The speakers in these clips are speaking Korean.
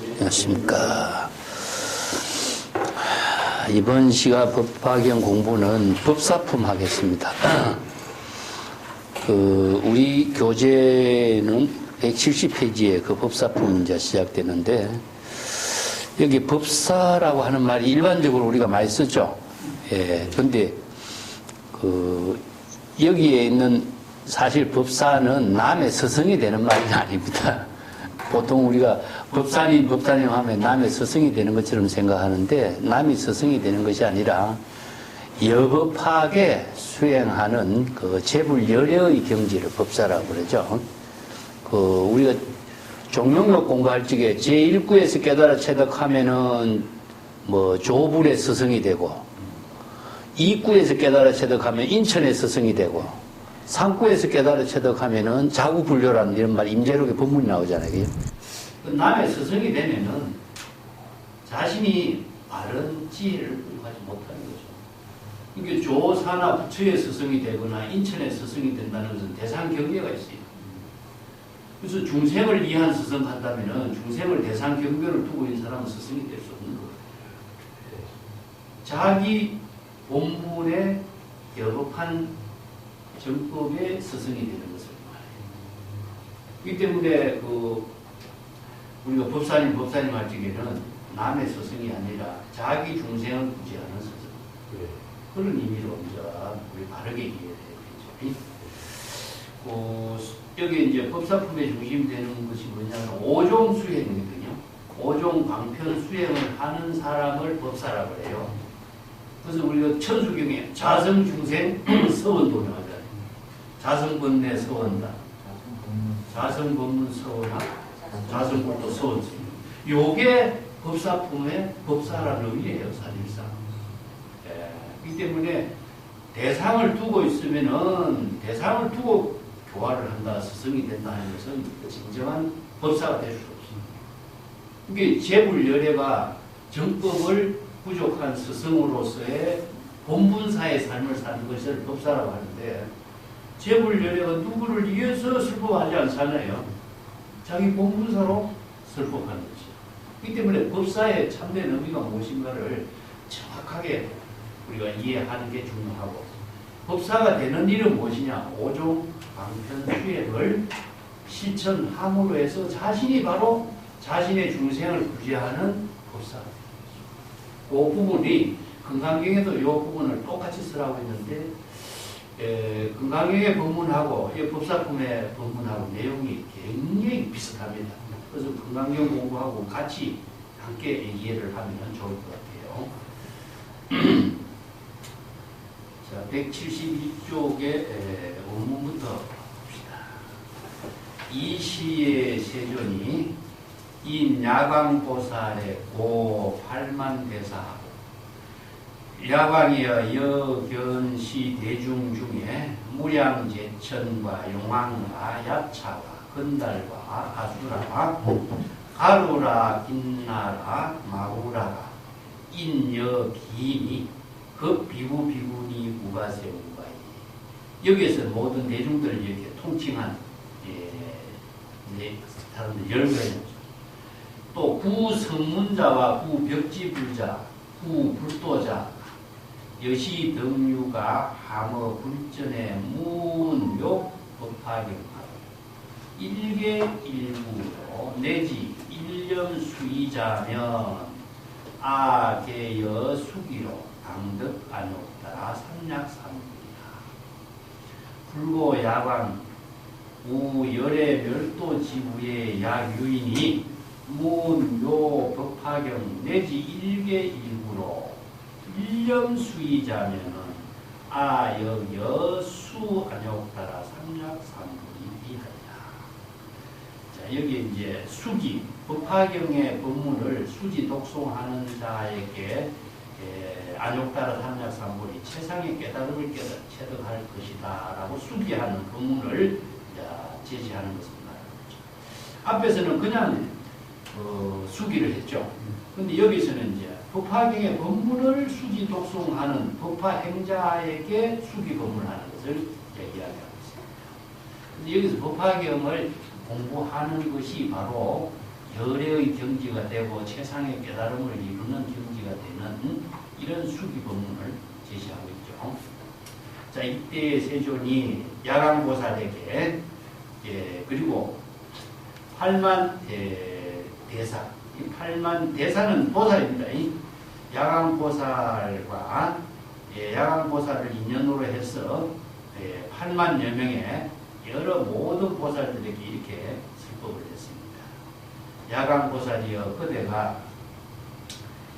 안녕하십니까. 이번 시가 법화경 공부는 법사품 하겠습니다. 우리 교재는 170페이지에 그 법사품 이제 시작되는데, 여기 법사라고 하는 말이 일반적으로 우리가 많이 쓰죠. 예. 근데, 여기에 있는 사실 법사는 남의 스승이 되는 말이 아닙니다. 보통 우리가 법사님 하면 남의 스승이 되는 것처럼 생각하는데, 남이 스승이 되는 것이 아니라 여법하게 수행하는 그 재불열애의 경지를 법사라고 그러죠. 우리가 종명록 공부할 적에 제1구에서 깨달아 체득하면은 조불의 스승이 되고, 2구에서 깨달아 체득하면 인천의 스승이 되고, 3구에서 깨달아 체득하면은 자구불교라는 이런 말, 임재록에 법문이 나오잖아요. 남의 스승이 되면은 자신이 바른 지혜를 부족하지 못하는 거죠. 이게 조사나 부처의 스승이 되거나 인천의 스승이 된다는 것은 대상 경계가 있어요. 그래서 중생을 위한 스승 한다면은 중생을 대상 경계를 두고 있는 사람은 스승이 될 수 없는 거예요. 자기 본분에 여법한 정법의 스승이 되는 것을 말해요. 이 때문에 우리가 법사님 할 적에는 남의 스승이 아니라 자기 중생을 구제하는 스승. 그런 의미로 우리 바르게 이해해야 되죠. 여기 이제 법사품의 중심이 되는 것이 뭐냐면 5종 수행이거든요. 5종 방편 수행을 하는 사람을 법사라고 해요. 그래서 우리가 천수경에 자성중생 서원도 나오잖아요. 자성번뇌 서원다. 자성법문 서원하. 자성불도 서원지. 요게 법사품의 법사라는 의미예요, 사실상. 이 때문에 대상을 두고 있으면은 대상을 두고 교화를 한다, 스승이 된다는 것은 진정한 법사가 될 수 없습니다. 이게 재불열애가 정법을 부족한 스승으로서의 본분사의 삶을 사는 것을 법사라고 하는데, 재불열애가 누구를 위해서 슬퍼하지 않잖아요. 자기 본분사로 슬퍼하는 것이죠. 이 때문에 법사의 참된 의미가 무엇인가를 정확하게 우리가 이해하는 게 중요하고, 법사가 되는 일은 무엇이냐? 5종 방편 수행을 실천함으로 해서 자신이 바로 자신의 중생을 구제하는 법사가 됩니다. 그 부분이 금강경에도 이 부분을 똑같이 쓰라고 했는데, 금강경의 법문하고 이 법사품의 법문하고 내용이 굉장히 비슷합니다. 그래서 금강경 공부하고 같이 함께 이해를 하면 좋을 것 같아요. 자, 171쪽의 원문부터 봅시다. 이 시의 세존이 이 야광보살의 고 팔만대사하고, 야광이여 여견시 대중 중에 무량제천과 용왕과 야차와 건달과 아수라, 가루라, 긴나라, 마구라가 인여기니 급비구비구니 우가세우가이. 여기에서 모든 대중들을 이렇게 통칭한 사람들 10명이죠. 또 구성문자와 구벽지불자, 구불도자, 여시등류가 함어 불전의 문욕 법화경하고 일개 일부로 내지 일념수의자면 아계여 수기로 당득 안욕따라 삼약삼분이다. 불고 야광 우열의 멸도 지부의 야유인이 문요 법화경 내지 일개 일부로 일념수의자면은 아여수 안욕따라 삼약삼분이 비하리라. 자, 여기 이제 수기 법화경의 법문을 수지 독송하는 자에게 안욕따라 삼약삼분이 최상의 깨달음을 체득할 것이다 라고 수기하는 법문을 제시하는 것입니다. 앞에서는 그냥 수기를 했죠. 그런데 여기서는 이제 법화경의 법문을 수지 독송하는 법화 행자에게 수기 법문을 하는 거예요. 것을 이야기하고 있습니다. 근데 여기서 법화경을 공부하는 것이 바로 열애의 경지가 되고 최상의 깨달음을 이루는 경지가 되는 이런 수기 법문을 제시하고 있죠. 자, 이때 세존이 야광보살에게 그리고 8만 대사, 이 8만 대사는 보살입니다. 이 야광보살과 야광보살을 인연으로 해서 8만여 명의 여러 모든 보살들에게 이렇게 설법을 했습니다. 야광보살이여 그대가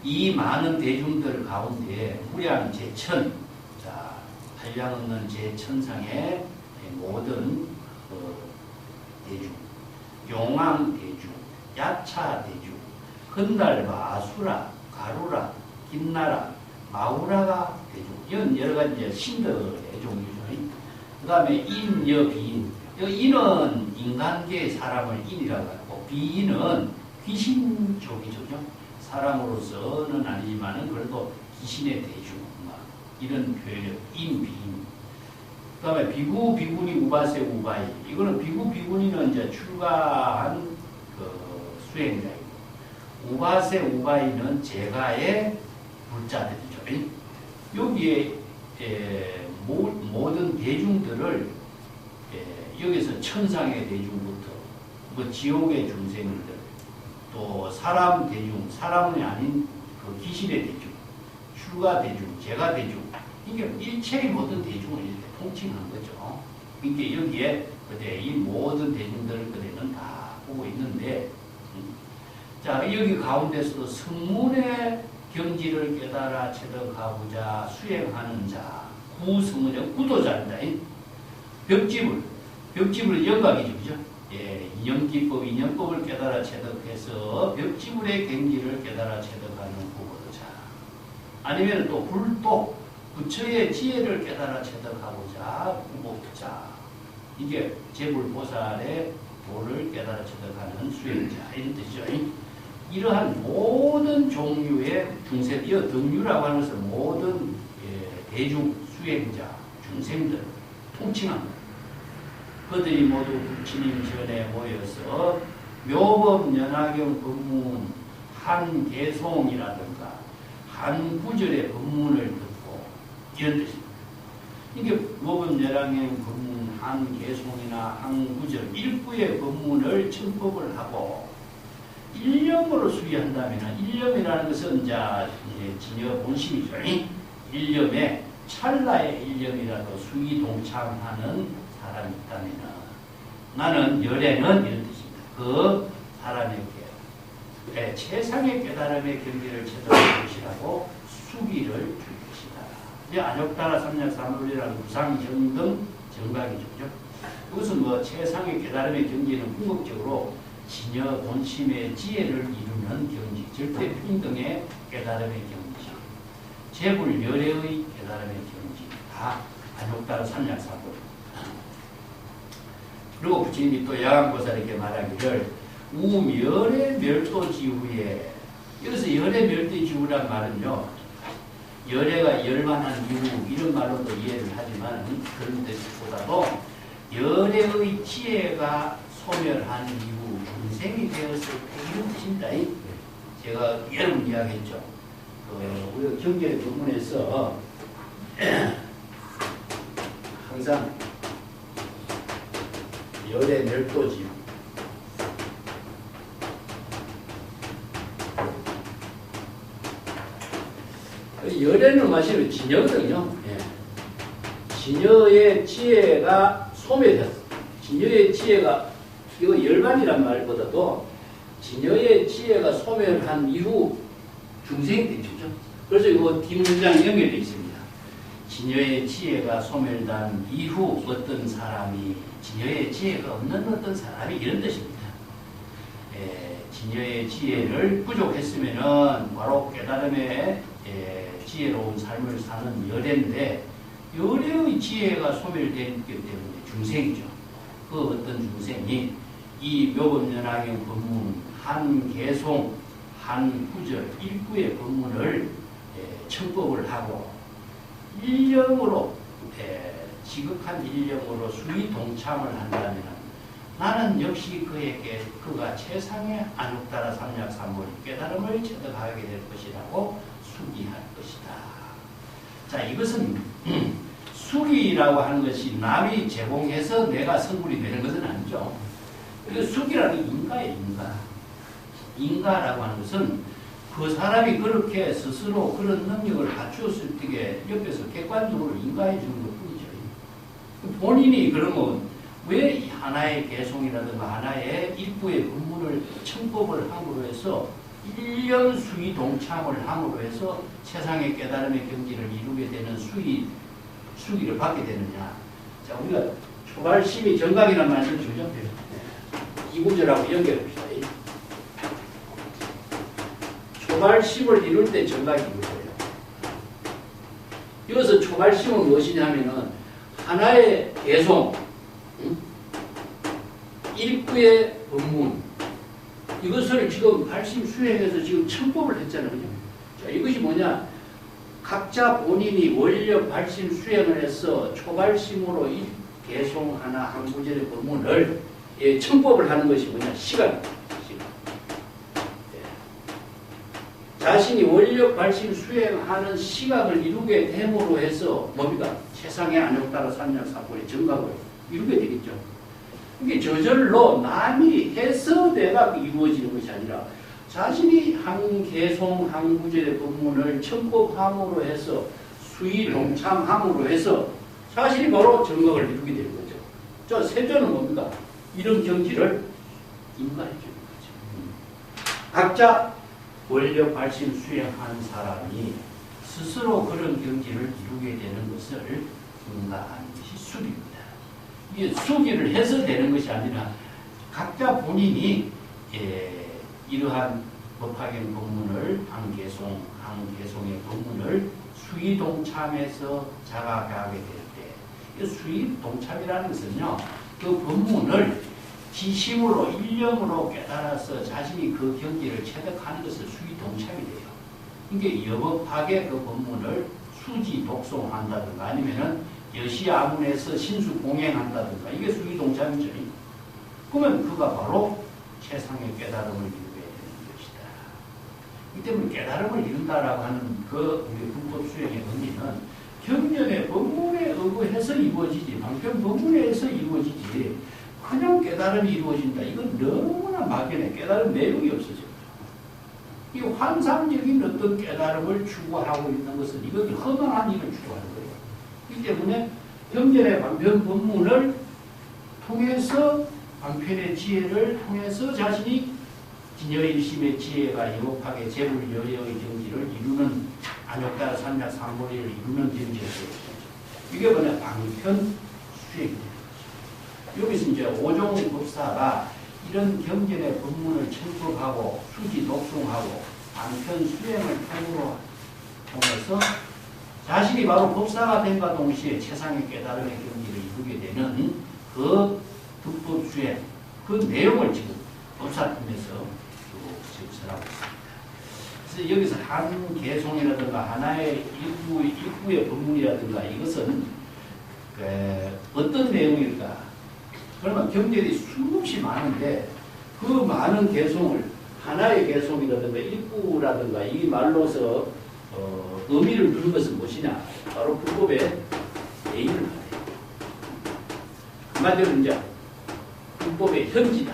이 많은 대중들 가운데 무량 제천, 자, 한량없는 제천상의 모든 대중, 용왕 대중, 야차 대중, 건달과 아수라, 가루라, 김나라, 마우라가 대중, 이런 여러 가지 신들의 종류죠. 그 다음에 인, 여, 비인. 인은 인간계의 사람을 인이라고 하고, 비인은 귀신 쪽이죠. 사람으로서는 아니지만은 그래도 귀신의 대중, 이런 표현이요. 인, 비인. 그 다음에 비구, 비구니, 우바세, 우바이. 이거는 비구, 비구니는 이제 출가한 그 수행자이고, 우바세, 우바이는 제가의 불자들이죠. 여기에 모든 대중들을 여기서 천상의 대중부터 뭐 지옥의 중생들 또 사람 대중, 사람이 아닌 그 귀신의 대중, 출가 대중, 제가 대중, 이게 일체의 모든 대중을 이렇게 통칭한 거죠. 이게 여기에 그때 이 모든 대중들을 그대는 다 보고 있는데, 자, 여기 가운데서도 성문의 경지를 깨달아 체득하고자 수행하는 자, 구성문의 구도자입니다. 벽지불 영각이죠, 그죠? 인연기법, 인연법을 깨달아 체득해서 벽지불의 경지를 깨달아 체득하는 구도자. 아니면 또 불도, 부처의 지혜를 깨달아 체득하고자 구법자. 이게 제불보살의 도를 깨달아 체득하는 수행자, 이런 뜻이죠. 이러한 모든 종류의 중생, 이 등류라고 하는 것은 모든 대중, 수행자, 중생들 통칭합니다. 그들이 모두 부처님 전에 모여서 묘법 연화경 법문 한 개송이라든가 한 구절의 법문을 듣고 이런 뜻입니다. 이게 묘법 연화경 법문 한 개송이나 한 구절 일부의 법문을 청법을 하고 일념으로 수리한다면, 일념이라는 것은 이제 진여 본심이죠. 일념에 찰나의 일념이라도 수기 동참하는 사람이 있다면, 나는 열애는 이런 뜻입니다. 그 사람에게 최상의 깨달음의 경지를 체득할 것이라고 수기를 줄 것이다. 안욕따라 삼약삼불이라는 구상정등 정각이죠. 이것은 뭐 최상의 깨달음의 경지는 궁극적으로 진여 본심의 지혜를 이루는 경지, 절대 평등의 깨달음의 경지, 재불 열애의 깨달음의 경지, 다 안욕따라 삼약삼불. 그리고 부처님이 또 야광보살에게 말하기를 우멸의 멸도지후에, 여기서 열의 멸도지후란 말은요, 열애가 열만한 이후 이런 말로도 이해를 하지만 그런 뜻보다도 열애의 지혜가 소멸한 이후 중생이 되었을 때 이런 뜻입니다. 제가 여러 번 이야기했죠. 우리가 경계 부분에서 항상 열의 멸도지후, 열애는 마시는 진여거든요. 진여의 지혜가 소멸했어. 진여의 지혜가, 이거 열반이란 말보다도 진여의 지혜가 소멸한 이후 중생이 되죠. 그래서 이거 뒷문장이 연결되어 있습니다. 진여의 지혜가 소멸한 이후 어떤 사람이, 진여의 지혜가 없는 어떤 사람이, 이런 뜻입니다. 진여의 지혜를 부족했으면은 바로 깨달음의 지혜로운 삶을 사는 열애인데, 열애의 지혜가 소멸되기 때문에 중생이죠. 그 어떤 중생이 이 묘법연화경 법문 한 개송, 한 구절, 일구의 법문을 청법을 하고 일념으로 지극한 일념으로 수의 동참을 한다면 나는 역시 그에게 그가 최상의 안옥다라 삼약삼물 깨달음을 체득하게 될 것이라고 수기할 것이다. 자, 이것은 수기라고 하는 것이 남이 제공해서 내가 성불이 되는 것은 아니죠. 수기라는 게 인가예요, 인가. 인가라고 하는 것은 그 사람이 그렇게 스스로 그런 능력을 갖추었을 때 옆에서 객관적으로 인가해 주는 것 뿐이죠. 본인이 그러면 왜 하나의 개송이라든가 하나의 일부의 법문을 청법을 함으로 해서 일련 수의 동참을 함으로 해서 세상의 깨달음의 경지를 이루게 되는 수기를 받게 되느냐. 자, 우리가 초발심이 정각이라는 말씀을 주죠. 이 구절하고 연결합시다. 초발심을 이룰 때 정각이 이루어져요. 이것은 초발심은 무엇이냐면은 하나의 개송, 일부의 법문, 이것을 지금 발심 수행해서 지금 청법을 했잖아요. 자, 이것이 뭐냐? 각자 본인이 원력 발심 수행을 해서 초발심으로 개송 하나 한 구절의 법문을 청법을 하는 것이 뭐냐? 시간입니다. 자신이 원력 발심 수행하는 시각을 이루게 됨으로 해서 뭡니까? 세상의 안욕따라 삼약사불의 정각을 이루게 되겠죠. 이게 저절로 남이 해서 내가 이루어지는 것이 아니라 자신이 한 개송 한 구절의 법문을 청법함으로 해서 수의 동참함으로 해서 자신이 바로 정각을 이루게 되는 거죠. 저 세조는 뭡니까? 이런 경지를 인가해 주는 거죠. 각자 원력 발심 수행한 사람이 스스로 그런 경지를 이루게 되는 것을 인가하는 것이 수기입니다. 이게 수기를 해서 되는 것이 아니라 각자 본인이 이러한 법화경 법문을 한 개송의 법문을 수의 동참해서 자각하게 될 때, 수의 동참이라는 것은요, 그 법문을 지심으로 일념으로 깨달아서 자신이 그 경지를 체득하는 것을 수의 동참이 돼요. 이게 여법하게 그 법문을 수지 독송한다든가 아니면은 여시아문에서 신수 공행한다든가 이게 수의 동참이죠. 그러면 그가 바로 최상의 깨달음을 이루게 되는 것이다. 이 때문에 깨달음을 이룬다라고 하는 그 우리 불법 수행의 의미는 경전의 법문에 의거해서 이루어지지, 방편 법문에 의해서 이루어지지, 그냥 깨달음이 이루어진다. 이건 너무나 막연해. 깨달음 내용이 없어져요. 이 환상적인 어떤 깨달음을 추구하고 있는 것은 이건 허망한 일을 추구하는 거예요. 이 때문에 경전의 방편 법문을 통해서 방편의 지혜를 통해서 자신이 진여일심의 지혜가 여법하게 재불여여의 경지를 이루는 안욕따라 삼약 삼보리를 이루는 경지였어요. 이게 뭐냐? 방편 수행입니다. 여기서 이제 오종 법사가 이런 경전의 법문을 청법하고 수지 독송하고 방편 수행을 통해서 자신이 바로 법사가 됨과 동시에 최상의 깨달음의 경지를 이루게 되는 그 불법 수행, 그 내용을 지금 법사품에서 지금 설하고 있습니다. 그래서 여기서 한 개송이라든가 하나의 일부의 법문이라든가 이것은 어떤 내용일까? 그러면 경전이 수없이 많은데 그 많은 개송을 하나의 개송이라든가 일부라든가 이 말로서 의미를 두는 것은 무엇이냐? 바로 불법의 예의를 말해요. 한마디로 이제 불법의 현지다.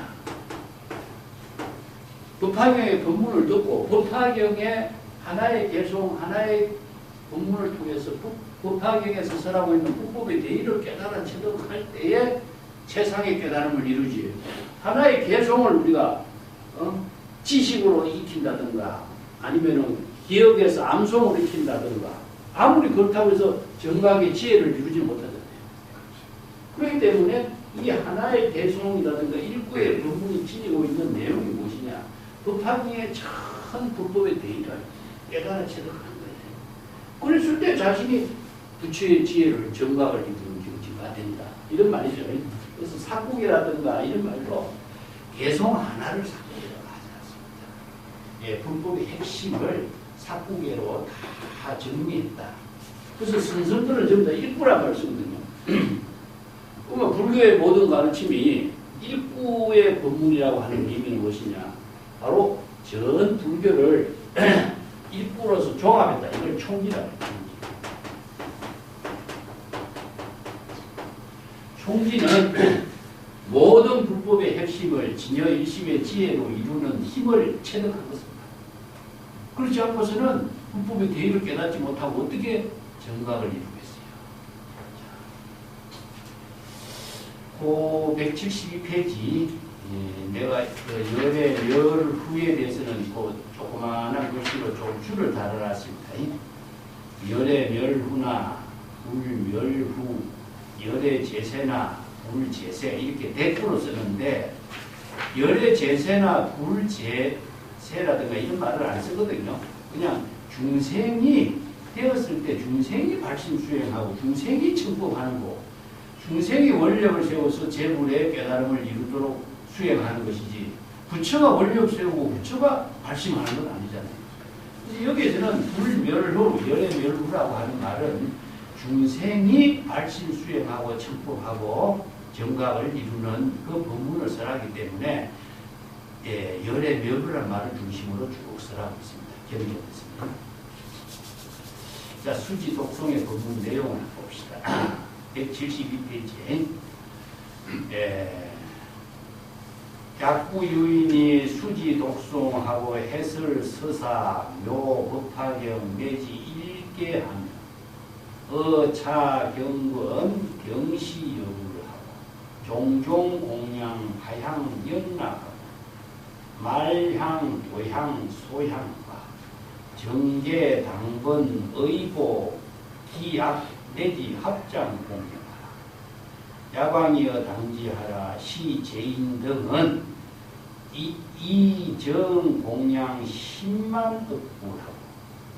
법화경의 법문을 듣고 법화경의 하나의 개송, 하나의 법문을 통해서 법화경에서 설하고 있는 불법의 대의를 깨달아 체득할 때에 최상의 깨달음을 이루지. 하나의 개송을 우리가 지식으로 익힌다든가 아니면은 기억에서 암송을 익힌다든가 아무리 그렇다고 해서 정각의 지혜를 이루지 못하잖아요. 그렇기 때문에 이 하나의 개송이라든가 일부의 법문이 지니고 있는 내용이 무엇이냐? 법화경의 전 불법의 대의를 깨달아 체득하는 거예요. 그랬을 때 자신이 부처의 지혜를 정각을 이루는 경지가 된다. 이런 말이죠. 그래서 사국이라든가 이런 말로 개송 하나를 사국이라고 하지 않습니다. 예, 불법의 핵심을 사국계로 다 정리했다. 그래서 선생들은 전부 다 일부라고 할 수 있거든요. 그러면 불교의 모든 가르침이 일구의 법문이라고 하는 의미는 무엇이냐? 바로 전 불교를 일구로서 종합했다. 이걸 총지라고 합니다. 총지는 모든 불법의 핵심을 진여 일심의 지혜로 이루는 힘을 체득한 것입니다. 그렇지 않고서는 불법의 대의를 깨닫지 못하고 어떻게 정각을 이루겠어요? 그 172페이지 내가 그 열의 열 후에 대해서는 그 조그마한 글씨로 좀 줄을 달아놨습니다. 열의 멸후나 불멸후, 열의 제세나 불제세 이렇게 대꾸로 쓰는데 열의 제세나 불제세라든가 이런 말을 안 쓰거든요. 그냥 중생이 되었을 때 중생이 발심수행하고 중생이 청법하는 거, 중생이 원력을 세워서 제불의 깨달음을 이루도록 수행하는 것이지 부처가 원력 세우고 부처가 발심하는 건 아니잖아요. 그래서 여기에서는 불멸후, 열의 멸후라고 하는 말은 중생이 발심 수행하고 청법하고 정각을 이루는 그 법문을 설하기 때문에 열의 멸후라는 말을 중심으로 쭉 설하고 있습니다. 경전했습니다. 자, 수지 독송의 법문 내용을 한번 봅시다. 172페이지에 약구유인이 수지 독송하고 해설 서사 묘법화경 내지 일개하며 어차경건 경시 여부를 하고 종종 공양 하향 연락하고 말향 도향 소향과 정계 당번 의보 기약 내지 합장 공양하라. 야광이여 당지하라 시제인 등은 이정 공양 10만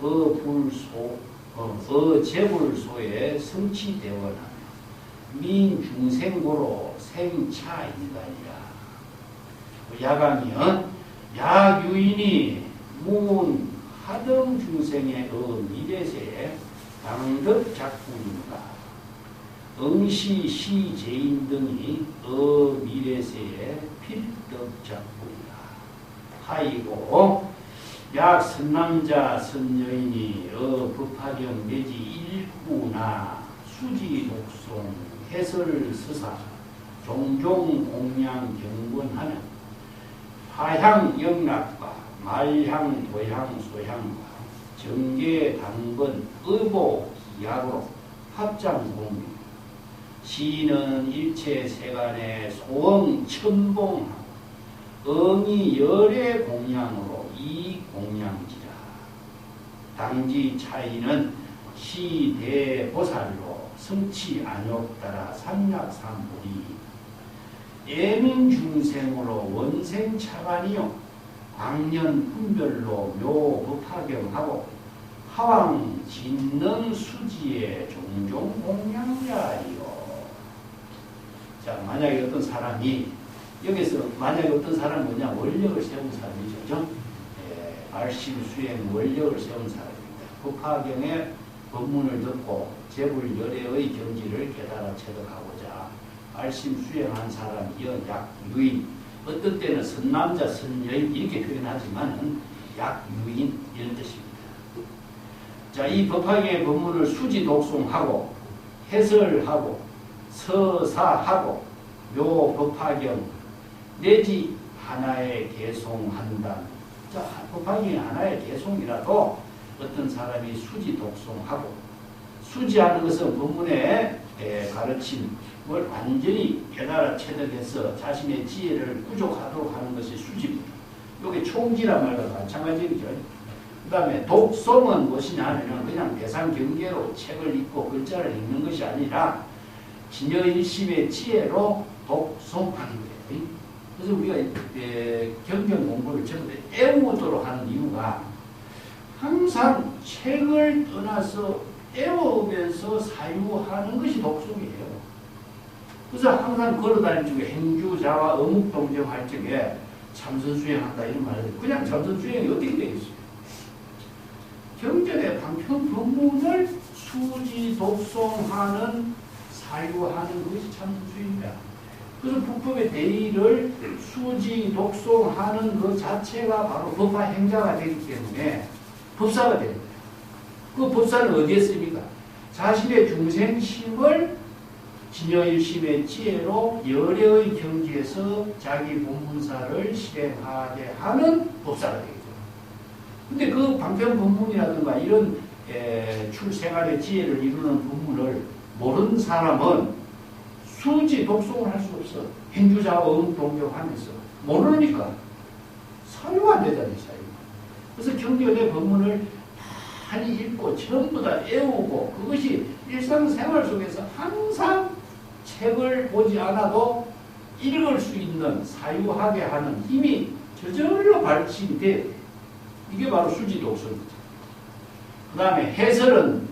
억불하고 어재불소에 성취대원하며 민중생고로 생차인간이라. 야광이여 야유인이 문 하등 중생의 미래세에 당덕작군인가 응시 시제인 등이 미래세의 필덕작군이라. 하이고 약 선남자 선여인이 법화경 내지 일구나 수지 독송 해설 서사 종종 공양 경건하는 하향 영락과 말향 도향 소향과 정계 당번 의보 기약으로 합장 공유 시는 일체 세간의 소응 천봉하고 응이 열의 공양으로 이 공양지라. 당지 차이는 시대보살로 성치 안욕 따라 삼락삼불이 예민 중생으로 원생 차관이요 광년 분별로 묘법화경하고 하왕 진능 수지의 종종 공양자이요. 자, 만약에 어떤 사람이 여기서 만약에 어떤 사람은 뭐냐 원력을 세운 사람이죠. 발심 수행 원력을 세운 사람입니다. 법화경의 법문을 듣고 재불열애의 경지를 깨달아 체득하고자 발심 수행한 사람이여 약유인, 어떤 때는 선남자 선여인 이렇게 표현하지만 약유인 이런 뜻입니다. 자, 이 법화경의 법문을 수지 독송하고 해설하고 서사하고 요 법화경 내지 하나의 개송한다. 자, 법화경이 하나의 개송이라도 어떤 사람이 수지 독송하고, 수지하는 것은 법문의 가르침을 완전히 깨달아 체득해서 자신의 지혜를 부족하도록 하는 것이 수지입니다. 이게 총지란 말과 마찬가지죠. 그 다음에 독송은 무엇이냐 하면 그냥 대상 경계로 책을 읽고 글자를 읽는 것이 아니라 진여일심의 지혜로 독송하는 거예요. 그래서 우리가 경전 공부를 전부 애우도록 하는 이유가 항상 책을 떠나서 애우면서 사유하는 것이 독송이에요. 그래서 항상 걸어다니는 중에 행주자와 어묵동정할 적에 참선수행한다 이런 말을 그냥 참선수행이 어떻게 되겠어요? 경전의 방편 법문을 수지 독송하는 사유하는 것이 참선수행이다. 그래서 불법의 대의를 수지, 독송하는 그 자체가 바로 법화 행자가 되기 때문에 법사가 되는 거예요. 그 법사는 어디에 씁니까? 자신의 중생심을 진여일심의 지혜로 열애의 경지에서 자기 본문사를 실행하게 하는 법사가 되겠죠. 근데 그 방편법문이라든가 이런 출생활의 지혜를 이루는 법문을 모르는 사람은 수지 독송을 할 수 없어. 행주자음 동경하면서 모르니까 사유가 안 되잖아요. 사유. 그래서 경전의 법문을 많이 읽고 전부 다 외우고 그것이 일상생활 속에서 항상 책을 보지 않아도 읽을 수 있는 사유하게 하는 힘이 저절로 발심이 돼요. 이게 바로 수지 독송이죠. 그 다음에 해설은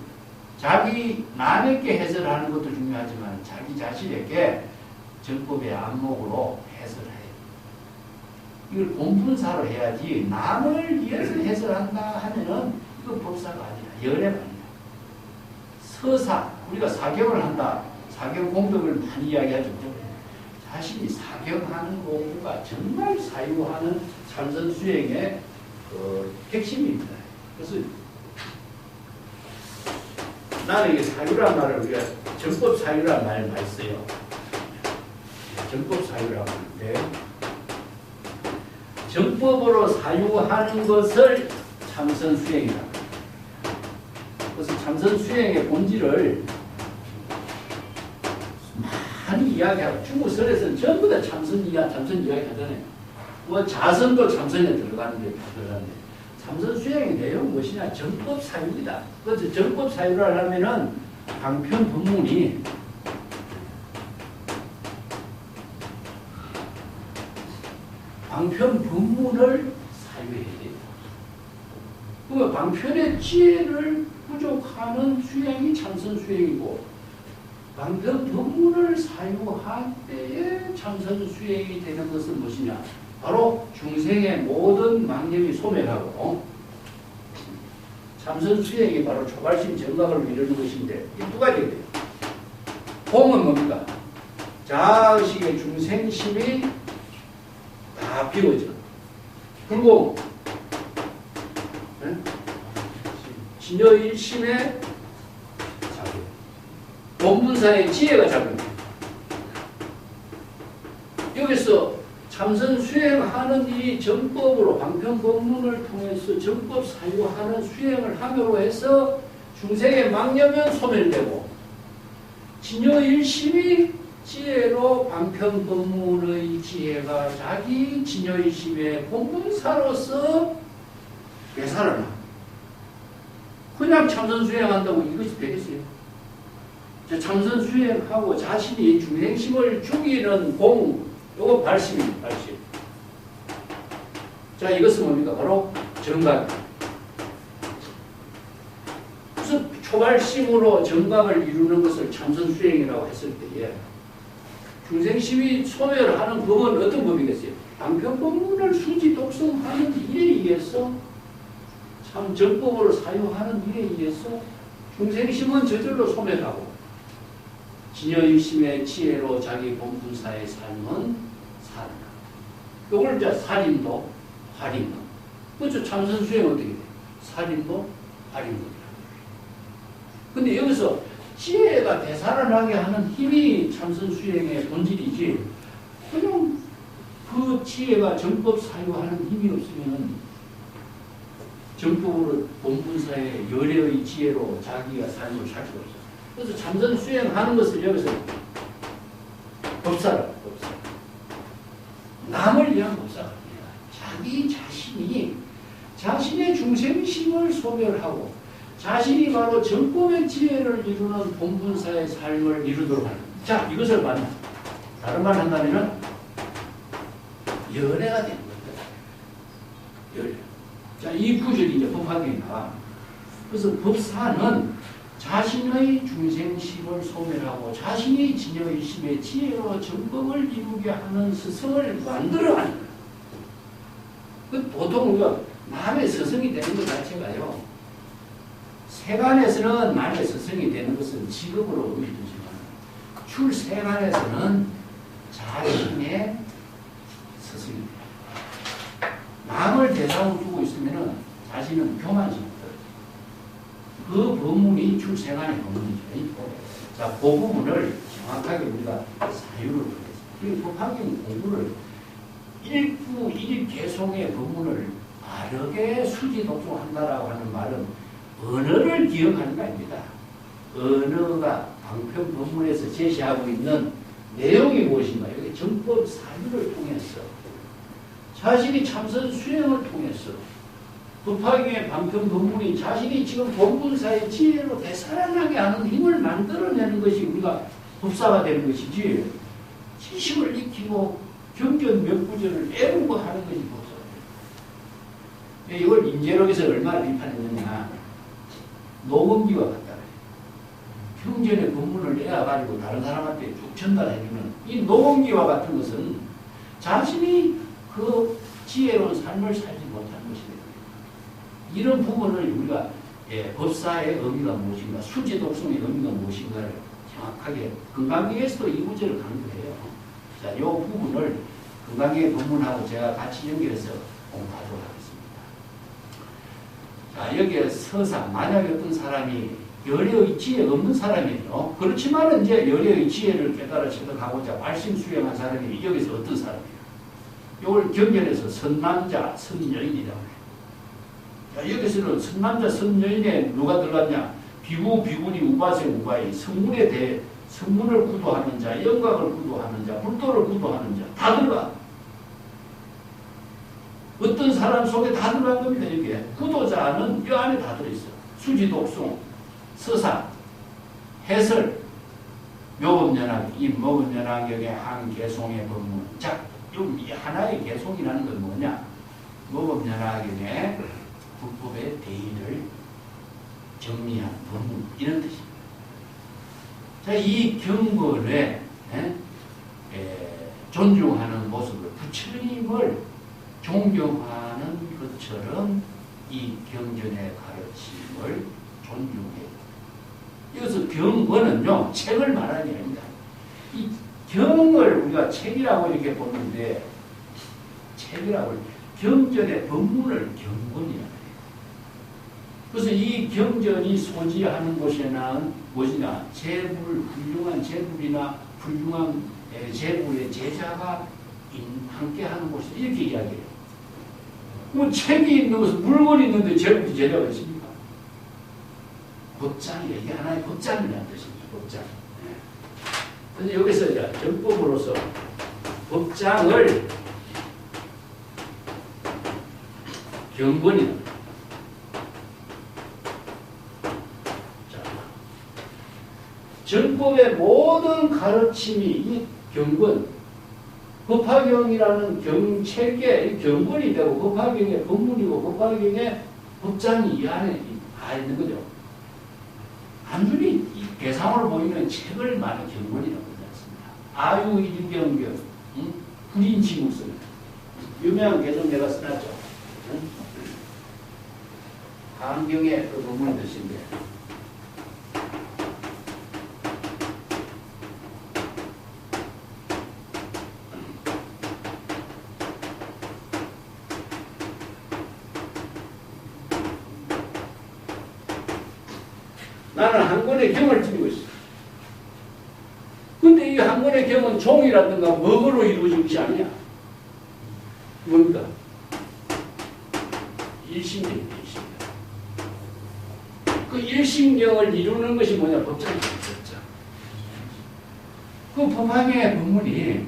자기 남에게 해설하는 것도 중요하지만 자기 자신에게 정법의 안목으로 해설해요. 이걸 본분사로 해야지 남을 위해서 해설한다 하면은 이건 법사가 아니라 열애가 아니라 서사, 우리가 사경을 한다. 사경 공덕을 많이 이야기하죠. 자신이 사경하는 공부가 정말 사유하는 참선 수행의 핵심입니다. 그래서 나는 이게 사유란 말을 우리가 정법 사유란 말을 많이 써요. 정법 사유라고 하는데 정법으로 사유하는 것을 참선 수행이다. 그래서 참선 수행의 본질을 많이 이야기하고 중국설에서는 전부 다 참선 이야기 하잖아요. 뭐 자선도 참선에 들어가는데 참선 수행의 내용은 무엇이냐? 정법 사유이다. 그래서 정법 사유를 하면은 방편 법문이 방편 법문을 사유해야 돼요. 그러면 방편의 지혜를 부족하는 수행이 참선 수행이고 방편 법문을 사유할 때에 참선 수행이 되는 것은 무엇이냐? 바로 중생의 모든 망념이 소멸하고 참선 수행이 바로 초발심 정각을 이루는 것인데 이 두 가지가 돼요. 공은 뭡니까? 자의식의 중생심이 다 비워져. 그리고 진여일심의 본문사의 지혜가 작용해요. 여기서 참선 수행하는 이 정법으로 방편법문을 통해서 정법 사유하는 수행을 함으로 해서 중생의 망념은 소멸되고 진여일심이 지혜로 방편법문의 지혜가 자기 진여일심의 본문사로서 되살아나. 그냥 참선 수행한다고 이것이 되겠어요? 참선 수행하고 자신이 중생심을 죽이는 공, 이거 발심입니다. 발심. 자, 이것은 뭡니까? 바로 정각. 그래서 초발심으로 정각을 이루는 것을 참선 수행이라고 했을 때에 중생심이 소멸하는 법은 어떤 법이겠어요? 방편법문을 수지 독성하는 일에 의해서 참 정법으로 사유하는 일에 의해서 중생심은 저절로 소멸하고 진여일심의 지혜로 자기 본분사의 삶은 살아나. 이걸 이제 살인도, 활인도. 그렇죠. 참선 수행 어떻게 돼? 살인도, 활인도. 근데 여기서 지혜가 되살아나게 하는 힘이 참선 수행의 본질이지, 그냥 그 지혜가 정법 사유하는 힘이 없으면 정법으로 본분사의 열애의 지혜로 자기가 삶을 살 수가 없어요. 그래서 참선 수행하는 것을 여기서 법사라, 법사. 남을 위한 법사가 아니라 자기 자신이 자신의 중생심을 소멸하고 자신이 바로 정법의 지혜를 이루는 본분사의 삶을 이루도록 하는. 자, 이것을 만나. 다른 말 한다면은 연애가 되는 거예요. 연애. 자, 이 구절이 이제 법화경에 나와. 그래서 법사는 자신의 중생심을 소멸하고 자신이 진여일심의 지혜로 정법을 이루게 하는 스승을 만들어가는 거예요. 그 보통 우리가 남의 스승이 되는 것 자체가요, 세간에서는 남의 스승이 되는 것은 직업으로 의미되지만 출생안에서는 자신의 스승입니다. 남을 대상으로 두고 있으면은 자신은 교만심이 들어요. 그 법문이 출생안의 법문이죠. 자, 그 부분을 정확하게 우리가 사유를 보겠습니다. 그리고 법학경 공부를 일부 일개송의 법문을 바르게 수지독송한다라고 하는 말은 언어를 기억하는 게 아닙니다. 언어가 방편 법문에서 제시하고 있는 내용이 무엇인가? 여기 정법 사유를 통해서 자신이 참선 수행을 통해서 법화경의 방편 법문이 자신이 지금 본문사의 지혜로 되살아나게 하는 힘을 만들어내는 것이 우리가 법사가 되는 것이지, 지식을 익히고 경전 몇 구절을 애우고 하는 것이 법사가 돼요. 이걸 임재록에서 얼마나 비판했느냐. 녹음기와 같다. 경전의 본문을 내어가지고 다른 사람한테 쭉 전달해주는 이 녹음기와 같은 것은 자신이 그 지혜로운 삶을 살지 못하는 것이다. 이런 부분을 우리가 법사의 의미가 무엇인가, 수지독송의 의미가 무엇인가를 정확하게 건강경에서도 이 문제를 강조해요. 자, 이 부분을 건강경의 본문하고 제가 같이 연결해서 공부하도록 하겠습니다. 자, 여기에 서사, 만약에 어떤 사람이 열의 지혜 없는 사람이에요. 그렇지만은 이제 열의 지혜를 깨달아 체득하고자 말씀 수행한 사람이 여기서 어떤 사람이에요? 이걸 경전에서 선남자, 선여인이라고 해요. 자, 여기서는 선남자, 선여인에 누가 들어갔냐? 비구, 비구니, 우바세, 우바이, 성문에 대해 성문을 구도하는 자, 영광을 구도하는 자, 불도를 구도하는 자, 다 들어가. 어떤 사람 속에 다 들어간 겁니다. 여기에 구도자는 이 안에 다 들어있어. 수지독송, 서사, 해설, 묘법연학, 이 묘법연학역의 한 개송의 법문. 자, 이 하나의 개송이라는 건 뭐냐? 묘법연학역의 불법의 대의를 정리한 법문, 이런 뜻입니다. 자, 이 경건에 존중하는 모습을, 부처님을 존경하는 것처럼 이 경전의 가르침을 존중해요. 이것은 경건은요, 책을 말하는 게 아닙니다. 이 경을 우리가 책이라고 이렇게 보는데, 책이라고, 경전의 법문을 경건이라고 해요. 그래서 이 경전이 소지하는 곳에는 무엇이냐, 제불, 훌륭한 제불이나 훌륭한 제불의 제자가 함께 하는 곳이 이렇게 이야기해요. 뭐 책이 있는 것은 물건이 있는데 제불이 제자가 있습니까? 법장이에요. 이게 하나의 법장이라는 뜻입니다. 법장. 그런데 여기서 이제 정법으로서 법장을 경건이다. 자, 정법의 모든 가르침이 이 경건, 법화경이라는 경책의 경건이 되고 법화경의 법문이고 법화경의 법장이 이 안에 다 있는 거죠. 단순히 대상으로 보이는 책을 말하는 경건이라고 하지 않습니다. 아유일경경, 불인지무선, 유명한 개성 내가 써놨죠. 한경의 그 법문의 뜻인데, 나는 한 권의 경을 드리고 있어. 근데 이 한 권의 경은 종이라든가 먹으로 이루어진 것이 아니야. 뭡니까? 일심경이다. 그 일심경을 이루는 것이 뭐냐? 법장이죠. 법장. 그 법화경의 법문이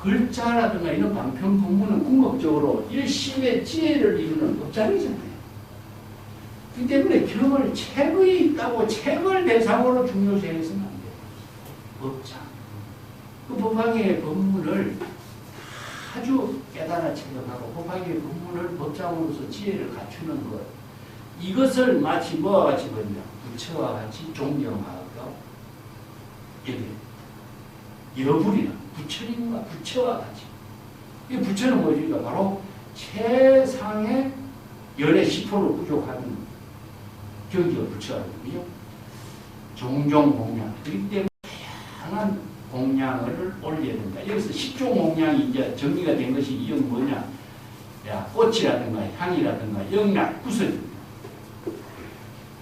글자라든가 이런 방편 법문은 궁극적으로 일심의 지혜를 이루는 법장이잖아요. 그 때문에 경을 책이 있다고 책을 대상으로 중요시해서는 안 돼요. 법장. 그 법화경의 법문을 아주 깨달아 체득하고 법화경의 법문을 법장으로서 지혜를 갖추는 것. 이것을 마치 뭐와 같이 보냐? 부처와 같이 존경하고 여기 여불이나 부처님과 부처와 같이. 이 부처는 뭐니까 바로 최상의 열의 10%를 부족하는 경지가 부처거든요. 종종 공양. 그렇기 때문에 다양한 공양을 올려야 된다. 여기서 10종 공양이 이제 정리가 된 것이 이게 뭐냐? 야, 꽃이라든가 향이라든가 영락, 구슬.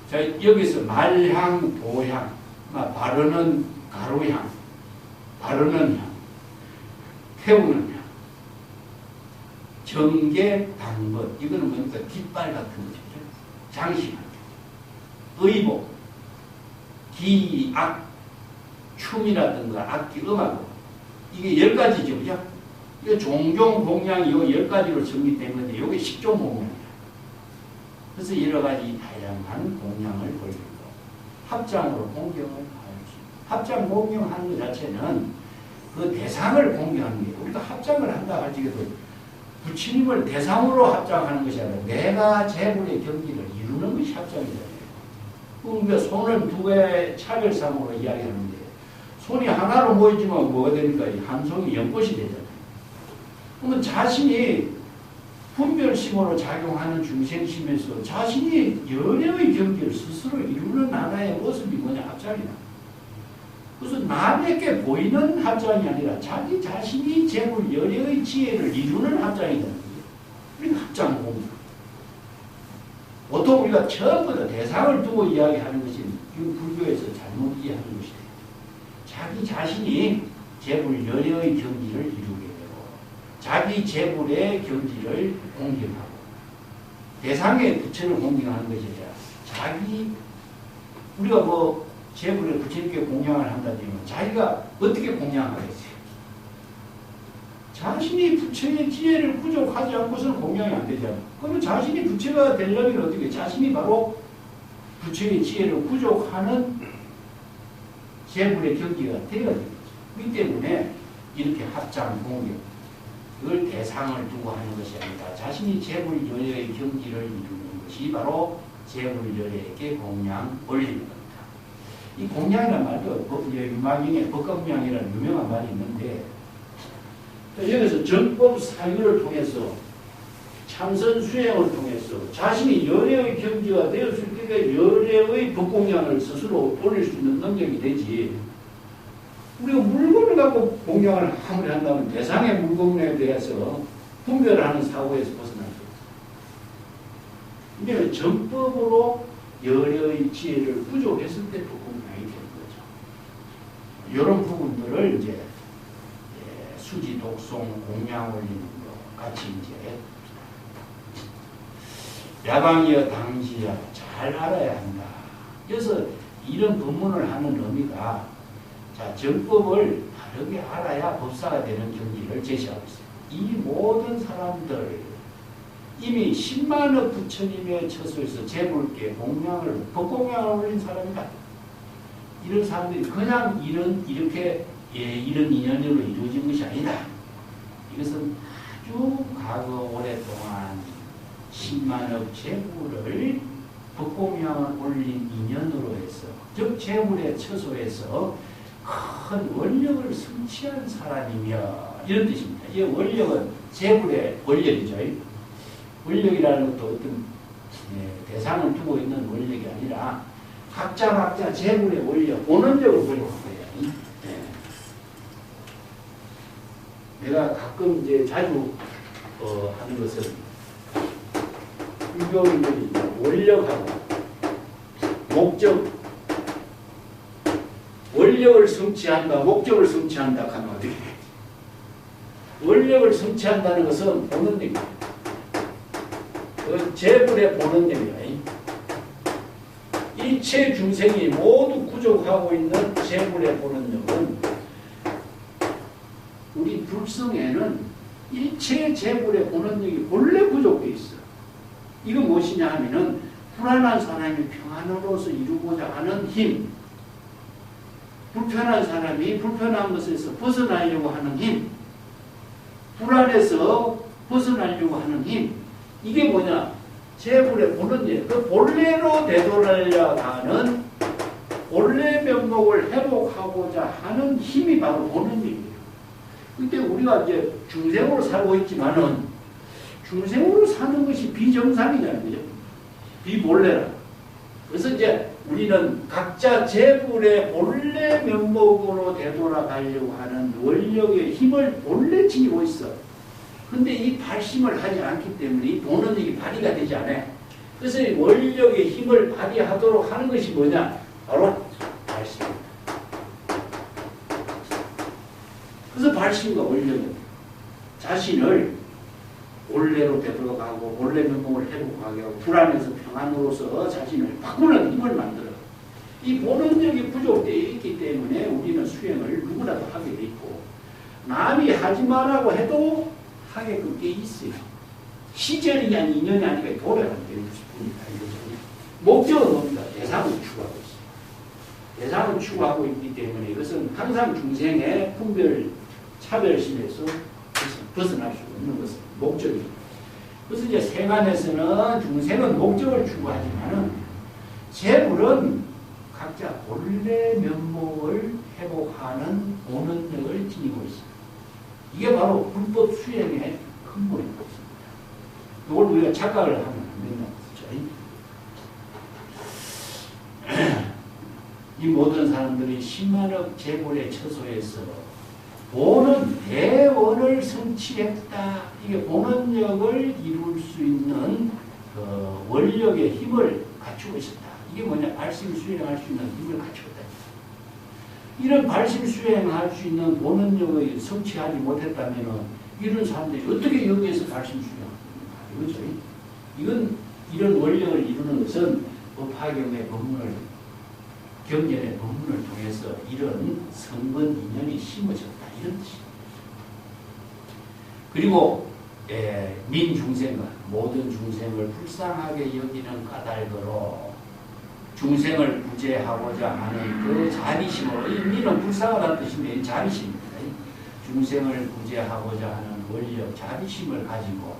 자, 여기서 말향, 도향, 바르는 가루향, 바르는 향, 태우는 향, 정계, 당번. 이거는 뭡니까? 깃발 같은 거죠. 장식, 의복, 기악, 춤이라든가 악기, 음악. 이게 10가지죠. 그죠? 이게 종종 공양이 요 10가지로 정리된 건데, 이게 10종 공양이에요. 그래서 여러 가지 다양한 공양을 보이고, 합장으로 공경을 하지. 합장 공경하는 것 자체는 그 대상을 공경하는 게, 우리가 합장을 한다 할지라도 부처님을 대상으로 합장하는 것이 아니라 내가 제불의 경지를 이루는 것이 합장이잖아요. 우리가 손을 두 개의 차별상으로 이야기하는데, 손이 하나로 모이지만 뭐가 되니까 한 손이 연꽃이 되잖아요. 그러면 자신이 분별심으로 작용하는 중생심에서 자신이 열애의 경지를 스스로 이루는 하나의 모습이 뭐냐? 합장이다. 그래서 남에게 보이는 합장이 아니라 자기 자신이 제불 열애의 지혜를 이루는 합장이다. 우리가 합장 공부. 보통 우리가 처음부터 대상을 두고 이야기하는 것이 이 불교에서 잘못 이해하는 것이다. 자기 자신이 제불 열애의 경지를 이루게 되고 자기 제불의 경지를 공경하고 대상의 부처를 공경하는 것이 아니라 자기 우리가 뭐 제불의 부처님께 공양을 한다면 자기가 어떻게 공양하겠어요? 자신이 부처의 지혜를 부족하지 않고서는 공양이 안 되잖아. 그러면 자신이 부처가 되려면 어떻게? 자신이 바로 부처의 지혜를 부족하는 제불의 경지가 되어야 되겠죠. 그렇기 때문에 이렇게 합장 공경, 그걸 대상을 두고 하는 것이 아니라 자신이 제불 열애의 경지를 이루는 것이 바로 제불 열애에게 공양 올리는 겁니다. 이 공양이라는 말도 유마경에 법공양이라는 유명한 말이 있는데, 여기서 정법 사유를 통해서 참선 수행을 통해서 자신이 열애의 경지가 되었을 때 열애의 법공양을 스스로 올릴 수 있는 능력이 되지. 우리가 물건을 갖고 공양을 아무리 한다면 대상의 물건에 대해서 분별하는 사고에서 벗어날 수 없어요. 근데 정법으로 열애의 지혜를 부족했을 때 법공양이 되는 거죠. 이런 부분들을 이제 수지, 독송, 공양 올리는 것 같이 이제 야방이여 당시야 잘 알아야 한다. 그래서 이런 법문을 하는 의미가 자, 정법을 다르게 알아야 법사가 되는 경지를 제시하고 있어요. 이 모든 사람들 이미 10만억 부처님의 처소에서 제불께 공양을 법공양을 올린 사람이다. 이런 사람들이 그냥 이렇게 이런 인연으로 이루어진 것이 아니다. 이것은 아주 과거 오랫동안 10만억 제불을 법공양을 올린 인연으로 해서 즉 제불의 처소에서 큰 원력을 성취한 사람이며 이런 뜻입니다. 이 원력은 제불의 원력이죠. 원력이라는 것도 어떤 대상을 두고 있는 원력이 아니라 각자 제불의 원력, 본원력을 보려고 한 거예요. 내가 가끔 이제 자주 하는 것은 불교인들이 원력하고 목적, 원력을 성취한다, 목적을 성취한다 하면 어떻게 돼? 원력을 성취한다는 것은 본원력이에요. 그 제불의 본원력이야. 일체 중생이 모두 구족하고 있는 제불의 본원력은 우리 불성에는 일체 제불의 본원력이 본래 부족되어 있어. 이거 무엇이냐 하면은 불안한 사람이 평안으로서 이루고자 하는 힘, 불편한 사람이 불편한 것에서 벗어나려고 하는 힘, 불안해서 벗어나려고 하는 힘, 이게 뭐냐? 제불의 본원력, 그 본래로 되돌아야 하는 본래 면목을 회복하고자 하는 힘이 바로 본원력이에요. 근데 우리가 이제 중생으로 살고 있지만은 중생으로 사는 것이 비정상이잖아요. 그죠? 비본래라. 그래서 이제 우리 우리는 각자 재물의 본래 면목으로 되돌아가려고 하는 원력의 힘을 본래 지니고 있어. 근데 이 발심을 하지 않기 때문에 이 본원력이 발휘가 되지 않아. 그래서 이 원력의 힘을 발휘하도록 하는 것이 뭐냐? 바로 발심입니다. 그래서 발심과 원력은 자신을 본래로 되돌아가고 본래 면목을 회복하게 하고 불안해서 평안으로서 자신을 바꾸는 힘을 만들어. 이 본원력이 부족되어 있기 때문에 우리는 수행을 누구라도 하게 돼 있고 남이 하지 말라고 해도 하게끔 돼 있어요. 시절이 아닌 인연이 아니라 도래가 되는 것뿐이다. 목적은 뭡니까? 대상을 추구하고 있어요. 대상을 추구하고 있기 때문에 이것은 항상 중생의 분별, 차별심에서 벗어날 수 없는 것은 목적입니다. 그래서 이제 생안에서는 중생은 목적을 추구하지만은 재물은 각자 본래 면목을 회복하는 본원력을 지니고 있습니다. 이게 바로 불법 수행의 근본입니다. 이걸 우리가 착각을 하면 안 된다는 것이죠. 이 모든 사람들이 10만억 재물의 처소에서 본원, 대원을 성취했다. 이게 본원력을 이룰 수 있는 원력의 힘을 갖추고 있었다. 이게 뭐냐? 발심 수행할 수 있는 힘을 갖추었다. 이런 발심 수행할 수 있는 본원력을 성취하지 못했다면 이런 사람들이 어떻게 여기에서 발심 수행합니까? 이거죠. 이건 이런 원력을 이루는 것은 법화경의 법문을 경전의 법문을 통해서 이런 성근 인연이 심어졌다. 이런 뜻입니다. 그리고 민중생과 모든 중생을 불쌍하게 여기는 까닭으로 중생을 구제하고자 하는 그 자비심으로, 이 민은 불쌍하다는 뜻인데 자비심입니다. 중생을 구제하고자 하는 원력, 자비심을 가지고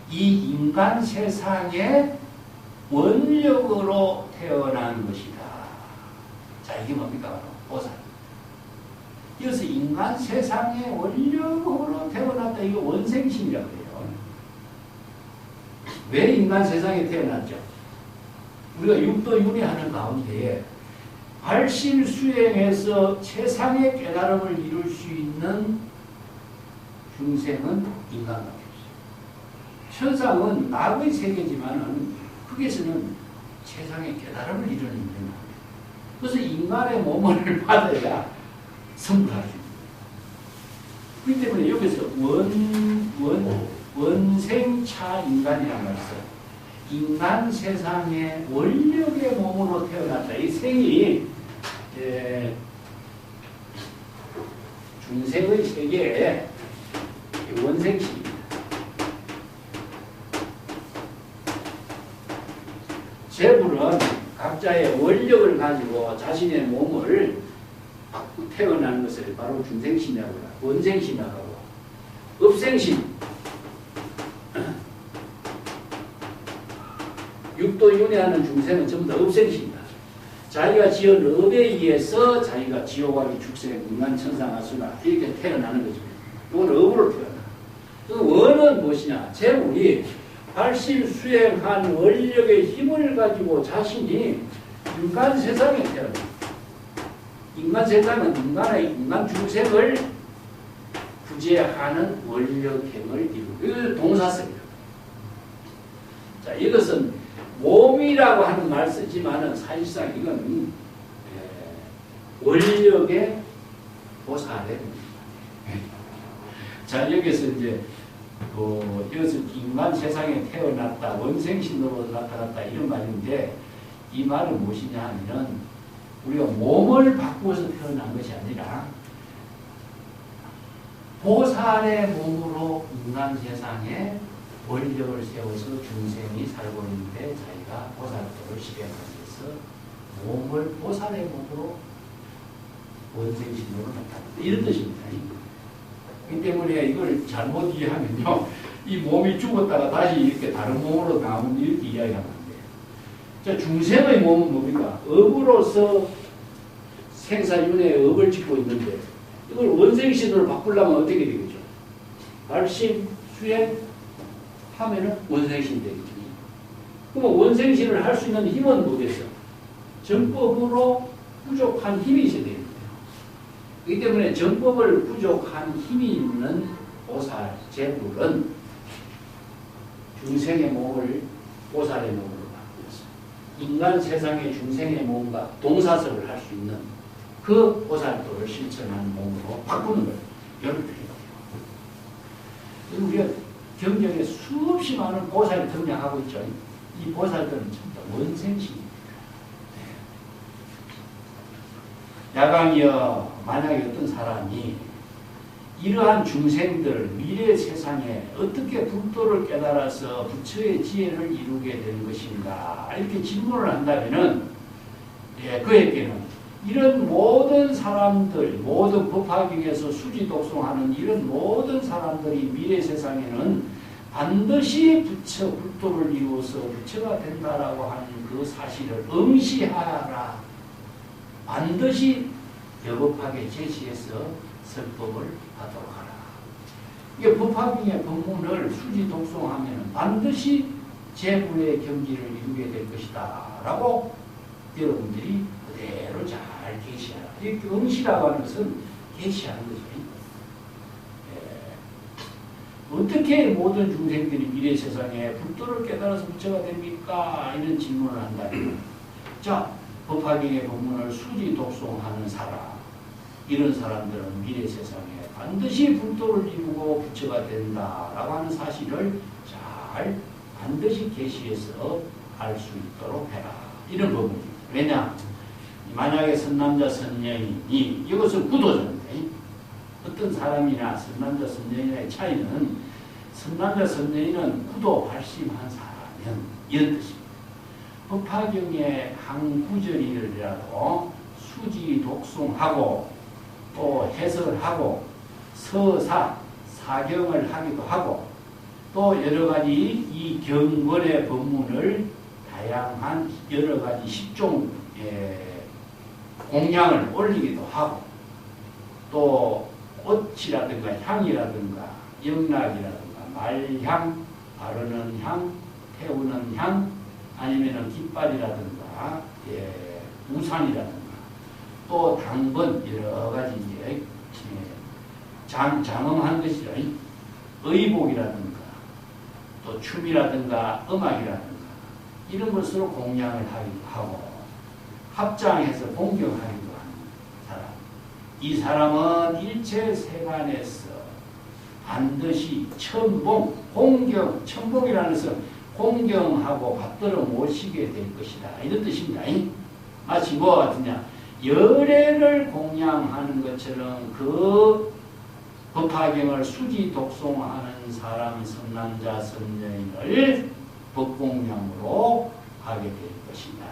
이 인간 세상에 원력으로 태어난 것이다. 자, 이게 뭡니까? 바로 보살. 이어서 인간 세상에 원력으로 태어났다. 이거 원생심이라고 해요. 왜 인간 세상에 태어났죠? 우리가 육도윤회하는 가운데 발심 수행해서 최상의 깨달음을 이룰 수 있는 중생은 인간밖에 없어요. 천상은 낙의 세계지만은 흑에서는 최상의 깨달음을 이루는 인간. 그래서 인간의 몸을 받아야 성불할 수 있습니다. 그렇기 때문에 여기서 원생차 인간이라는 말씀, 인간 세상에 원력의 몸으로 태어났다. 이 생이 중생의 세계에 원생식입니다. 재물은 각자의 원력을 가지고 자신의 몸을 태어나는 것을 바로 중생심이라고 합니다. 원생심이라고 하고, 업생심, 육도윤회하는 중생은 전부 다 업생심이다. 자기가 지은 업에 의해서 자기가 지옥아기 축생, 인간, 천상, 아수라 이렇게 태어나는 거죠. 이건 업으로 태어나. 그 원은 무엇이냐? 재물이 발심 수행한 원력의 힘을 가지고 자신이 인간 세상에 태어나. 인간 세상은 인간 중생을 구제하는 원력행을 이루고, 이것을 동사성이다. 자, 이것은 몸이라고 하는 말 쓰지만은 사실상 이건 원력의 보살입니다. 자, 여기서 이제 여기서 인간 세상에 태어났다, 원생신으로 나타났다 이런 말인데, 이 말은 무엇이냐 하면은 우리가 몸을 바꾸어서 태어난 것이 아니라 보살의 몸으로 인간 세상에 원력을 세워서 중생이 살고 있는데 자기가 보살도를 실행하면서 몸을 보살의 몸으로 원생신으로 나타난다. 이런 뜻입니다. 그렇기 때문에 이걸 잘못 이해하면요, 이 몸이 죽었다가 다시 이렇게 다른 몸으로 나오는 이렇게 이야기하면 안 돼요. 자, 중생의 몸은 뭡니까? 업으로서 생사윤회의 업을 짓고 있는데 이걸 원생신으로 바꾸려면 어떻게 되겠죠? 발심, 수행 하면은 원생신이 되겠죠. 그럼 원생신을 할 수 있는 힘은 뭐겠어? 정법으로 부족한 힘이 있어야 됩니다. 그렇기 때문에 정법을 부족한 힘이 있는 보살, 제불은 중생의 몸을 보살의 몸으로 바꾸어서 인간 세상의 중생의 몸과 동사섭을 할 수 있는 그 보살도를 실천하는 몸으로 바꾸는 거예요. 이런 뜻이에요. 우리가 경전에 수없이 많은 보살이 등장하고 있죠. 이 보살들은 전부 원생신입니다. 야광이여, 만약에 어떤 사람이 이러한 중생들 미래 세상에 어떻게 불도를 깨달아서 부처의 지혜를 이루게 되는 것인가 이렇게 질문을 한다면은 그에게는 이런 모든 사람들, 모든 법화경에서 수지독송하는 이런 모든 사람들이 미래 세상에는 반드시 부처 불도를 이루어서 부처가 된다라고 하는 그 사실을 응시하라. 반드시 여법하게 제시해서 설법을 하도록 하라. 이게 법화경의 법문을 수지독송하면 반드시 제불의 경지를 이루게 될 것이다 라고 여러분들이 그대로 잘 계시하라. 이 응시라고 하는 것은 계시하는 거죠. 어떻게 모든 중생들이 미래 세상에 불도를 깨달아서 부처가 됩니까? 이런 질문을 한다면, 자, 법화경의 법문을 수지 독송하는 사람, 이런 사람들은 미래 세상에 반드시 불도를 이루고 부처가 된다라고 하는 사실을 잘 반드시 계시해서 알 수 있도록 해라. 이런 법문입니다. 왜냐? 만약에 선남자 선녀인이 이것은 구도자인데 어떤 사람이나 선남자 선녀인의 차이는 선남자 선녀인은 구도 발심한 사람이면 이런 뜻입니다. 법화경의 한 구절이라도 수지 독송하고 또 해설하고 서사, 사경을 하기도 하고 또 여러 가지 이 경건의 법문을 다양한 여러 가지 10종 공양을 올리기도 하고 또 꽃이라든가 향이라든가 영락이라든가 말향, 바르는 향, 태우는 향 아니면은 깃발이라든가 우산이라든가 또 당번 여러 가지 이제 장엄한 것이죠. 의복이라든가 또 춤이라든가 음악이라든가 이런 것으로 공양을 하기도 하고 합장해서 공경하기도 하는 사람. 이 사람은 일체 세간에서 반드시 천봉, 공경, 천봉이라는 것은 공경하고 받들어 모시게 될 것이다. 이런 뜻입니다. 마치 뭐와 같으냐. 열애를 공양하는 것처럼 그 법화경을 수지 독송하는 사람, 선남자, 선녀인을 법공양으로 하게 될 것이다.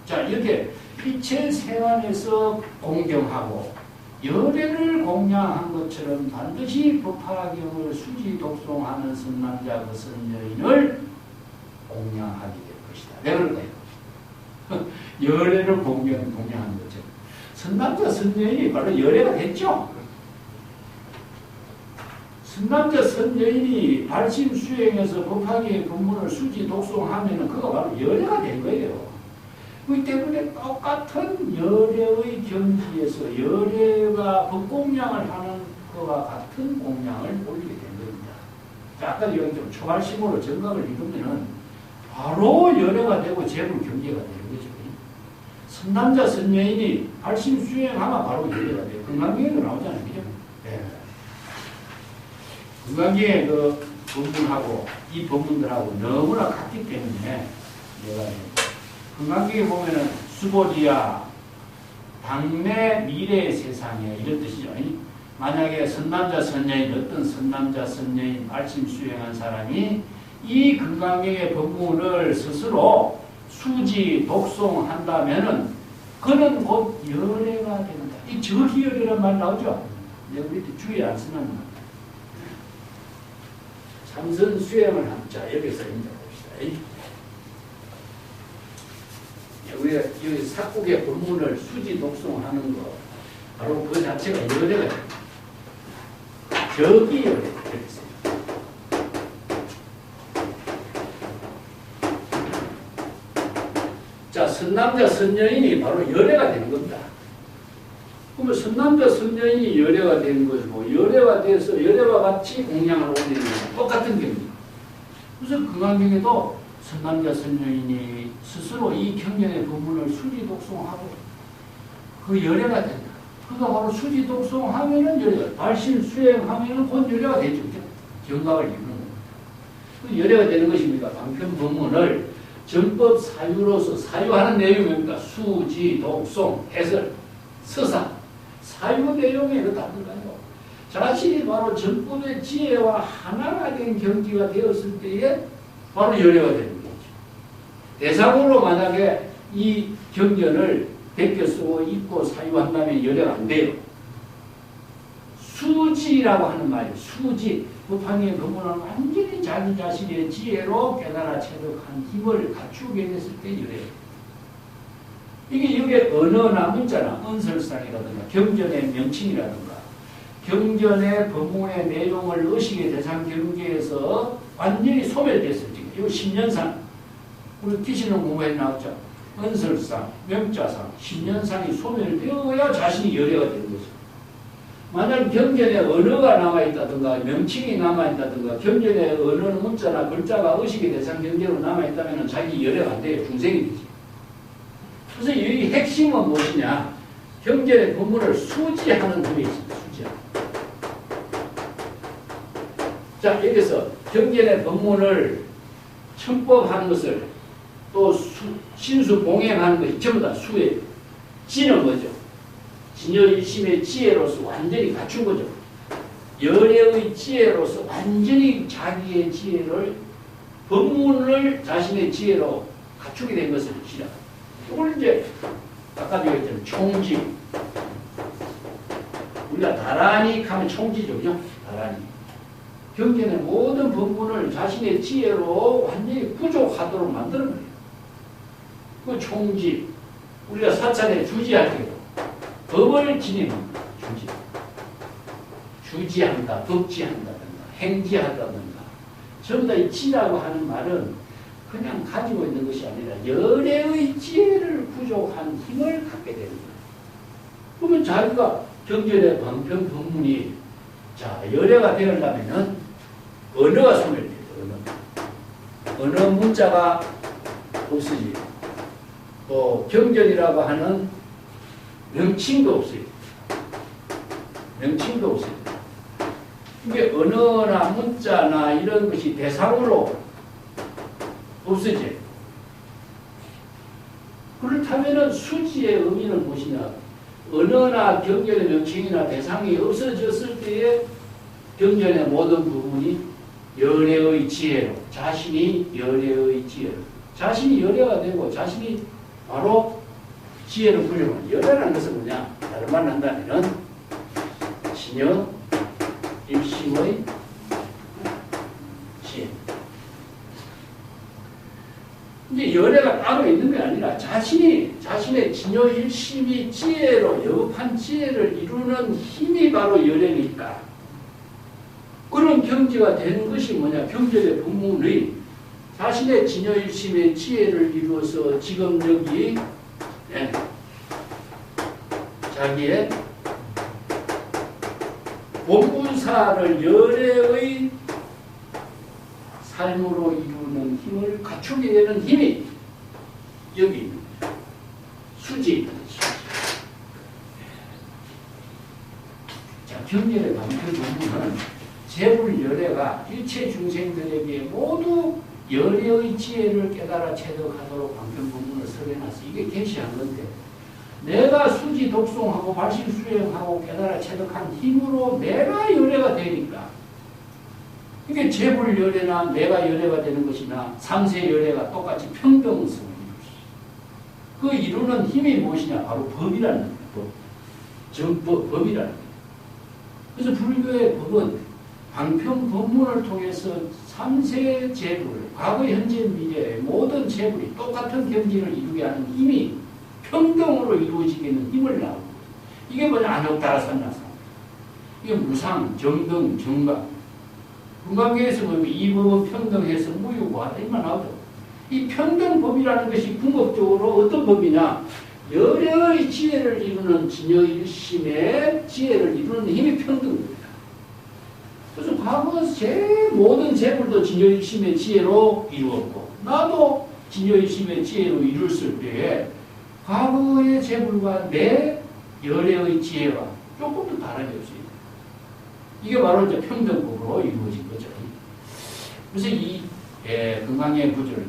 자, 이렇게 일체 세간에서 공경하고 열애를 공양한 것처럼 반드시 법화경을 수지 독송하는 선남자, 그 선녀인을 공양하게 될 것이다. 왜 그럴까요? 열애를 공양한 것처럼. 선남자, 선녀인이 바로 열애가 됐죠. 선남자, 선녀인이 발심 수행해서 법화경의 법문을 수지 독송하면 그거 바로 열애가 된 거예요. 그렇기 때문에 똑같은 열애의 경지에서 열애가 법공양을 하는 것과 같은 공양을 올리게 된 겁니다. 자, 아까 여기 좀 초발심으로 정각을 이루면은 바로 열애가 되고 재물 경제가 되는 거죠. 선남자, 선녀인이 발심 수행하면 바로 열애가 돼요. 금강경에도 나오잖아요. 그죠? 네. 금강경의 그 법문하고 이 법문들하고 너무나 같기 때문에 내가 금강경에 보면은 수보지야 당내 미래 세상에 이런 뜻이죠. 만약에 선남자 선녀인 어떤 선남자 선녀인 말씀 수행한 사람이 이 금강경의 법문을 스스로 수지 독송한다면은 그는 곧 열애가 된다. 이 저기열이라는 말 나오죠. 우리 주의에 안 쓰는 말. 참선 수행을 합자 여기서 이제 봅시다. 우리가 여기 사국의 법문을 수지 독송하는 거 바로 그 자체가 열애가 됩니다. 저기 열애 이렇게 써요. 자, 선남자 선여인이 바로 열애가 되는 겁니다. 그러면 선남자 선여인이 열애가 되는 것이고 열애가 돼서 열애와 같이 공양을 올리는 것은 똑같은 경기. 그래서 금강경에도 선남자 선여인이 스스로 이 경전의 법문을 수지독송하고 그 열애가 된다. 그가 바로 수지독송하면은 열애가, 발심 수행하면은 곧 열애가 되죠. 경각을 이루는 겁니다. 그 열애가 되는 것입니까? 방편 법문을 전법 사유로서 사유하는 내용이 뭡니까? 수지, 독송, 해설, 서사. 사유 내용에 그렇다든가요. 자신이 바로 전법의 지혜와 하나가 된 경지가 되었을 때에 바로 열애가 되는 거죠. 대상으로 만약에 이 경전을 베껴 쓰고 읽고 사유한다면 열애가 안 돼요. 수지라고 하는 말이에요. 수지. 법화경의 법문은 완전히 자기 자신의 지혜로 깨달아 체득한 힘을 갖추게 됐을 때 열애예요. 이게 여기에 언어나 문자나 언설상이라든가 경전의 명칭이라든가 경전의 법문의 내용을 의식의 대상 경계에서 완전히 소멸됐을 때 이거 10년상 우리 기시는 공부에 나왔죠. 언설상, 명자상, 10년상이 소멸되어야 자신이 열애가 되는 거죠. 만약 경전에 언어가 남아있다든가 명칭이 남아있다든가 경전에 언어는 문자나 글자가 의식의 대상 경계로 남아있다면 자기 열애가 안 돼요. 중생이 되지. 그래서 이 핵심은 무엇이냐? 경전의 법문을 수지하는 힘이 있습니다. 수지하는. 자, 여기서 경전의 법문을 청법하는 것을 또 신수 봉행하는 것이 전부 다 수예요. 지는 뭐죠? 진여일심의 지혜로서 완전히 갖춘 거죠. 열애의 지혜로서 완전히 자기의 지혜를 법문을 자신의 지혜로 갖추게 된 것을 시작. 이걸 이제 아까 얘기했잖아요. 총지. 우리가 다라니 하면 총지죠, 그죠? 다라니. 경전의 모든 법문을 자신의 지혜로 완전히 부족하도록 만드는 거예요. 그 총지. 우리가 사찰에 주지할 때도 법을 지니는 주지. 주지한다, 법지한다든가, 행지한다든가. 전부 다 이 지라고 하는 말은 그냥 가지고 있는 것이 아니라 열애의 지혜를 부족한 힘을 갖게 되는 거예요. 그러면 자기가 경전의 방편 법문이 자 열애가 되려면은 언어가 소멸돼요. 언어 문자가 없으지. 또 경전이라고 하는 명칭도 없어요. 명칭도 없어요. 이게 언어나 문자나 이런 것이 대상으로 없어지. 그렇다면 수지의 의미는 무엇이냐? 언어나 경전의 명칭이나 대상이 없어졌을 때에 경전의 모든 부분이 열애의 지혜로, 자신이 열애의 지혜로, 자신이 열애가 되고 자신이 바로 지혜를 부려면 열애라는 것은 뭐냐? 다른 말로 한다면 진여 일심의 지혜. 이제 열애가 따로 있는 게 아니라 자신의 진여 일심이 지혜로 여급한 지혜를 이루는 힘이 바로 열애니까 그런 경지가 되는 것이 뭐냐? 경전의 법문의 자신의 진여 일심의 지혜를 이루어서 지금 여기 자기의 본분사를 열애의 삶으로 이루는 힘을 갖추게 되는 힘이 여기 있는 거예요. 수지. 자, 경전의 방편 본문은 재불 열애가 일체 중생들에게 모두 열애의 지혜를 깨달아 체득하도록 방편 본문을 설해놨어. 이게 계시한 건데 내가 수지 독송하고 발심 수행하고 깨달아 체득한 힘으로 내가 열애가 되니까 이게 재불 열애나 내가 열애가 되는 것이나 삼세 열애가 똑같이 평등성을 이룰 수 있어요. 그 이루는 힘이 무엇이냐? 바로 법이라는 거예요. 법. 정법, 법이라는 거예요. 그래서 불교의 법은 방편 법문을 통해서 삼세 재불, 과거, 현재, 미래의 모든 재불이 똑같은 경지를 이루게 하는 힘이 평등으로 이루어지게는 힘을 나오고 이게 뭐냐? 안욕다라산나상. 이게 무상, 정등, 정각. 금강경에서 보면 이 법은 평등해서 무유고하다 이만 나오죠. 이 평등법이라는 것이 궁극적으로 어떤 법이냐? 여래의 지혜를 이루는 진여일심의 지혜를 이루는 힘이 평등입니다. 그래서 과거 모든 재물도 진여일심의 지혜로 이루었고 나도 진여일심의 지혜로 이뤘을 때에 과거의 재물과 내 여래의 지혜가 조금 더 다름이 없어요. 이게 바로 이제 평등법으로 이루어진 거죠. 그래서 이 금강의 구절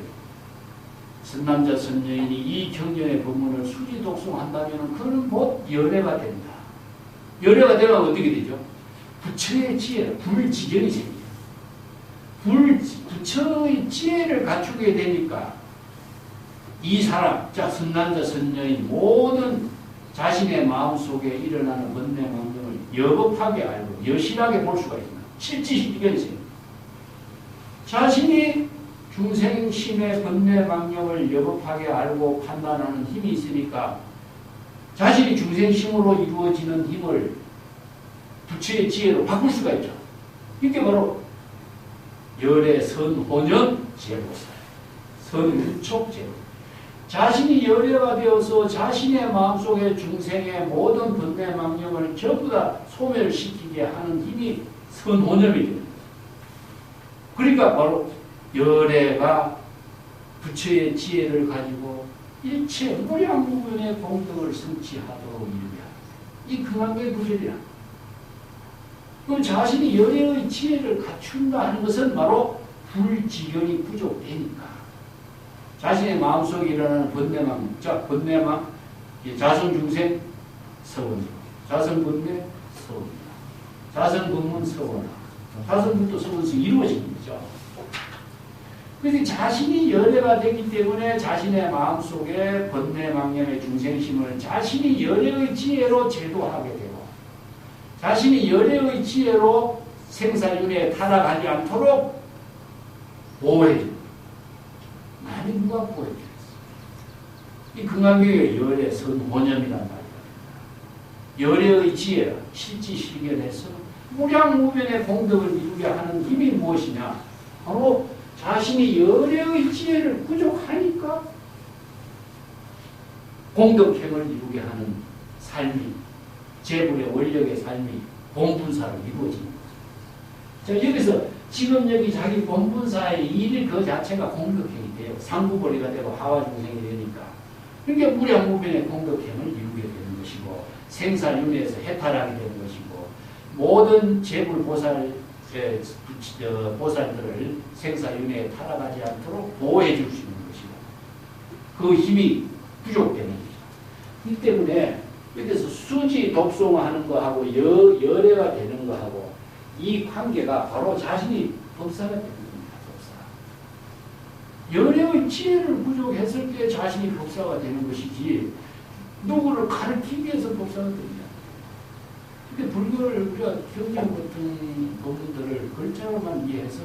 선남자 선여인이 이 경전의 법문을 수지 독송한다면 그는 곧 열애가 된다. 열애가 되면 어떻게 되죠? 부처의 지혜, 불지경이 생겨요. 부처의 지혜를 갖추게 되니까 이 사람, 자 선남자 선여인 모든 자신의 마음속에 일어나는 번뇌망령을 여법하게 알고 여실하게 볼 수가 있습니다. 실지실견이 생깁니다. 자신이 중생심의 번뇌망령을 여법하게 알고 판단하는 힘이 있으니까 자신이 중생심으로 이루어지는 힘을 부처의 지혜로 바꿀 수가 있죠. 이게 바로 열애 선호년 제보사, 선유촉 제보. 자신이 열애가 되어서 자신의 마음속에 중생의 모든 번뇌망령을 전부 다 소멸시키게 하는 힘이 선호념이 됩니다. 그러니까 바로 열애가 부처의 지혜를 가지고 일체 무량무변의 공덕을 성취하도록 이루게 합니다. 이 금강의 구절이야. 그럼 자신이 열애의 지혜를 갖춘다 하는 것은 바로 불지경이 부족되니까 자신의 마음속에 일어나는 번뇌망, 번뇌망, 자선중생 서원, 자선번뇌 서원, 자선번문 서원, 자선불도 서원이 이루어지는 거죠. 그래서 자신이 열애가 되기 때문에 자신의 마음속에 번뇌망념의 중생심을 자신이 열애의 지혜로 제도하게 되고 자신이 열애의 지혜로 생사윤회에 타락하지 않도록 보호해줍니다. 많이 누가 보호해주겠어? 이 금강경의 열애 선호념이란 말이야. 열애의 지혜, 실지실견해서 무량무변의 공덕을 이루게 하는 힘이 무엇이냐? 바로 자신이 열애의 지혜를 부족하니까 공덕행을 이루게 하는 삶이, 재불의 원력의 삶이 본분사로 이루어집니다. 자, 여기서 지금 여기 자기 본분사의 일 그 자체가 공덕행이 돼요. 상구벌이가 되고 하와중생이 되니까. 그러니까 무량무변의 공덕행을 이루게 되는 것이고 생사윤회에서 해탈하게 되는 것이고 모든 재불 보살들을 생사윤회에 타락하지 않도록 보호해 줄 수 있는 것이고 그 힘이 부족되는 거죠. 이 때문에 여기서 수지 독송하는 거하고 열애가 되는 거하고 이 관계가 바로 자신이 법사가 되는 겁니다. 법사. 열애의 지혜를 부족했을 때 자신이 법사가 되는 것이지 누구를 가르치기 위해서 법사가 됩니다. 근데 불교를 우리가 경전 같은 부분들을 글자로만 이해해서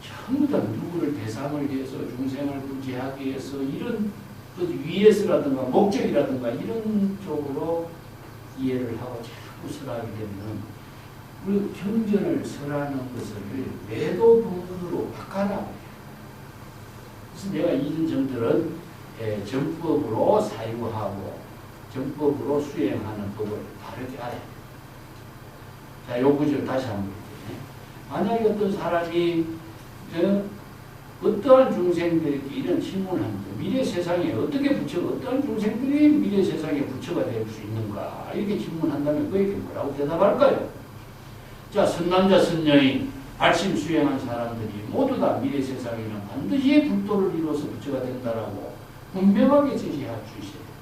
전부 다 누구를 대상을 위해서 중생을 구제하기 위해서 이런 위에서라든가 목적이라든가 이런 쪽으로 이해를 하고 자꾸 설하게 되면 우리 경전을 설하는 것을 매도 부분으로 바꿔라. 그래서 내가 이런 점들은 정법으로 사유하고 정법으로 수행하는 법을 다르게 알아야 돼요. 자, 요 구절 다시 한번 볼게요. 만약에 어떤 사람이 어떠한 중생들에게 이런 질문을 합니다. 미래 세상에 어떠한 중생들이 미래 세상에 부처가 될 수 있는가? 이렇게 질문한다면 그에게 뭐라고 대답할까요? 자, 선남자, 선여인, 발심 수행한 사람들이 모두 다 미래 세상에는 반드시 불도를 이루어서 부처가 된다라고 분명하게 제시할 수 있어야 된다.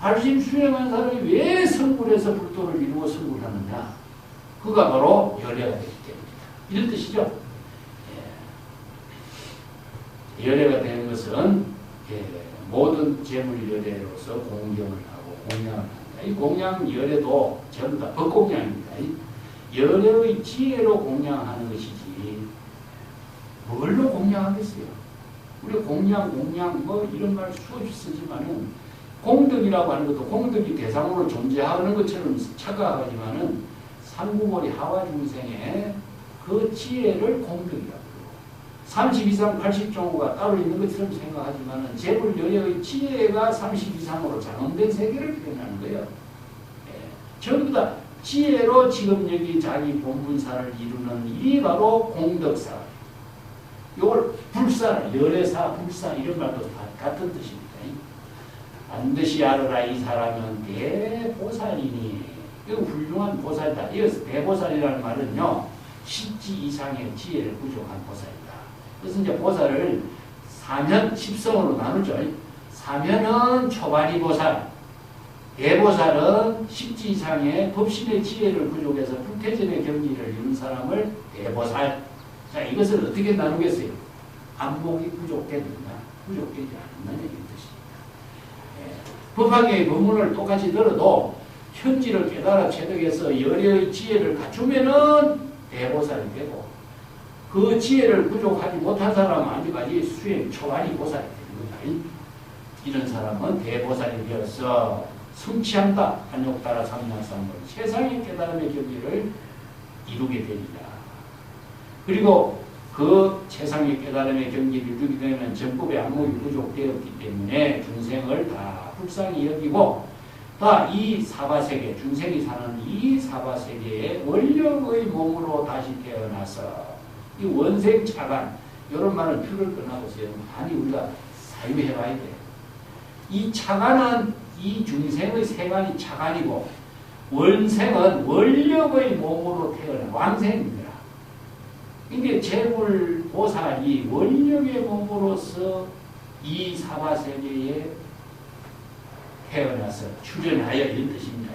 발심 수행한 사람이 왜 성불해서 불도를 이루어 성불하느냐? 그가 바로 열애가 되기 때문이다. 이런 뜻이죠. 열애가 되는 것은 모든 재물 열애로서 공경을 하고 공양을 한다. 이 공양 열애도 전부 다 법공양입니다. 열애의 지혜로 공양하는 것이지 뭘로 공양하겠어요? 우리 공양 뭐 이런 말 수없이 쓰지만은 공덕이라고 하는 것도 공덕이 대상으로 존재하는 것처럼 착각하지만은 삼구머리 하와 중생의 그 지혜를 공덕이라고 그러고 30 이상 80종호가 따로 있는 것처럼 생각하지만 재물 여력의 지혜가 30 이상으로 장엄된 세계를 표현하는 거예요. 예. 전부 다 지혜로 지금 여기 자기 본분사를 이루는 이 바로 공덕사. 이걸 불사, 열애사, 불사 이런 말도 다 같은 뜻입니다. 반드시 알아라 이 사람은 대보살이니. 이거 훌륭한 보살이다. 이어서 대보살이라는 말은요. 십지 이상의 지혜를 부족한 보살이다. 그래서 이제 보살을 사면, 십성으로 나누죠. 사면은 초발이 보살, 대보살은 십지 이상의 법신의 지혜를 부족해서 불태전의 경지를 이룬 사람을 대보살. 자, 이것을 어떻게 나누겠어요? 안목이 부족되느냐, 부족되지 않느냐, 이런 뜻입니다. 예. 법화경의 법문을 똑같이 들어도 현지를 깨달아 체득해서 열의 지혜를 갖추면은 대보살이 되고, 그 지혜를 부족하지 못한 사람은 아직까지 수행 초발이 보살이 되는 거다. 이런 사람은 대보살이 되어서 성취한다. 한욕 따라 삼량삼물 세상의 깨달음의 경지를 이루게 되리라. 그리고 그 세상의 깨달음의 경지를 이루게 되면 전법의 안목이 부족되었기 때문에 중생을 다 불쌍히 여기고 다 이 사바세계, 중생이 사는 이 사바세계의 원력의 몸으로 다시 태어나서 이 원생 차관, 이런 말은 표를 끊어보세요. 많이 우리가 사유해봐야 돼요. 이 차관은 이 중생의 세관이 차관이고, 원생은 원력의 몸으로 태어난 왕생입니다. 이게 재불 보살이 원력의 몸으로서 이 사바세계에 태어나서 출연하여 이런 뜻입니다.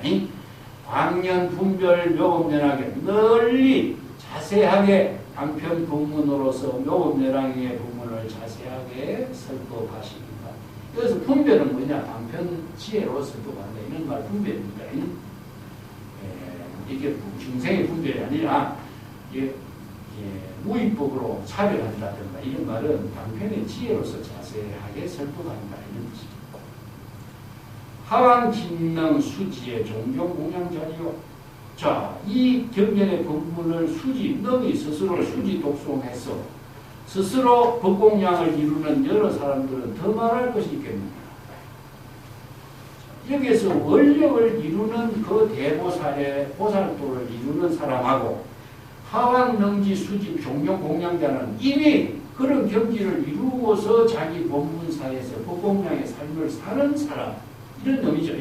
광년 분별 묘법연하게 널리 자세하게 방편 본문으로서 묘법연하의 부문을 자세하게 설법하십니다. 그래서 분별은 뭐냐? 방편 지혜로 설법한다. 이런 말 분별입니다. 이게 중생의 분별이 아니라 무위법으로 차별한다든가 이런 말은 방편의 지혜로서 자세하게 설법한다. 이런 뜻입니다. 하왕 진능 수지의 종종 공양자리요. 자, 이 경전의 본문을 수지, 너희 스스로 수지 독송해서 스스로 법공양을 이루는 여러 사람들은 더 말할 것이 있겠느냐. 여기에서 원력을 이루는 그 대보살의 보살도를 이루는 사람하고 하왕능지 수지 종종 공양자는 이미 그런 경지를 이루고서 자기 본문사에서 법공양의 삶을 사는 사람, 이런 놈이죠.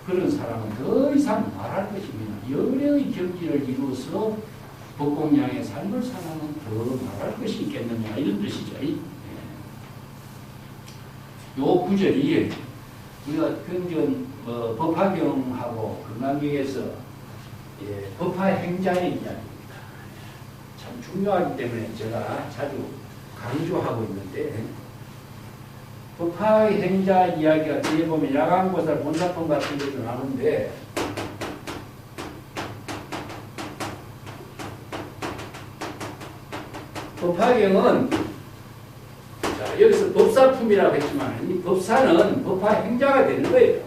그런 사람은 더 이상 말할 것입니다. 열의 경지를 이루어서 법공양의 삶을 사람은 더 말할 것이 있겠느냐, 이런 뜻이죠. 요 구절이 우리가 경전 법화경하고 금강경에서 법화행자의 이야기입니다. 참 중요하기 때문에 제가 자주 강조하고 있는데, 법화의 행자 이야기가 뒤에 보면 야광보살 본사품 같은 것도 나오는데, 법화경은 자, 여기서 법사품이라고 했지만 이 법사는 법화 행자가 되는 거예요.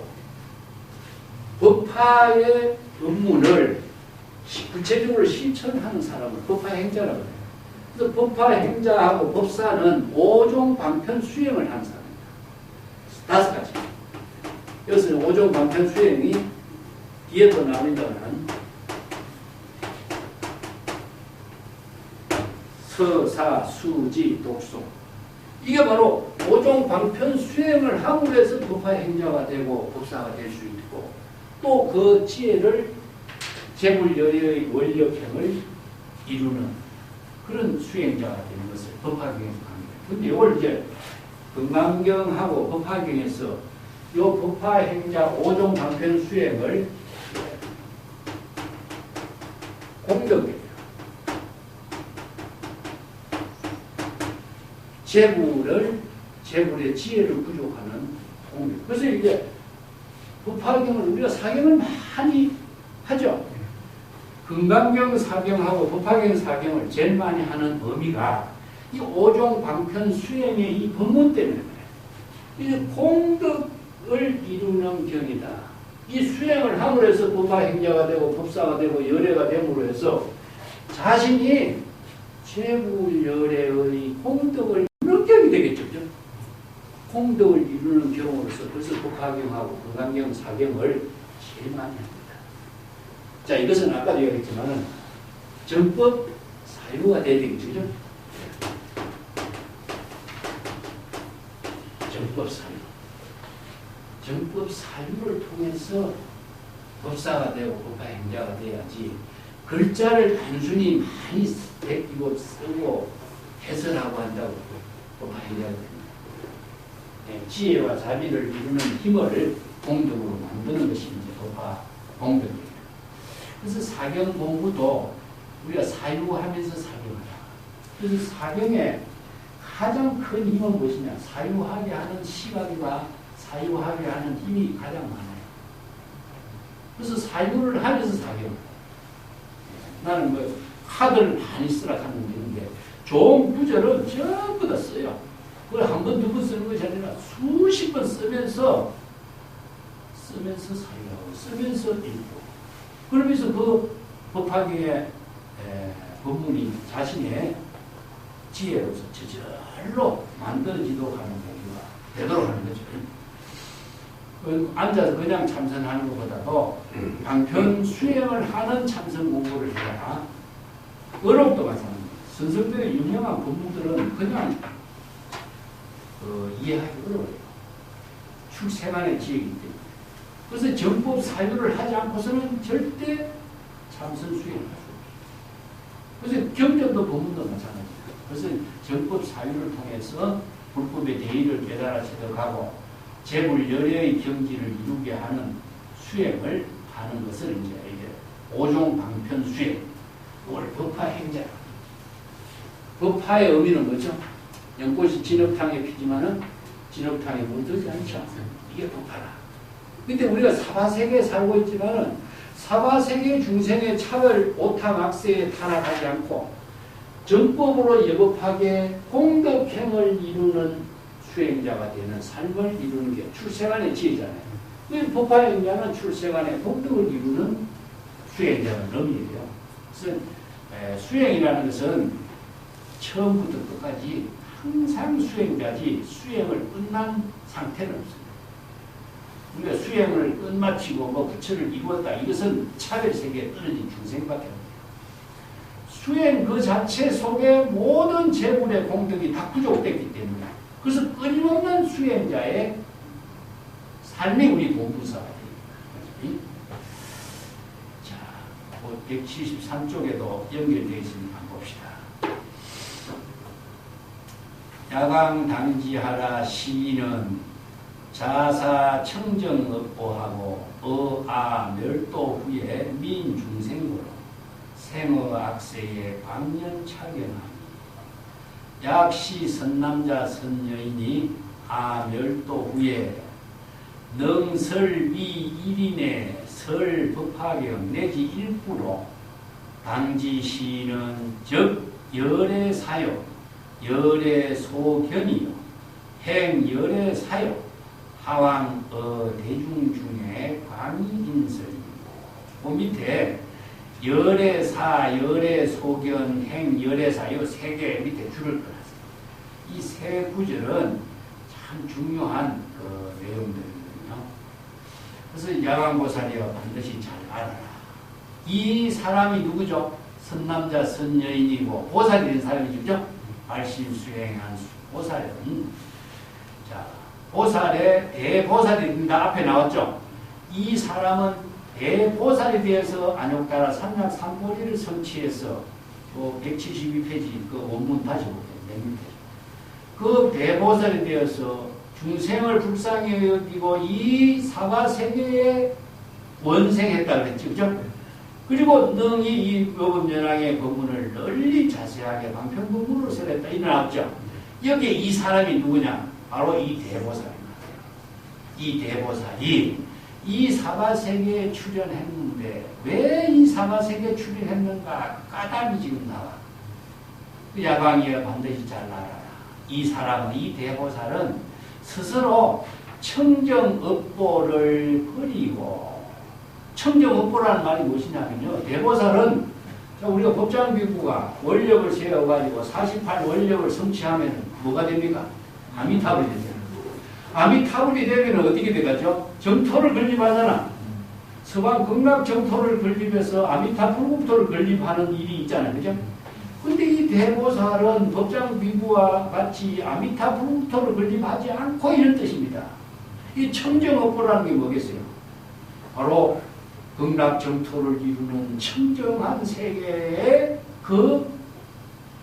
법화의 업문을 구체적으로 실천하는 사람을 법화 행자라고 해요. 그래서 법화 행자하고 법사는 5종 방편 수행을 하는 사람. 5가지. 여기서 5종 방편 수행이 뒤에도 나옵니다만 서사, 수지, 독송. 이게 바로 5종 방편 수행을 하고 해서 법화 행자가 되고 법사가 될 수 있고, 또 그 지혜를 재물열의 원력행을 이루는 그런 수행자가 되는 것을 법화경에서 합니다. 근데 이걸 이제 금강경하고 법화경에서 이 법화행자 5종 방편 수행을 공덕입니다. 재물의 지혜를 부족하는 공덕. 그래서 이제 법화경을 우리가 사경을 많이 하죠. 금강경 사경하고 법화경 사경을 제일 많이 하는 의미가 이 5종 방편 수행의 이 법문 때문에 그래요. 이 공덕을 이루는 경이다. 이 수행을 함으로 해서 법화 행자가 되고 법사가 되고 열애가 됨으로 해서 자신이 재불열애의 공덕을 이루는 격이 되겠죠. 그죠? 공덕을 이루는 경우로서 그래서 복화경하고 건강경, 사경을 제일 많이 합니다. 자, 이것은 아까도 얘기했지만은 정법 사유가 돼야 되겠죠. 그죠? 정법 사유. 정법 사유를 통해서 법사가 되고 법화행자가 돼야지 글자를 단순히 많이 베끼고 쓰고 해설하고 한다고 법화행자가 됩니다. 네, 지혜와 자비를 이루는 힘을 공덕으로 만드는 것이 이제 법화 공덕입니다. 그래서 사경 공부도 우리가 사유하면서 사경하라. 그래서 사경의 가장 큰 힘은 무엇이냐? 사유하게 하는 시각이와 사유하게 하는 힘이 가장 많아요. 그래서 사유를 하면서 사경. 나는 뭐 카드를 많이 쓰라 하는 게 있는데 좋은 구절은 전부 다 써요. 그걸 한 번, 두 번 쓰는 것이 아니라 수십 번 쓰면서 사유하고 쓰면서 읽고 그러면서 그 법화경의 법문이 자신의 지혜로서 저절로 만들어지도록 하는 계기가 되도록 하는 거죠. 앉아서 그냥 참선하는 것보다도 방편 수행을 하는 참선 공부를 해야 어록도 마찬가지입니다. 선성들의 유명한 법문들은 그냥 이해하기 어려워요. 출생안의 지혜이기 때문에. 그래서 정법 사유를 하지 않고서는 절대 참선 수행을 할 수 없어요. 그래서 경전도 법문도 마찬가지입니다. 그래서 정법 사유를 통해서 불법의 대의를 깨달아 체득하고 재불열애의 경지를 이루게 하는 수행을 하는 것을 이제 이게 오종 방편 수행, 이걸 법화 행자. 법화의 의미는 뭐죠? 연꽃이 진흙탕에 피지만은 진흙탕에 묻지 않죠. 이게 법화라. 근데 우리가 사바세계에 살고 있지만은 사바세계 중생의 차별, 오탕, 악세에 타락하지 않고 정법으로 예법하게 공덕행을 이루는 수행자가 되는 삶을 이루는 게 출생안의 지혜잖아요. 법화행자는 출생안의 공덕을 이루는 수행자가 넘이에요. 그래서 수행이라는 것은 처음부터 끝까지 항상 수행자지 수행을 끝난 상태는 없습니다. 우리가 수행을 끝마치고 뭐 부처를 이루었다. 이것은 차별세계에 떨어진 중생밖에 없어요. 수행 그 자체 속에 모든 재물의 공덕이 다 부족됐기 때문에 그래서 끊임없는 수행자의 삶이 우리 본분사가 됩니다. 자, 173쪽에도 연결되어 있으니까 봅시다. 야광당지하라 시인은 자사 청정업보하고 어아 멸도 후에 민중생으로 생어 악세에 광년차견하니 약시 선남자 선여인이 아멸도 후에 능설비 1인의 설법화경 내지 일부로 당지시는 즉 열의 사요 열의 소견이요 행열의 사요 하왕 대중 중에 광인설이고 그 밑에 열의 사, 열의 소견, 행, 열의 사, 이 세 개 밑에 줄을 끊었어요. 이 세 구절은 참 중요한 내용들이거든요. 그래서 야광보살이여 반드시 잘 알아라. 이 사람이 누구죠? 선남자, 선여인이고 보살이 된 사람이 누구죠? 발심수행한 보살은 자 보살의 대보살이 된다 앞에 나왔죠. 이 사람은 대보살에 대해서 안욕따라 삼략삼보리를 성취해서 172페이지 그 원문 다시 볼게요. 그 대보살에 대해서 중생을 불쌍히 여기고 이 사바세계에 원생했다고 했죠. 그죠? 그리고 능히 이 요금연왕의 법문을 널리 자세하게 방편법문으로 설했다. 이 나왔죠. 여기에 이 사람이 누구냐? 바로 이 대보살입니다. 이 대보살이 이 사바세계에 출연했는데 왜 이 사바세계에 출연했는가 까닭이 지금 나와. 그 야광이여 반드시 잘 알아라. 이 사람은 이 대보살은 스스로 청정업보를 버리고 청정업보라는 말이 무엇이냐면요. 대보살은 자, 우리가 법장비부가 원력을 세워가지고 48 원력을 성취하면 뭐가 됩니까? 아미타불이 되잖아요. 아미타불이 되면 어떻게 되겠죠? 정토를 건립하잖아. 서방 극락 정토를 건립해서 아미타 불국토를 건립하는 일이 있잖아요. 그죠? 근데 이 대보살은 법장비부와 같이 아미타 불국토를 건립하지 않고 이런 뜻입니다. 이 청정업보라는 게 뭐겠어요? 바로 극락 정토를 이루는 청정한 세계의 그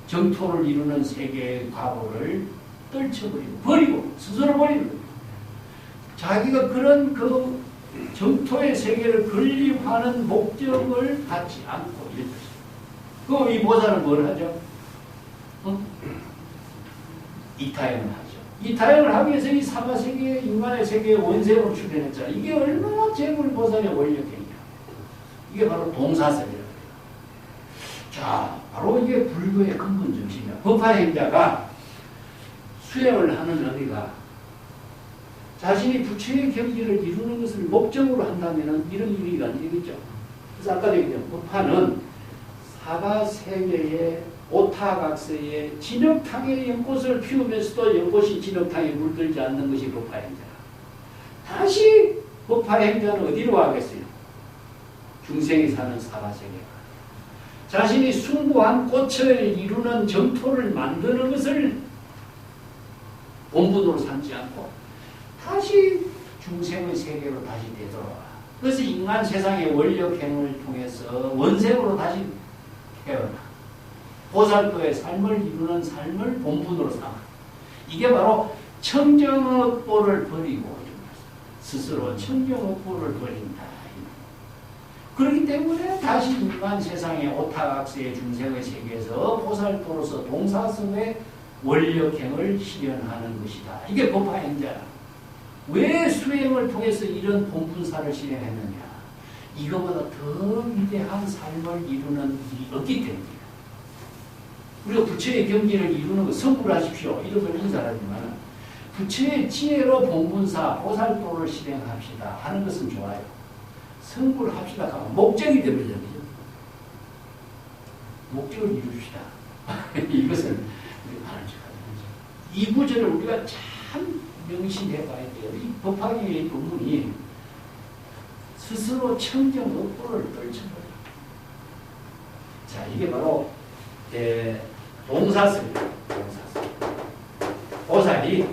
정토를 이루는 세계의 과거를 버리고 스스로 버리는 거예요. 자기가 그런 그 정토의 세계를 건립하는 목적을 갖지 않고 이런 것이죠. 그럼 이 보살은 뭘 하죠? 이타행을 하죠. 이타행을 하기 위해서 이 사바세계, 인간의 세계에 원생으로 출현했잖아요. 이게 얼마나 재물보살의 원력행위야. 이게 바로 동사설이라고 해요. 자, 바로 이게 불교의 근본 정신이야. 법화행자가 수행을 하는 의미가 자신이 부처의 경지를 이루는 것을 목적으로 한다면 이런 일이 안 되겠죠. 그래서 아까도 얘기했죠. 법화는 사바세계의 오타각세의 진흙탕의 연꽃을 피우면서도 연꽃이 진흙탕에 물들지 않는 것이 법화행자라. 다시 법화행자는 어디로 가겠어요? 중생이 사는 사바세계가. 자신이 숭고한 꽃을 이루는 정토를 만드는 것을 본분으로 삼지 않고 다시 중생의 세계로 다시 되돌아와. 그래서 인간 세상의 원력행을 통해서 원생으로 다시 태어나 보살도의 삶을 이루는 삶을 본분으로 삼아. 이게 바로 청정업보를 버리고 스스로 청정업보를 버린다. 그렇기 때문에 다시 인간 세상의 오타각세의 중생의 세계에서 보살도로서 동사성의 원력행을 실현하는 것이다. 이게 법화행자야. 왜 수행을 통해서 이런 본분사를 실행했느냐? 이거보다 더 위대한 삶을 이루는 일이 없기 때문이야. 우리가 부처의 경지를 이루는 거 성불하십시오. 이런 인사하지만 부처의 지혜로 본분사, 보살도를 실행합시다 하는 것은 좋아요. 성불합시다 하면 목적이 되버리죠. 목적을 이루시다. 이것은 우리가 하는 척하는 거죠. 이 구절을 우리가 참 명심해 봐야 돼요. 이 법화경의 본문이 스스로 청정업보를 떨쳐버려요. 자, 이게 바로 동사설이에요. 동사설. 보살이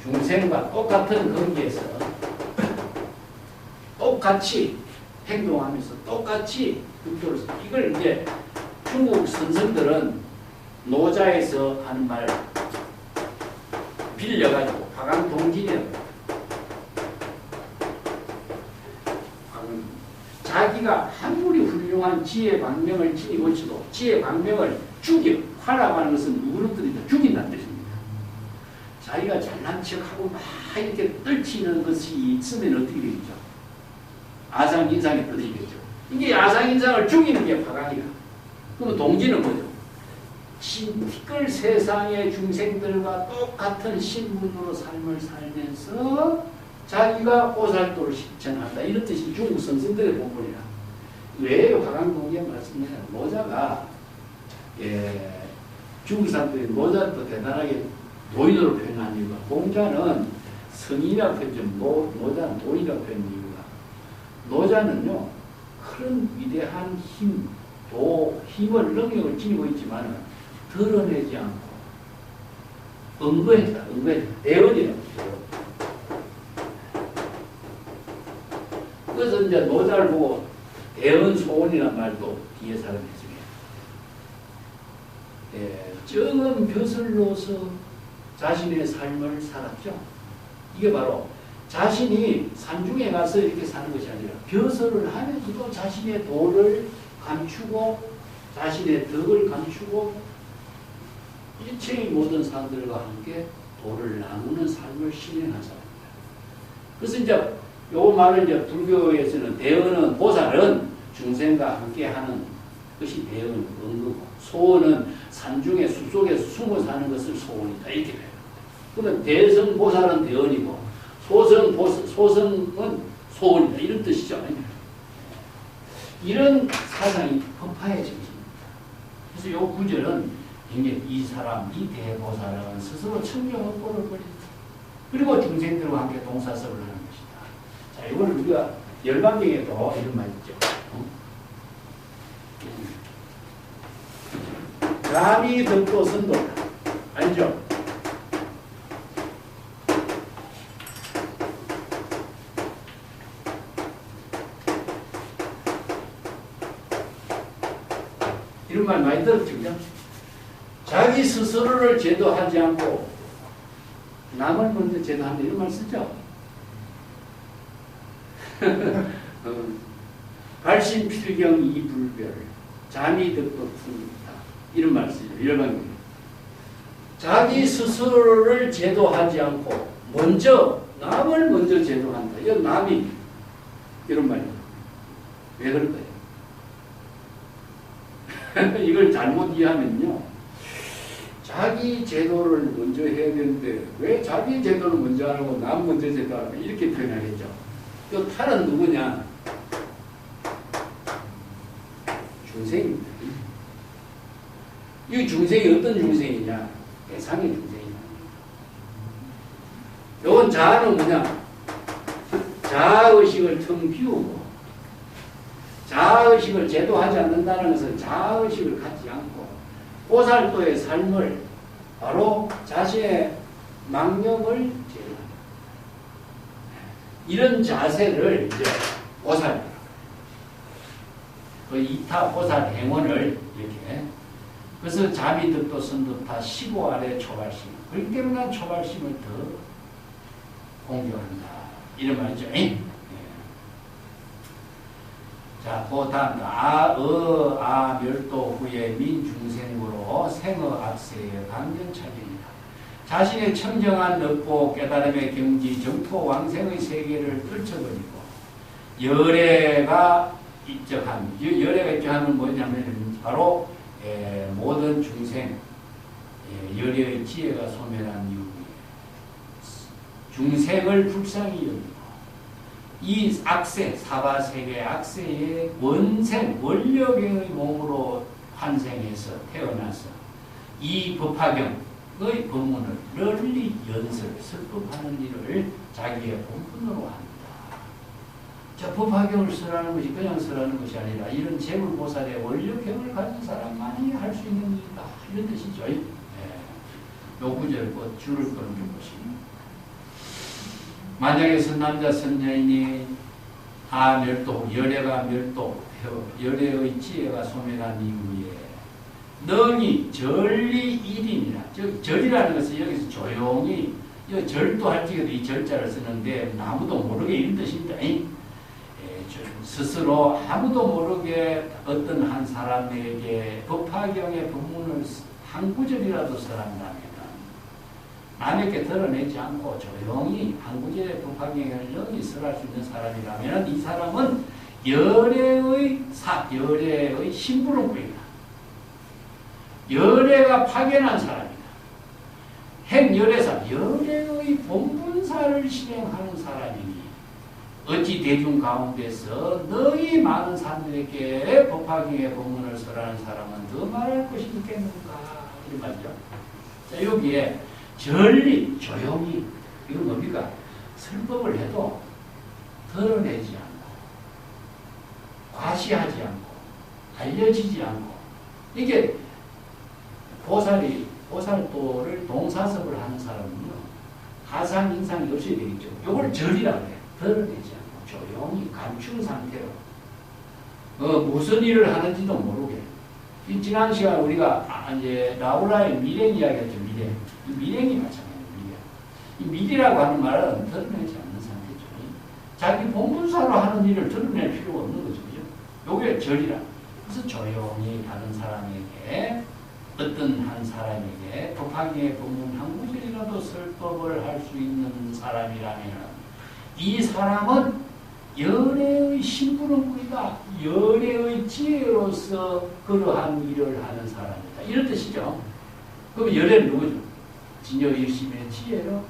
중생과 똑같은 관계에서 똑같이 행동하면서 똑같이 득도를 써. 이걸 이제 중국 선생들은 노자에서 하는 말 빌려가지고 화강동진이라고. 자기가 아무리 훌륭한 지혜 광명을 지니고 있어도 지혜 광명을 죽여. 화라고 하는 것은 누구를 들이다 죽인다는 뜻입니다. 자기가 잘난 척하고 막 이렇게 떨치는 것이 있으면 어떻게 되겠죠? 아상인상에 떨어지겠죠. 이게 아상인상을 죽이는 게 화강이다. 그러면 동지는 뭐죠? 티끌 세상의 중생들과 똑같은 신분으로 삶을 살면서 자기가 보살도를 실천한다. 이런 뜻이 중국 선생들의 본문이라. 왜 화강동지에 말씀드리냐면 노자가 중국 사람들이 노자를 또 대단하게 도인으로 표현한 이유가 공자는 성인이라고 표현했지만 노자는 도인이라고 표현한 이유가 노자는요 큰 위대한 힘, 힘을 능력을 지니고 있지만 드러내지 않고 은거했다. 대언이라고. 그래서 이제 노자를 보고 대언소원이라는 말도 뒤에 사람이 해주게. 정은 벼슬로서 자신의 삶을 살았죠. 이게 바로 자신이 산중에 가서 이렇게 사는 것이 아니라 벼슬을 하면서도 자신의 도를 감추고 자신의 덕을 감추고 일체의 모든 사람들과 함께 도를 나누는 삶을 실행한 사람입니다. 그래서 이제 요 말을 이제 불교에서는 대언은 보살은 중생과 함께 하는 것이 대언, 은거고 소원은 산중에 숲속에서 숨어 사는 것을 소원이다. 이렇게 돼요. 그러면 대성보살은 대언이고 소성은 소원이다. 이런 뜻이죠. 이런 사상이 법화의 정신입니다. 그래서 이 구절은 굉장히 이 사람, 이 대보살은 스스로 청정업보를 벌인다. 그리고 중생들과 함께 동사섭을 하는 것이다. 자, 이걸 우리가 열반경에도 이런 말 있죠. 감이 덕도 선도다. 알죠? 이런 말 많이 들었죠, 그죠? 자기 스스로를 제도하지 않고 남을 먼저 제도한다 이런 말 쓰죠. 발신필경 이불별 자미득도 푼다 이런 말 쓰죠. 일반적으로 자기 스스로를 제도하지 않고 먼저 남을 먼저 제도한다. 이건 남이 이런 말이에요. 왜 그럴까요? 이걸 잘못 이해하면요. 자기 제도를 먼저 해야 되는데 왜 자기 제도를 먼저 안 하고 남 먼저 제도하고 이렇게 표현하겠죠. 이 탈은 누구냐? 중생입니다. 이 중생이 어떤 중생이냐? 대상의 중생이냐. 이건 자아는 뭐냐? 자아의식을 텅 비우고 자아의식을 제도하지 않는다는 것은 자아의식을 갖지 않고 보살도의 삶을 바로 자신의 망념을 제어한다. 이런 자세를 이제 보살, 그 이타 보살 행원을 이렇게 그래서 자비득도 선도타 15 아래 초발심 그렇기 때문에 초발심을 더 공경한다. 이런 말이죠. 자, 그 다음 멸도 후에 민중생으로 생어 악세의 강변차기입니다. 자신의 청정한 넉보 깨달음의 경지 정토 왕생의 세계를 떨쳐버리고 열애가 입적함. 열애가 입적함은 뭐냐면 바로 모든 중생 열애의 지혜가 소멸한 이후에 중생을 불쌍히 여기고 이 악세, 사바세계 악세의 원생, 원력의 몸으로 환생해서 태어나서 이 법화경의 법문을 널리 연설, 설법하는 일을 자기의 본분으로 합니다. 자, 법화경을 설하는 것이 그냥 설하는 것이 아니라 이런 재물보살의 원력경을 가진 사람만이 할 수 있는 일이다. 이런 뜻이죠. 요 구절 줄을 끊는 것이. 만약에 선남자 선녀인이 멸도, 열애가 멸도, 열애의 지혜가 소멸한 이후에 능히 절리 일인이라. 즉 절이라는 것은 여기서 조용히 절도 할 적에도 이 절자를 쓰는데 아무도 모르게 이런 뜻입니다. 스스로 아무도 모르게 어떤 한 사람에게 법화경의 법문을 한 구절이라도 설한다면 남에게 드러내지 않고 조용히 한 구절의 법화경을 여기 설할 수 있는 사람이라면 이 사람은 열애의 심부름꾼이다. 열애가 파견한 사람이다. 행열애사, 열애의 본분사를 실행하는 사람이니 어찌 대중 가운데서 너희 많은 사람들에게 법화경의 법문을 설하는 사람은 더 말할 것이 있겠는가 이런 말이죠. 자, 여기에 절리 조용히 이건 뭡니까? 설법을 해도 드러내지 않고 과시하지 않고 알려지지 않고 이게 보살도를 동사섭을 하는 사람은요 가상 인상이 없어야 되겠죠. 이걸 절이라고 해요. 드러내지 않고 조용히 감춘 상태로 무슨 일을 하는지도 모르게. 지난 시간 우리가 이제 라울라의 미래 이야기했죠. 미래이 마찬가지입니다. 이 미래라고 하는 말은 드러내지 않는 상태죠. 자기 본분사로 하는 일을 드러낼 필요가 없는 거죠. 그죠? 요게 절이라. 그래서 조용히 다른 사람에게 어떤 한 사람에게 법화경의 법문 한 구절이라도 설법을 할 수 있는 사람이라면 이 사람은 열애의 심부름꾼이다. 열애의 지혜로서 그러한 일을 하는 사람이다. 이런 뜻이죠. 그럼 열애는 누구죠? 진여일심의 지혜로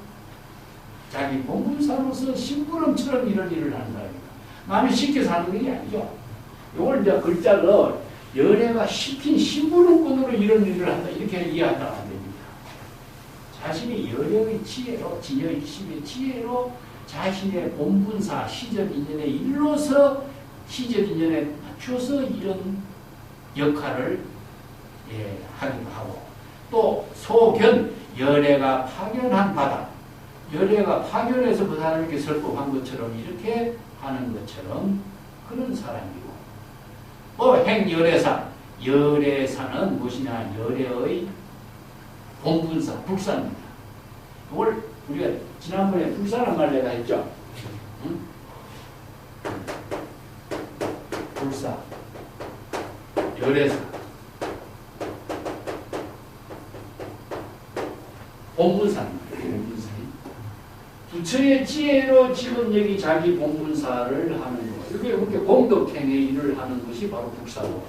자기 본분사로서 심부름처럼 이런 일을 하는 사람이다. 남이 시켜서 하는 게 아니죠. 이걸 이제 글자를 연애가 시킨 심부름꾼으로 이런 일을 한다. 이렇게 이해하면 안 됩니다. 자신이 연애의 지혜로, 진여의 힘의 지혜로 자신의 본분사, 시적인연에 일로서 시적인연에 맞춰서 이런 역할을 하기도 하고, 또 소견, 연애가 파견한 바다, 연애가 파견해서 그 사람에게 설법한 것처럼 이렇게 하는 것처럼 그런 사람이고, 또 행열애사, 열애사는 무엇이냐? 열애의 본분사, 불사입니다. 이걸 우리가 지난번에 불사란 말 내가 했죠? 응? 불사, 열애사, 본분사입니다. 본분사. 부처의 지혜로 지금 여기 자기 본분사를 하는 거. 이렇게 공덕행의 일을 하는 것이 바로 불사고,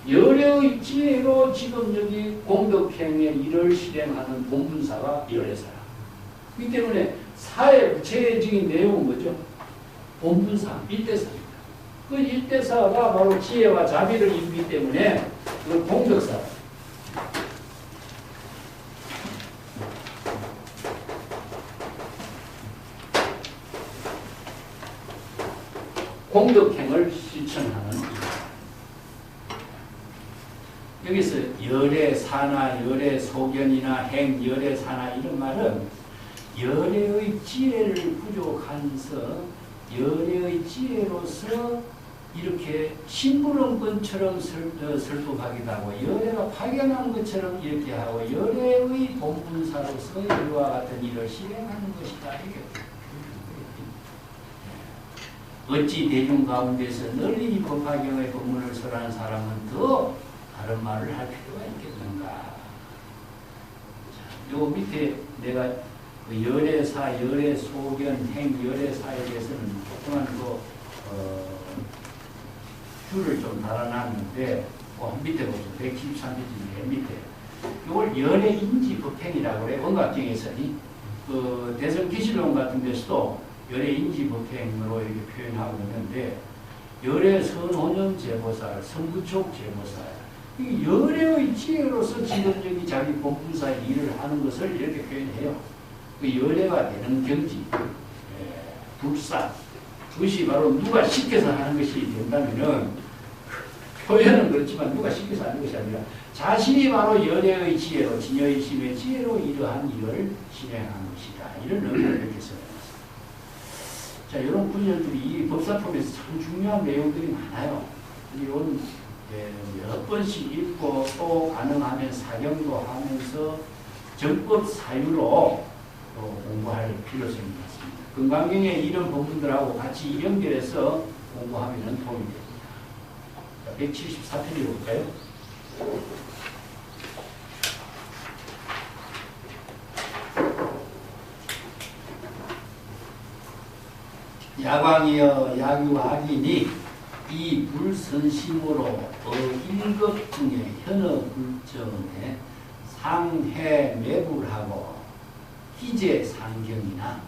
열애의 지혜로 지금 여기 공덕행의 일을 실행하는 본분사가 열애사야. 그렇기 때문에 사의 구체적인 내용은 뭐죠? 본분사, 일대사입니다. 그 일대사가 바로 지혜와 자비를 이루기 때문에 그걸 공덕사. 공덕행을 실천하는 일. 여기서 열애사나 열애소견이나 행, 열애사나 이런 말은 열애의 지혜를 부족한서 열애의 지혜로서 이렇게 심부름꾼처럼 설법하기도 하고, 열애가 파견한 것처럼 이렇게 하고, 열애의 본분사로서 이와 같은 일을 실행하는 것이다. 이게 어찌 대중 가운데서 널리 법화경의 법문을 설하는 사람은 더 다른 말을 할 필요가 있겠는가. 요 밑에 내가 그 열애사, 열애소견, 행, 열애사에 대해서는 조그만 줄을 좀 달아놨는데, 밑에 보세요. 113페이지 맨 밑에. 이걸 열애인지법행이라고 그래요. 원각경에서니. 그 대성기실론 같은 데서도 열애인지법행으로 이렇게 표현하고 있는데, 열애선호념 제보살, 성부촉 제보살, 이 열애의 지혜로서 지금 여기 자기 본분사 일을 하는 것을 이렇게 표현해요. 그 열애가 되는 경지, 불사, 그것이 바로 누가 시켜서 하는 것이 된다면은, 표현은 그렇지만 누가 시켜서 하는 것이 아니라 자신이 바로 열애의 지혜로, 진여의 힘의 지혜로 이러한 일을 실행하는 것이다. 이런 의미를 이렇게 써놨습니다. 자, 이런 구절들이 이 법사품에서 참 중요한 내용들이 많아요. 이건 몇 번씩 읽고 또 가능하면 사경도 하면서 정법 사유로 공부할 필요성이 있습니다. 금강경의 이런 부분들하고 같이 연결해서 공부하면 도움이 됩니다. 174페이지 볼까요? 야광이여 야규하기니 이 불선심으로 일급 중에 현어 불정에 상해 매불하고 희재 상경이나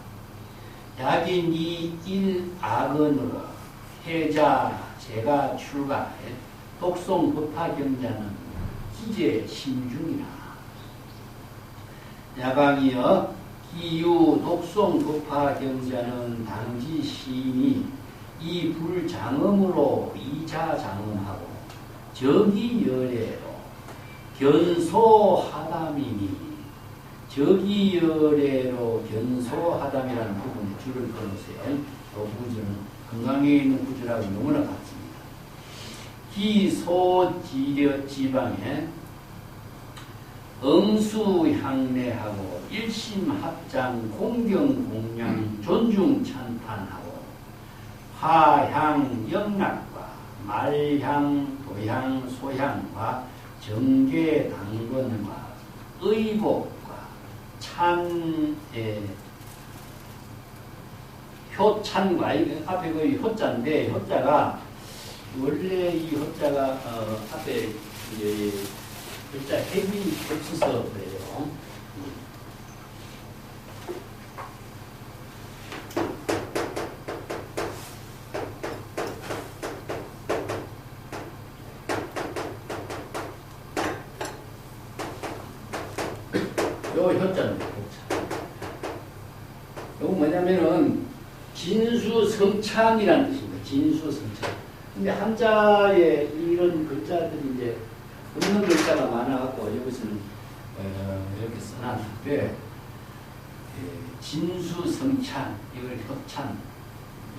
야긴 이 일악언으로 해자 제가 출가해 독송 법화경자는 희재 심중이나 야광이여 기유 독송 법화경자는 당지 시인이 이 불장음으로 이자장음하고 적이열애로 견소하담이니 적이열애로 견소하담이라는 부분에 줄을 걸으세요. 이 구절은 건강에 있는 구절하고 너무나 같습니다. 기소지방에 응수향례하고 일심합장 공경공양 존중찬탄하고 화향 영락과 말향 도향 소향과 정계당건과 의복과 효찬과 앞에 그 효자인데 효자가 원래 이 효자가 앞에 효자 핵이 없어서 그래요. 요 효자입니다. 요거 뭐냐면은 진수성찬이라는 뜻입니다. 진수성찬. 근데 한자에 이런 글자들이 이제 없는 글자가 많아갖고 여기서는 이렇게 써놨는데 진수성찬 이걸 협찬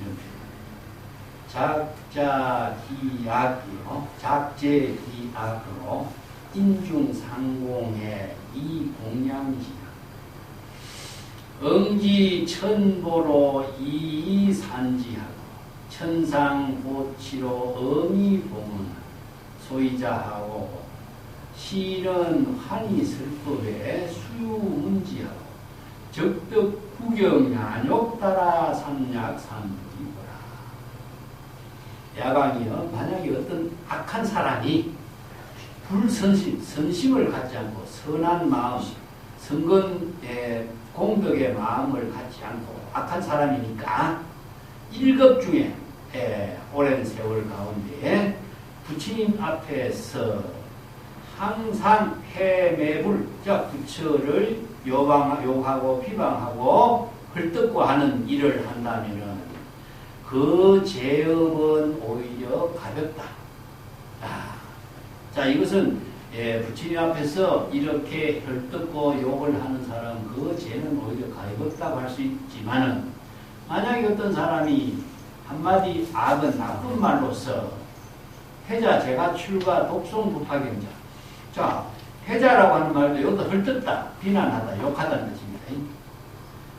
이런 표현. 작자기약이요. 작제기악으로 인중상공의 이공양지야. 응지천보로 이산지하고 천상고치로 어미봉은 소이자하고 실은 환희설법에 수유문지하고 적덕구경 야욕따라 삼약삼불이거라. 야광이요. 만약에 어떤 악한 사람이 선심을 갖지 않고 선한 마음, 선근의 공덕의 마음을 갖지 않고 악한 사람이니까 일급 중에 오랜 세월 가운데 부처님 앞에서 항상 해매불, 부처를 욕하고 비방하고 헐뜯고 하는 일을 한다면은 그 죄업은 오히려 가볍다. 자, 이것은 부처님 앞에서 이렇게 헐뜯고 욕을 하는 사람 그 죄는 오히려 가볍다고 할 수 있지만은 만약에 어떤 사람이 한마디 악은 나쁜 말로서 해자, 제가 출가, 독송, 부파경자. 자, 해자라고 하는 말도 여기다 헐뜯다, 비난하다, 욕하다는 뜻입니다.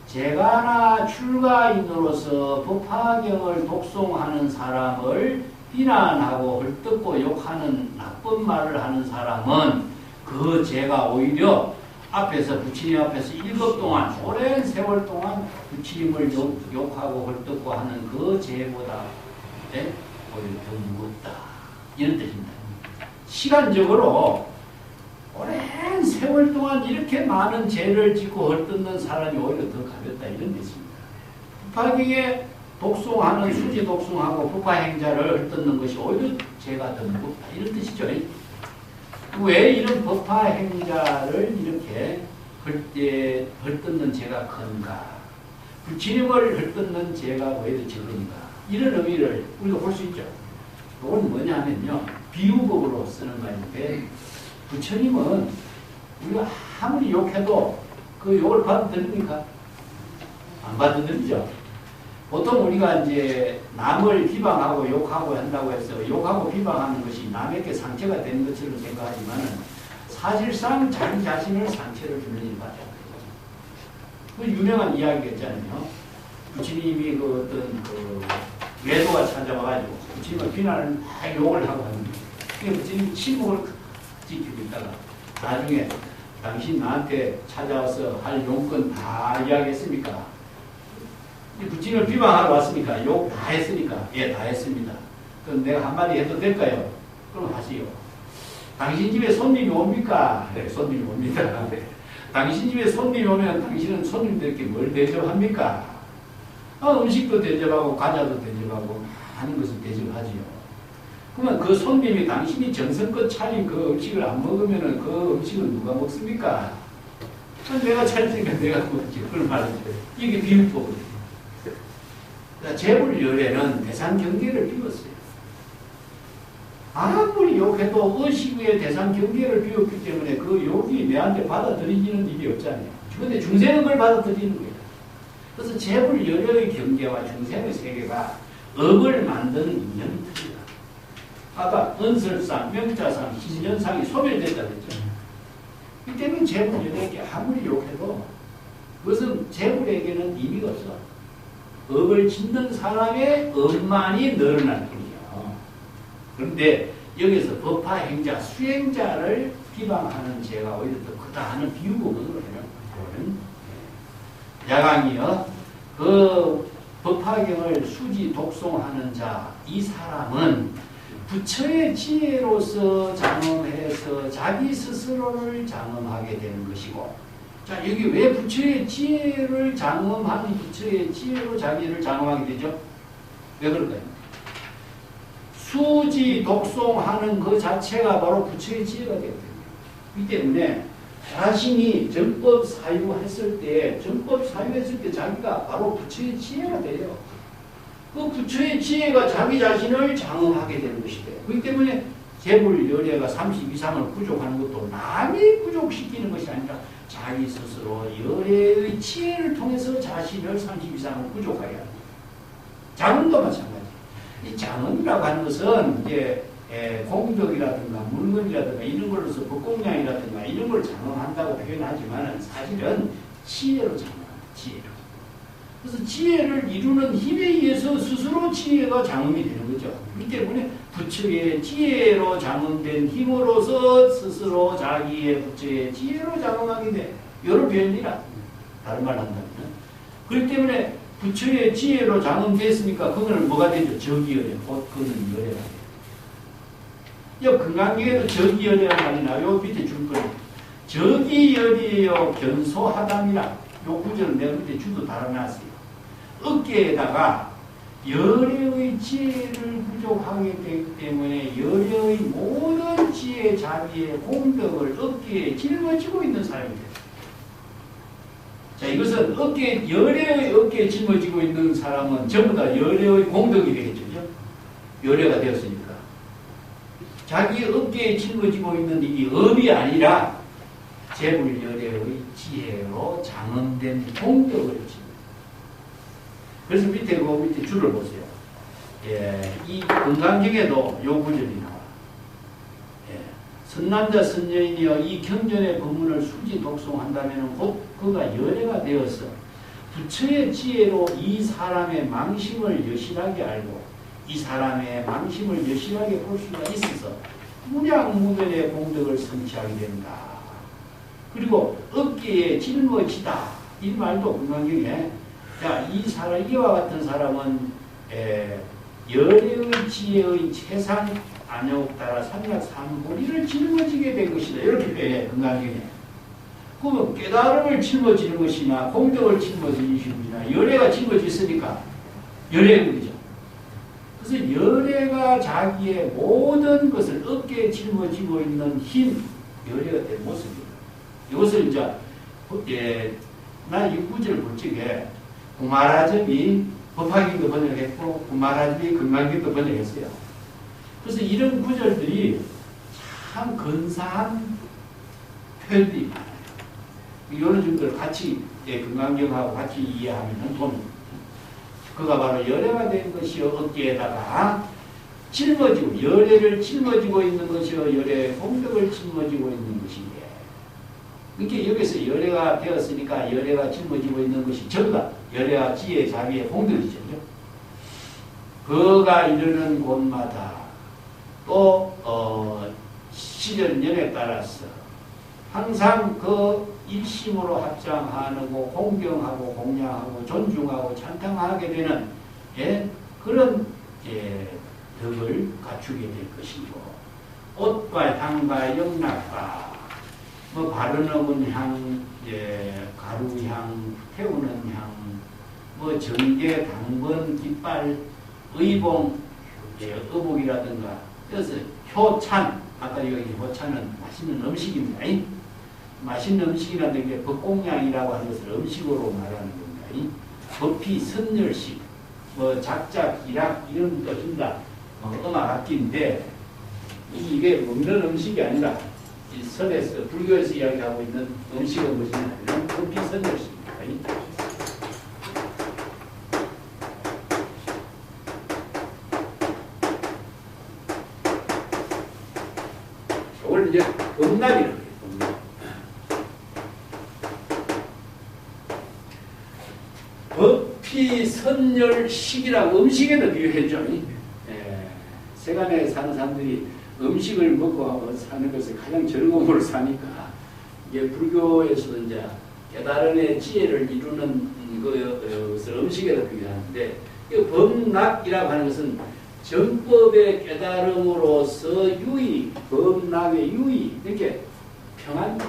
제가나 출가인으로서 부파경을 독송하는 사람을 비난하고 헐뜯고 욕하는 나쁜 말을 하는 사람은 그 죄가 오히려 앞에서 부처님 앞에서 일급 동안 오랜 세월 동안 부처님을 욕하고 헐뜯고 하는 그 죄보다 오히려 더 무겁다. 이런 뜻입니다. 시간적으로 오랜 세월 동안 이렇게 많은 죄를 짓고 헐뜯는 사람이 오히려 더 가볍다. 이런 뜻입니다. 부파경에 독송하는 수지 독송하고 부파행자를 헐뜯는 것이 오히려 죄가 더 무겁다. 이런 뜻이죠. 왜 이런 법화행자를 이렇게 헐뜯는 죄가 큰가? 부처님을 헐뜯는 죄가 왜 적은가? 이런 의미를 우리가 볼 수 있죠. 이건 뭐냐면요. 비유법으로 쓰는 말인데 부처님은 우리가 아무리 욕해도 그 욕을 받아들입니까? 안 받아들이죠. 보통 우리가 이제 남을 비방하고 욕하고 한다고 해서 욕하고 비방하는 것이 남에게 상처가 되는 것처럼 생각하지만은 사실상 자기 자신을 상처를 주는 일밖에 안 되죠. 그 유명한 이야기가 있잖아요. 부처님이 그 어떤 그 외도가 찾아와가지고 부처님을 비난을 막 욕을 하고 하는데 부처님이 침묵을 지키고 있다가 나중에 당신 나한테 찾아와서 할 용건 다 이야기했습니까? 부처님을 비방하러 왔으니까 욕 다 했으니까 예, 다 했습니다. 그럼 내가 한마디 해도 될까요? 그럼 하시오. 당신 집에 손님이 옵니까? 네, 손님이 옵니다. 네. 당신 집에 손님이 오면 당신은 손님들께 뭘 대접합니까? 음식도 대접하고 과자도 대접하고 하는 것을 대접하지요. 그러면 그 손님이 당신이 정성껏 차린 그 음식을 안 먹으면 그 음식을 누가 먹습니까? 내가 차렸으니까 내가 먹지. 그걸 말이죠. 이게 비유법이에요. 재불열애는 대상경계를 비웠어요. 아무리 욕해도 의식의 대상경계를 비웠기 때문에 그 욕이 내한테 받아들이지는 일이 없잖아요. 그런데 중생은 그걸 받아들이는 거예요. 그래서 재불열애의 경계와 중생의 세계가 업을 만드는 인연이 틀리다. 아까 은설상, 명자상, 신년상이 소멸됐다고 했죠. 이 때문에 재불열애에게 아무리 욕해도 그것은 재불에게는 의미가 없어. 업을 짓는 사람의 업만이 늘어날 뿐이에요. 그런데 여기서 법화행자, 수행자를 비방하는 죄가 오히려 더 크다 하는 비유법으로 해요. 야광이요. 그 법화경을 수지 독송하는 자, 이 사람은 부처의 지혜로서 장엄해서 자기 스스로를 장엄하게 되는 것이고, 자, 여기 왜 부처의 지혜를 장엄하니 부처의 지혜로 자기를 장엄하게 되죠? 왜 그럴까요? 수지 독송하는 그 자체가 바로 부처의 지혜가 되거든요. 이 때문에 자신이 정법 사유했을 때 자기가 바로 부처의 지혜가 돼요. 그 부처의 지혜가 자기 자신을 장엄하게 되는 것이 돼요. 그렇기 때문에 재물 열애가 30 이상을 부족하는 것도 남이 부족시키는 것이 아니라 자기 스스로 열애의 지혜를 통해서 자신을 30 이상을 부족하게 합니다. 장엄도 마찬가지. 이 장엄이라고 하는 것은 이제 공덕이라든가 물건이라든가 이런 걸로서 법공량이라든가 이런 걸 장엄한다고 표현하지만 사실은 지혜로 장엄합니다. 지혜로. 그래서 지혜를 이루는 힘에 의해서 스스로 지혜가 장엄이 되는 거죠. 그렇기 때문에 부처의 지혜로 장엄된 힘으로서 스스로 자기의 부처의 지혜로 장엄하게 돼. 이런 표현이라. 다른 말 한다면. 그렇기 때문에 부처의 지혜로 장엄됐으니까 그거는 뭐가 되죠? 적이열애. 곧 그는 열애가 돼요. 이 금강경에도 적이열애라는 말이 나요. 밑에 줄 거예요. 적이열애요 견소하담이라. 요 구절은 내가 밑에 줄도 달아놨어요. 어깨에다가 열애의 지혜를 부족하게 되기 때문에 열애의 모든 지혜 자비의 공덕을 어깨에 짊어지고 있는 사람이 돼요. 자, 이것은 열애의 어깨에 짊어지고 있는 사람은 전부 다 열애의 공덕이 되겠죠. 열애가 되었으니까. 자기 어깨에 짊어지고 있는 이 업이 아니라 재불열애의 지혜로 장엄된 공덕을 짊어집니다. 그래서 밑에 줄을 보세요. 이 건강경에도 요 구절이 나와요. 선남자 선여인이여 이 경전의 법문을 수지 독송한다면 곧 그가 열애가 되어서 부처의 지혜로 이 사람의 망심을 여실하게 알고 이 사람의 망심을 여실하게 볼 수가 있어서 무량무변의 공덕을 성취하게 된다. 그리고 어깨에 짊어지다. 이 말도 건강경에 이와 같은 사람은 열애의 지혜의 최상 안욕 따라 삼약 삼보리를 짊어지게 된 것이다. 이렇게 표현해 건강경에. 그러면 깨달음을 짊어지는 것이나 공덕을 짊어지는 것이나 열애가 짊어졌으니까 열애국이죠. 그래서 열애가 자기의 모든 것을 어깨에 짊어지고 있는 힘, 열애가 된 모습입니다. 이것을 이제 나 이 구절을 볼 적에 구마라점이 법화경도 번역했고 구마라점이 건강경도 번역했어요. 그래서 이런 구절들이 참 근사한 표현들이 많아요. 이런 정도를 같이 건강경하고 같이 이해하면 돈. 그가 바로 열애가 된 것이요 어깨에다가 짊어지고 열애를 짊어지고 있는 것이요 열애의 공덕을 짊어지고 있는 것이에. 그러니까 여기서 열애가 되었으니까 열애가 짊어지고 있는 것이 전부 다 열애와 지혜 자비의 공덕이죠. 그가 이르는 곳마다 또 시련연에 따라서 항상 그 일심으로 합장하고 공경하고 공양하고 존중하고 찬양하게 되는 그런 덕을 갖추게 될 것이고 옷과 향과 영락과 뭐 바르는 향, 가루향, 태우는 향, 뭐 전개, 당번, 깃발, 의봉, 의복이라든가 그래서 효찬, 아까 여기 효찬은 맛있는 음식입니다. 맛있는 음식이라는 게 법공양이라고 하는 것을 음식으로 말하는 겁니다. 법피, 선열식, 뭐 작작, 일학 이런 것도 준다. 음악 악기인데 이게 먹는 음식이 아니라 이 선에서 불교에서 이야기하고 있는 음식은 무엇이 아니라 법피, 선열식입니다. 이걸 이제 음락이라고 해요. 법피선열식이라고 음식에도 비유했죠. 세간에 사는 사람들이 음식을 먹고 사는 것을 가장 즐거움으로 사니까 이게 불교에서도 이제 깨달음의 지혜를 이루는 것을 음식에도 비유하는데 이 법락이라고 하는 것은 정법의 깨달음으로서 유의, 법락의 유의, 이렇게 평안입니다.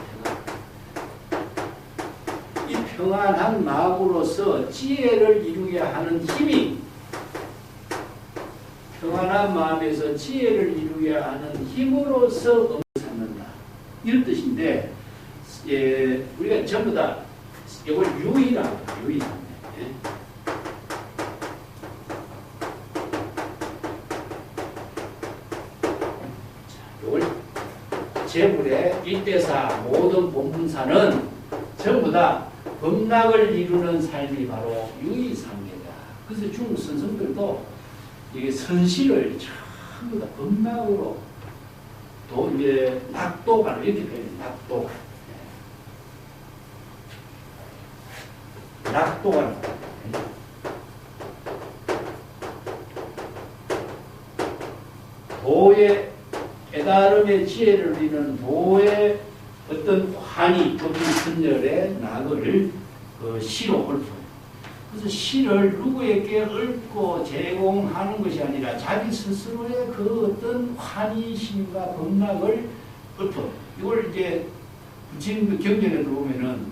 이 평안한 마음으로서 지혜를 이루게 하는 힘이 평안한 마음에서 지혜를 이루게 하는 힘으로서 음을 삼는다. 이런 뜻인데 예, 우리가 전부 다 이걸 유의라고 해요. 유의. 예. 이걸 재물의 1대4 모든 본문사는 전부 다 범락을 이루는 삶이 바로 유의상계다. 그래서 중국 선성들도 이게 선실을 전부 다 범락으로 또 이제 낙도관 이렇게 표현해요. 낙도관. 낙도관. 도의 깨달음의 지혜를 누리는 도의 어떤 환희, 법인 선열의 낙을 시로 읊어요. 그래서 시를 누구에게 읊고 제공하는 것이 아니라 자기 스스로의 그 어떤 환희심과 범락을 읊어요. 이걸 이제 부처님 경전에 보면은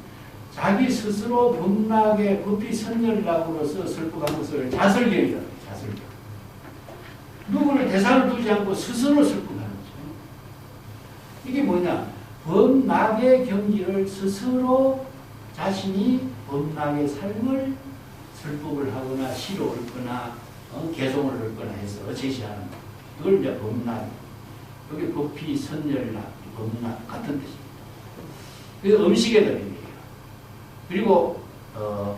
자기 스스로 범락의 법이 선열락으로서 설법한 것을 자설경이라고 해요. 자설경. 누구를 대상을 두지 않고 스스로 설법하는 거죠. 이게 뭐냐? 범락의 경지를 스스로 자신이 범락의 삶을 설법을 하거나 시로 읊거나 개송을 읊거나 해서 제시하는 것. 이걸 이제 범락. 여기 법피, 선열락, 범락 같은 뜻입니다. 그 음식의 의미예요. 그리고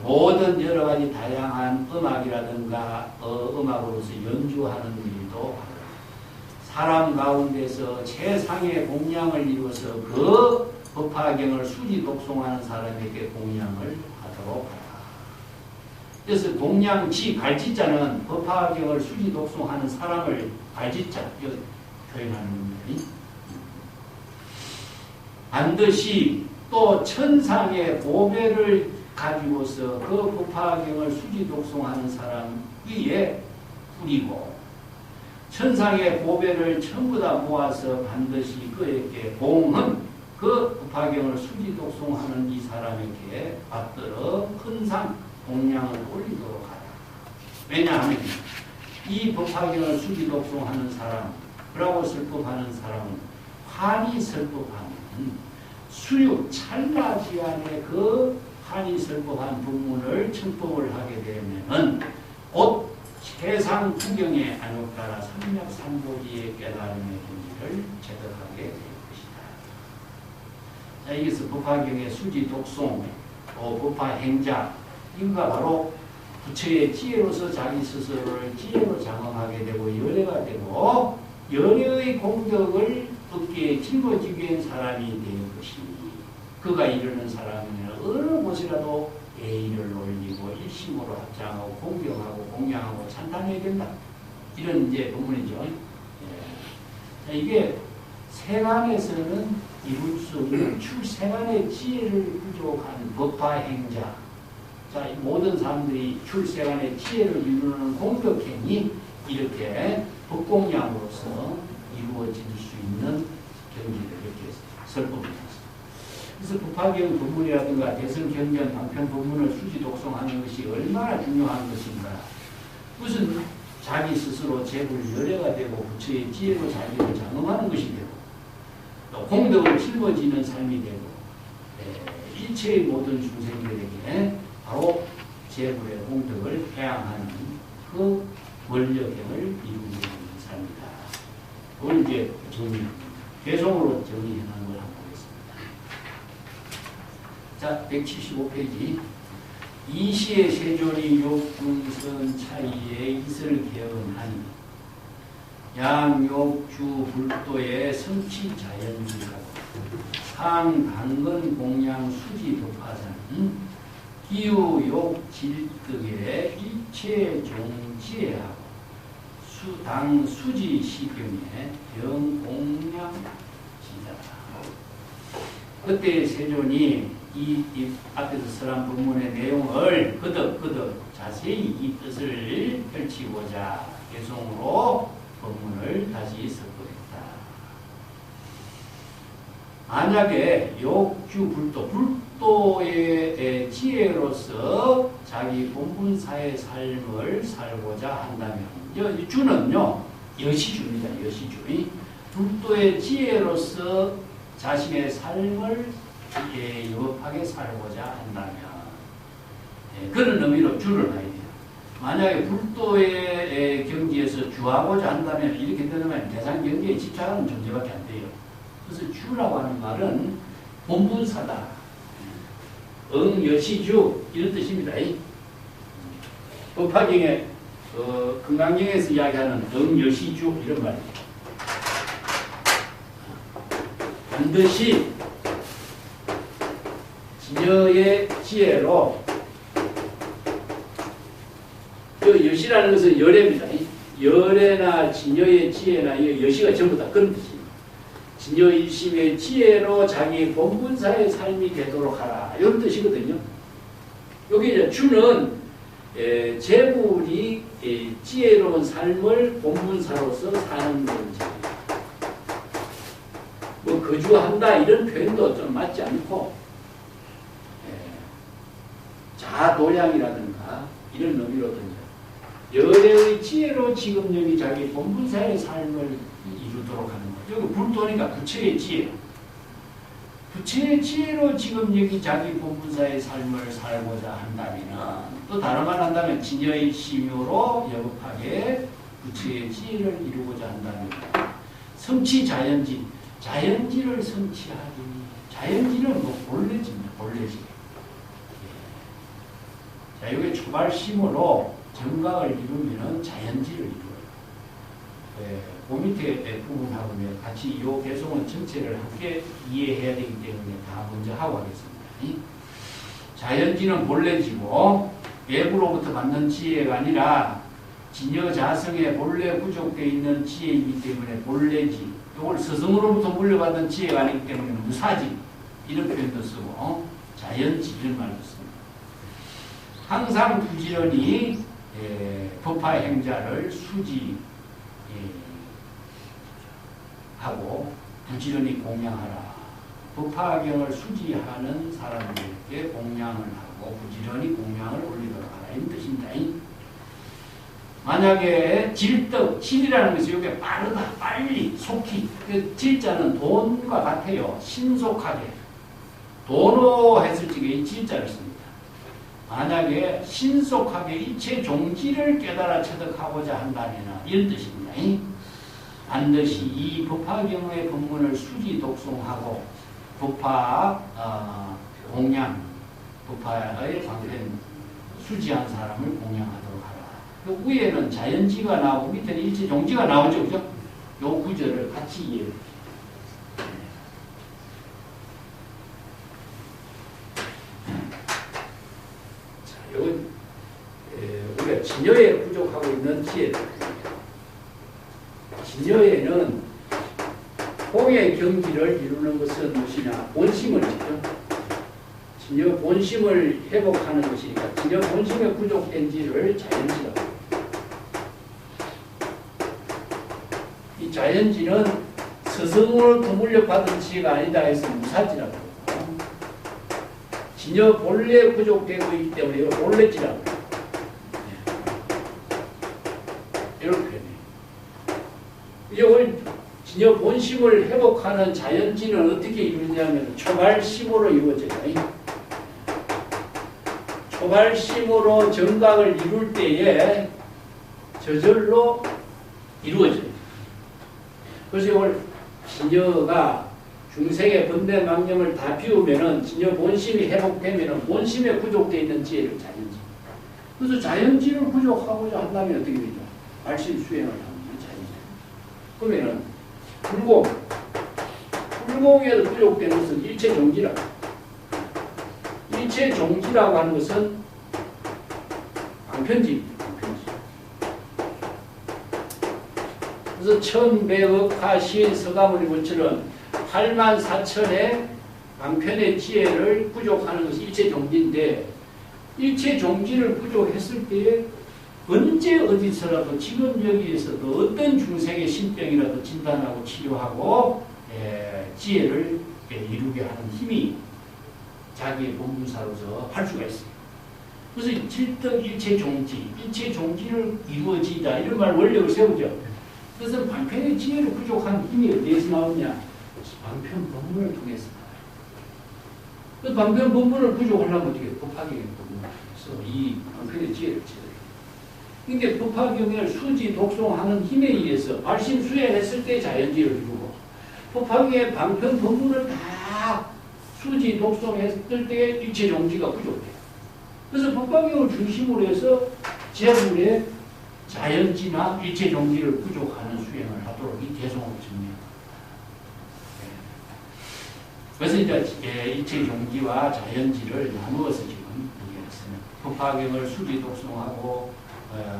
모든 여러 가지 다양한 음악이라든가 음악으로서 연주하는 일도 사람 가운데서 최상의 공양을 이루어서 그 법화경을 수지 독송하는 사람에게 공양을 하도록 하라. 그래서 공양지 갈지자는 법화경을 수지 독송하는 사람을 갈지자 표현하는 겁니다. 반드시 또 천상의 보배를 가지고서 그 법화경을 수지 독송하는 사람 위에 뿌리고 천상의 보배를 전부 다 모아서 반드시 그에게 공은 그 법화경을 수지 독송하는 이 사람에게 받들어 큰상 공양을 올리도록 하라. 왜냐하면 이 법화경을 수지 독송하는 사람, 그라고 설법하는 사람은 환히 설법하는 수육 찰나지안에 그 한이 설법한 법문을 청법을 하게 되면은 곧 세상 구경에 안혹따라 삼약삼보지의 깨달음의 경지를 제득하게 될 것이다. 자, 여기서 법화경의 수지 독송, 법화 행자, 이가 바로 부처의 지혜로서 자기 스스로를 지혜로 장엄하게 되고 열애가 되고 열애의 공덕을 얻기에 짊어지게 한 사람이 될 것이니 그가 이르는 사람은 어느 곳이라도 예의를 올리고 일심으로 합장하고 공경하고 공양하고 찬탄해야 된다. 이런 이제 본문이죠. 예. 이게 세간에서는 이룰 수 없는 출세간의 지혜를 부족한 법화행자. 자, 모든 사람들이 출세간의 지혜를 이루는 공덕행이 이렇게 법공양으로서 이루어질 수 있는 경지를 이렇게 설법합니다. 그래서 법화경 법문이라든가 대승경전 방편 법문을 수지 독송하는 것이 얼마나 중요한 것인가. 무슨 자기 스스로 제불 열애가 되고 부처의 지혜로 자기를 장엄하는 것이 되고 또 공덕을 짊어지는 삶이 되고 일체의 모든 중생들에게 바로 제불의 공덕을 회양하는 그 원력행을 이루는 삶이다. 그걸 이제 개성으로 정리해놓은 걸 한번 보겠습니다. 자, 175페이지. 이시의 세존이 욕군선 차이에 이슬 개헌하니 양욕주 불도의 성취 자연지라고 상당근 공양 수지 도파산 기우욕 질득의 일체 종지하고 수당 수지 시경에 병공양 지다. 그때 세존이 이 앞에서 설한 본문의 내용을 거듭 자세히 이 뜻을 펼치고자 개송으로 본문을 다시 섞어냈다. 만약에 욕주 불도의 지혜로서 자기 본분사의 삶을 살고자 한다면, 주는요 여시주입니다. 여시주. 불도의 지혜로서 자신의 삶을 유업하게 살고자 한다면 그런 의미로 주를 봐야 돼요. 만약에 불도의 경지에서 주하고자 한다면 이렇게 되면 대상 경지에 집착하는 존재밖에 안 돼요. 그래서 주라고 하는 말은 본분사다. 응여시주 이런 뜻입니다. 법화경에 금강경에서 이야기하는 응여시주 이런 말이에요. 반드시 진여의 지혜로 그 여시라는 것은 열애입니다. 열애나 진여의 지혜나 이 여시가 전부 다 그런 뜻입니다. 진여일심의 지혜로 자기 본분사의 삶이 되도록 하라. 이런 뜻이거든요. 여기 이제 주는 재물이 지혜로운 삶을 본분사로서 사는 건지 뭐 거주한다 이런 표현도 좀 맞지 않고 자도량이라든가 이런 의미로든지 열애의 지혜로 지금 여기 자기 본분사의 삶을 이루도록 하는 거죠. 여기 불도니까 부처의 지혜. 부처의 지혜로 지금 여기 자기 본분사의 삶을 살고자 한다면 또 다른 말 한다면 진여의 심요로 여급하게 부처의 지혜를 이루고자 한다면 성취 자연지. 자연지를 성취하기. 자연지는 뭐 본래지입니다. 본래지. 자, 이게 초발심으로 정각을 이루면 자연지를 이루어요. 그 밑에 부분하고 같이 이 개송은 전체를 함께 이해해야 되기 때문에 다 먼저 하고 하겠습니다. 자연지는 본래지고 외부로부터 받는 지혜가 아니라 진여자성에 본래 부족되어 있는 지혜이기 때문에 본래지. 이걸 스승으로부터 물려받은 지혜가 아니기 때문에 무사지. 이런 표현도 쓰고 자연지 이런 말도 씁니다. 항상 부지런히 법화 행자를 수지하고 부지런히 공양하라. 법화경을 수지하는 사람들에게 공양을 하고 부지런히 공양을 올리도록 하라. 이런 뜻입니다. 만약에 질떡, 질이라는 것이 이게 빠르다, 빨리, 속히. 그 질자는 돈과 같아요. 신속하게. 도로 했을 적에 이 질자를 씁니다. 만약에 신속하게 이체 종지를 깨달아 체득하고자 한다면 이런 뜻입니다. 반드시 이 법화경의 법문을 수지 독송하고 법화 공양, 법화의 방편 수지한 사람을 공양하도록 하라. 그 위에는 자연지가 나오고 밑에는 일체 종지가 나오죠, 그죠? 요 구절을 같이 이해해. 이건 우리가 진여에 부족하고 있는 지혜들. 진여에는 공의 경지를 이루는 것은 무엇이냐? 본심을 지죠. 진여 본심을 회복하는 것이니까 진여 본심에 부족된 지를 자연지라고 합니다. 이 자연지는 스승으로부터 물려받은 지혜가 아니다 해서 무사지라고 합니다. 진여 본래에 부족되고 있기 때문에 이걸 본래지라고 합니다. 이렇게 이걸 진여 본심을 회복하는 자연지는 어떻게 이루냐면 초발심으로 이루어져요. 초발심으로 정각을 이룰 때에 저절로 이루어져요. 그래서 이걸 진여가 중생의 번뇌망념을 다 비우면은 진여 본심이 회복되면은 본심에 부족되어 있는 지혜를 자연지. 그래서 자연지를 부족하고자 한다면 어떻게 되죠? 발심 수행을 하면 자연지. 그러면은 불공에도 부족되는 것은 일체 종지라고. 일체 종지라고 하는 것은 방편지입니다. 방편지. 그래서 천배억하시인 서가모니 부처는 8만 4천의 방편의 지혜를 부족하는 것이 일체 종지인데 일체 종지를 부족했을 때에 언제 어디서라도 지금 여기에서도 어떤 중생의 신병이라도 진단하고 치료하고 지혜를 이루게 하는 힘이 자기의 본분사로서 할 수가 있어요. 그래서 칠떡 일체 종지, 일체 종지를 이루어지다 이런 말 원력을 세우죠. 그래서 방편의 지혜를 부족한 힘이 어디에서 나오냐? 방편 법문을 통해서 나와요. 그 방편 본분을 부족하려면 어떻게 해요? 법화경의 본분에서 이 방편의 지혜를 찾아야 돼요. 근데 법화경을 수지 독송하는 힘에 의해서 발심 수행했을 때 자연지를 이루고 법화경의 방편 본분을 다 수지 독송했을 때 일체 종지가 부족해요. 그래서 법화경을 중심으로 해서 재물의 자연지나 일체 종지를 부족하는 수행을 하도록 이 대송을 정리합니다. 그래서 이제 일체 종지와 자연지를 나누어서 지금 얘기했습니다. 법화경을 수지 독송하고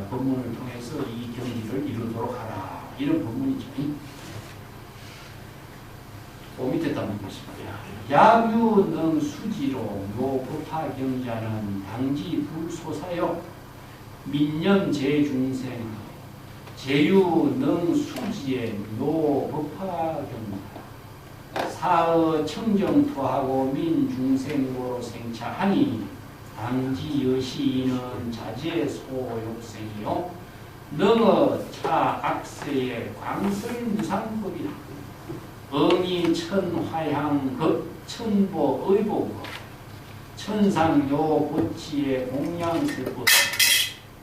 법문을 통해서 이 경지를 이루도록 하라. 이런 법문이죠. 그 밑에 한번 보겠습니다. 야규능 수지로 요 법화경자는 당지 불소사요 민년 제중생 제유능 수지의 요 법화경자 사의 청정토하고 민중생고로 생차하니 당지 여시인은 자제 소욕생이요 능어 차악세의 광설무상법이라 응이 천화향 급천보 의보고 천상요 보치의 공양세법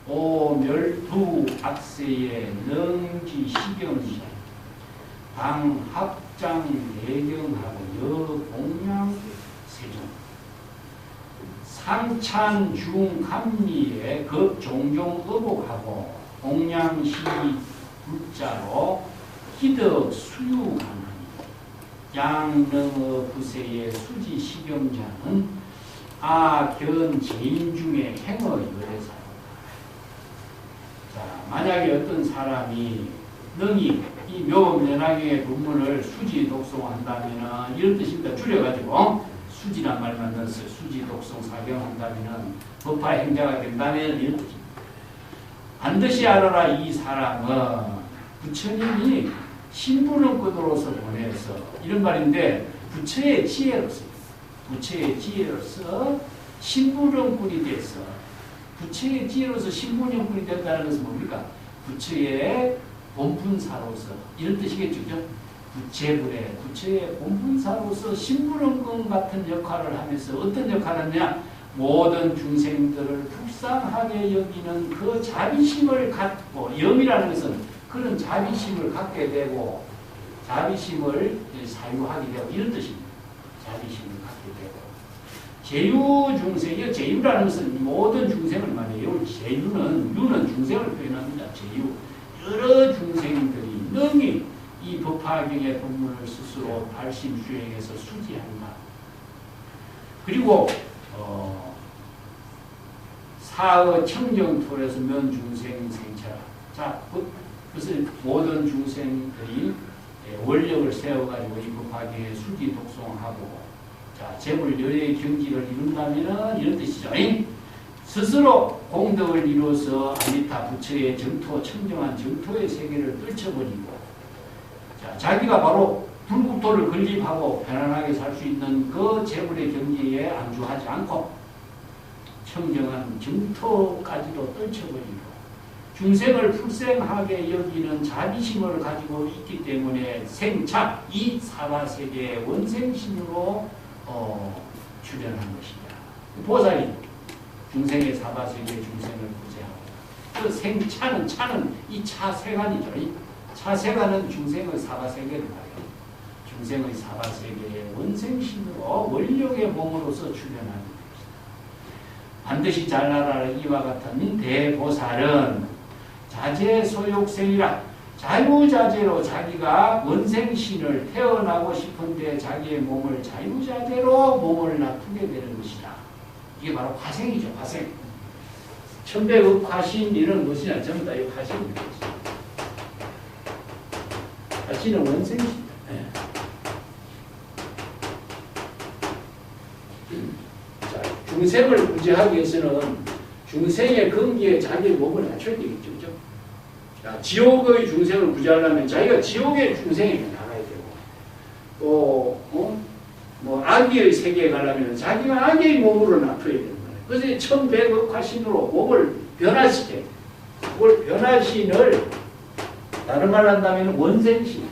오멸두 악세의 능지시경시 당합장 예경하고 여공양 세종 상찬 중감리에 급종종 의복하고 공양시 불자로 희덕 수유하는 양능의 부세의 수지시경자는 아견 제인 중에 행의 열애사. 자, 만약에 어떤 사람이 능히 이 묘면학의 본문을 수지 독송한다면은 이런 뜻입니다. 줄여가지고 수지란 말만 넣었어요. 수지 독송 사경한다면은 법화 행자가 된다면 이런 뜻입니다. 반드시 알아라. 이 사람은 부처님이 신부름꾼으로서 보내서 이런 말인데 부처의 지혜로서 신부름꾼이 돼서 부처의 지혜로서 신부름꾼이 된다는 것은 뭡니까? 부처의 본분사로서 이런 뜻이겠죠. 부처의 본분사로서 신부름꾼 같은 역할을 하면서 어떤 역할을 하느냐? 모든 중생들을 불쌍하게 여기는 그 자비심을 갖고 염이라는 것은 그런 자비심을 갖게 되고 자비심을 사유하게 되고 이런 뜻입니다. 자비심을 갖게 되고 제유중생이요. 제유라는 것은 모든 중생을 말해요. 제유는 유는 중생을 표현합니다. 제유. 여러 중생들이 능히 이 법화경의 본문을 스스로 발심 수행해서 수지한다. 그리고 사의 청정토에서 면중생 생차라. 자, 그것을 모든 중생들이 원력을 세워가지고 이 법화경에 수지 독송하고 자, 재물 열의 경지를 이룬다면 이런 뜻이죠. 스스로 공덕을 이루어서 아미타 부처의 정토, 청정한 정토의 세계를 떨쳐버리고 자, 자기가 바로 불국토를 건립하고 편안하게 살 수 있는 그 재물의 경지에 안주하지 않고 청정한 정토까지도 떨쳐버리고 중생을 풀생하게 여기는 자비심을 가지고 있기 때문에 생차 이 사바세계의 원생신으로 출현한 것이다. 보살이 중생의 사바세계의 중생을 구제하고 그 차는 이 차세간이죠. 이 차세간은 중생의 사바세계를 말해요. 중생의 사바세계의 원생신으로 원력의 몸으로서 출현하는 것이다. 반드시 잘 알아라. 이와 같은 대보살은 자제소욕생이라 자유자재로 자기가 원생신을 태어나고 싶은데 자기의 몸을 자유자재로 몸을 놔두게 되는 것이다. 이게 바로 화생이죠. 화생. 천백억 화신 이런 것이냐 전부 다 이 화신입니다. 화신은 원생신. 네. 자, 중생을 구제하기 위해서는 중생의 근기에 자기의 몸을 낮춰야 되겠죠. 그죠? 자, 지옥의 중생을 구제하려면 자기가 지옥의 중생에게 나가야 되고, 또, 뭐, 악의 세계에 가려면 자기가 악의 몸으로 놔둬야 되는 거예요. 그래서 천백억화신으로 몸을 변화시켜. 그걸 변화신을, 다른 말 한다면 원생신.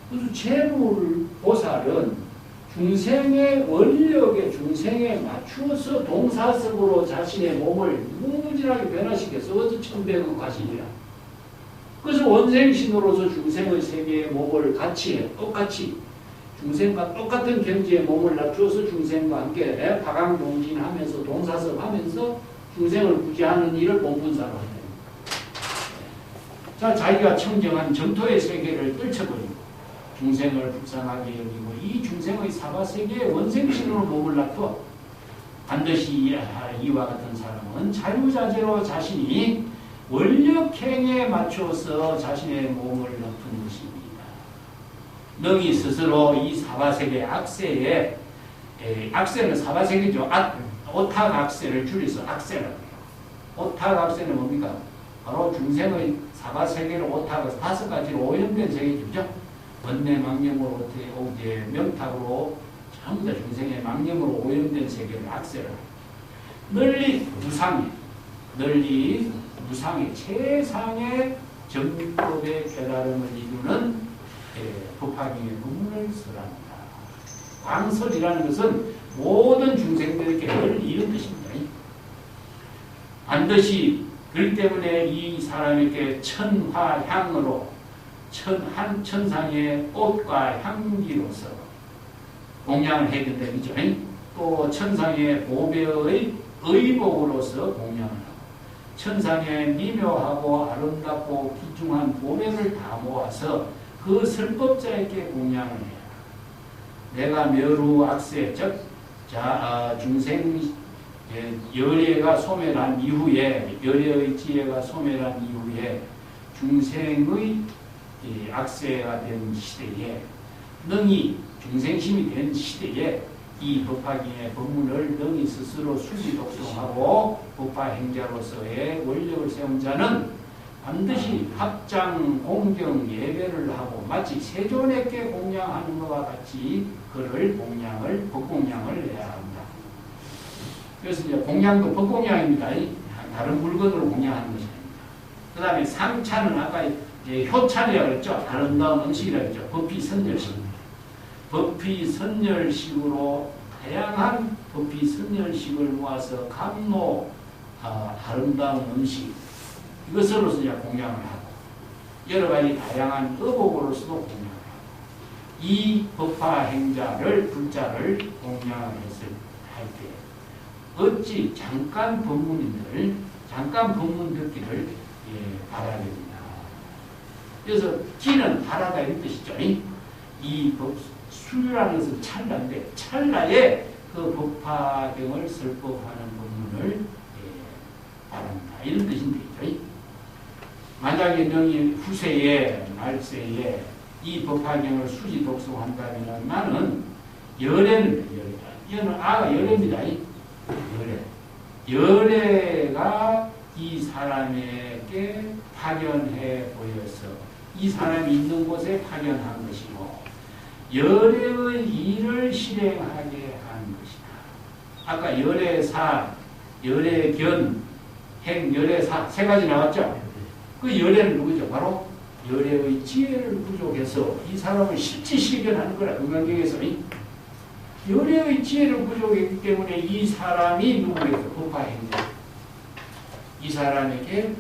그래서 재물 보살은 중생의 원력에 중생에 맞추어서 동사석으로 자신의 몸을 무진하게 변화시켜서 어제 천백억 과신이라. 그래서 원생신으로서 중생의 세계의 몸을 같이 해. 똑같이 중생과 똑같은 경지에 몸을 낮추어서 중생과 함께 파강동진하면서 동사석하면서 중생을 구제하는 일을 본분사로 한다. 자, 자기가 청정한 정토의 세계를 떨쳐버리고 중생을 불쌍하게 여기고 이 중생의 사바세계에 원생신으로 몸을 놔둬 반드시 이와 같은 사람은 자유자재로 자신이 원력행에 맞춰서 자신의 몸을 놔둔 것입니다. 능히 스스로 이 사바세계 악세에 악세는 사바세계죠. 오탁 악세를 줄여서 악세라고 해요. 오탁 악세는 뭡니까? 바로 중생의 사바세계를 오탁을 5가지로 오염된 세계죠. 원내 망념으로 명탁으로 전부 다 중생의 망념으로 오염된 세계를 악세를 널리 무상의 최상의 정법의 깨달음을 이루는 법화경의 법문을 설합니다. 광설이라는 것은 모든 중생들에게 늘 이런 뜻입니다. 반드시 그렇기 때문에 이 사람에게 천화향으로 천상의 꽃과 향기로서 공양을 해야 된다. 그죠? 또 천상의 보배의 의복으로서 공양을 하고 천상의 미묘하고 아름답고 귀중한 보배를 다 모아서 그 설법자에게 공양을 해야. 내가 멸후 악세 즉 중생 열애가 소멸한 이후에 열애의 지혜가 소멸한 이후에 중생의 악세가 된 시대에 능히 중생심이 된 시대에 이 법화기의 법문을 능히 스스로 수지독성하고 법화행자로서의 원력을 세운 자는 반드시 합장 공경 예배를 하고 마치 세존에게 공양하는 것과 같이 그를 법공양을 해야 합니다. 그래서 이제 공양도 법공양입니다. 다른 물건으로 공양하는 것이 아닙니다. 그 다음에 상차는 아까 효찬이라고 그랬죠. 아름다운 음식이라고 했죠. 법비선열식. 법비선열식으로 다양한 법비선열식을 모아서 감로 아름다운 음식 이것으로서 공양을 하고 여러 가지 다양한 의복으로서도 공양을 하고 이 법화행자를 불자를 공양을 했을 때 어찌 잠깐 법문 듣기를 바라야 됩니다. 그래서 기는 바라다 이런 뜻이죠. 이 수유라는 것은 찰나인데 찰나에 그 법화경을 설법하는 법문을 바랍니다. 이런 뜻인데 만약에 너희 후세에 말세에 이 법화경을 수지 독송한다면 나는 열애는 열애입니다. 열애가 이 사람에게 파견해 보여서 이 사람이 있는 곳에 파견한 것이고 열애의 일을 실행하게 한 것이다. 아까 열애사, 열애견, 행열애사 3가지 나왔죠? 그 열애는 누구죠? 바로 열애의 지혜를 부족해서 이 사람을 실제 실견하는 거라. 금강경에서 열애의 지혜를 부족했기 때문에 이 사람이 누구에서 법화행자 이 사람에게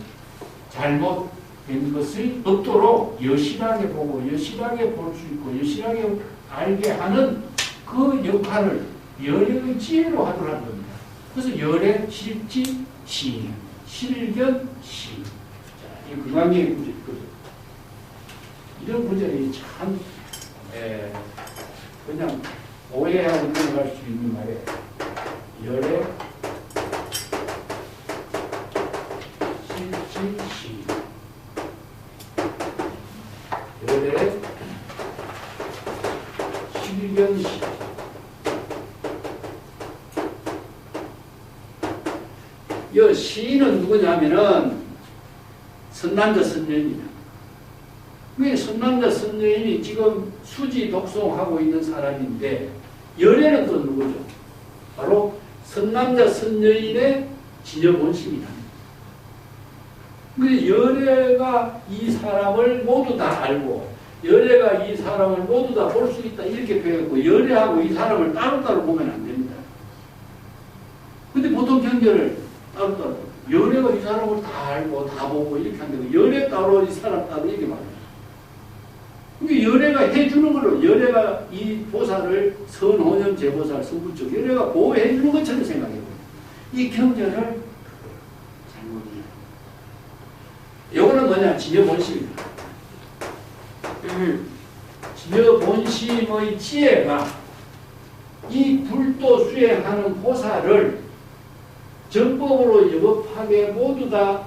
잘못된 것을 없도록 여실하게 보고 여실하게 볼 수 있고 여실하게 알게 하는 그 역할을 열애의 지혜로 하더라는 겁니다. 그래서 열애, 실지, 시, 실견, 시. 자, 이 금강경의 문제 이런 문제는 참 그냥 오해하고 넘어갈 수 있는 말이에요. 열애, 실지, 시. 열애, 실견, 시. 이 시는 누구냐면은 선남자 선녀입니다. 왜 선남자 선녀인이 지금 수지 독송하고 있는 사람인데 열애는 또 누구죠? 바로 선남자 선녀인의 진여본심이다. 그 열애가 이 사람을 모두 다 알고 열애가 이 사람을 모두 다 볼 수 있다 이렇게 표현했고 열애하고 이 사람을 따로따로 보면 안 됩니다. 근데 보통 경계를 따로따로 열애가 이 사람을 다 알고 다 보고 이렇게 한다고 열애 따로 이 사람 따로 이렇게 말해요. 그러니까 열애가 해주는 걸로 열애가 이 보살을 선호념 제보살 성부적 열애가 보호해 주는 것처럼 생각해요. 이 경전을 잘못이에요. 이거는 뭐냐? 지여본심입니다. 지여본심의 지혜가 이 불도 수행하는 보살을 정법으로 여법하게 모두 다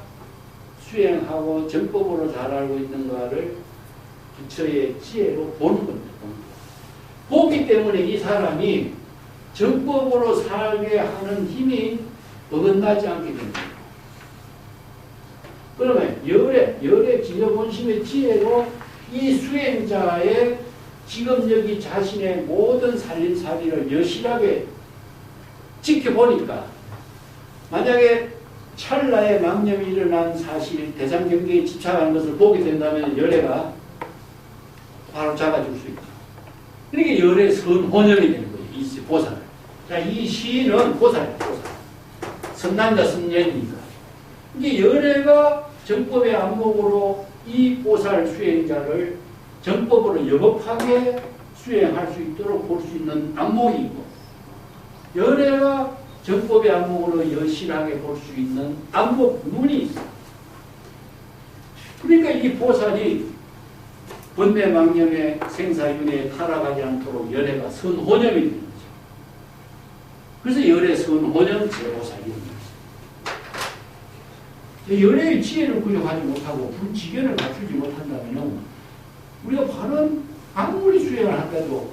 수행하고 정법으로 잘 알고 있는 것을 부처의 지혜로 보는 겁니다. 보기 때문에 이 사람이 정법으로 살게 하는 힘이 어긋나지 않게 됩니다. 그러면 열의 지여본심의 지혜로 이 수행자의 지금 여기 자신의 모든 살림살이를 여실하게 지켜보니까 만약에 찰나의 망념이 일어난 사실 대상경계에 집착하는 것을 보게 된다면 열애가 바로 잡아줄 수 있다. 그러니까 열의 선혼연이 되는 거예요. 이 보살. 자, 이 시인은 보살이야, 보살. 선남자 선녀니까. 이게 열애가 정법의 안목으로 이 보살 수행자를 정법으로 여법하게 수행할 수 있도록 볼 수 있는 안목이 있고, 열애가 정법의 안목으로 여실하게 볼 수 있는 안목 눈이 있어. 그러니까 이 보살이 번뇌망념의 생사윤회에 타락하지 않도록 열애가 선호념이 되는 거죠. 그래서 열애 선호념 제보살이 열애의 지혜를 구족하지 못하고 불지견을 갖추지 못한다면 우리가 바른 아무리 수행을 한다도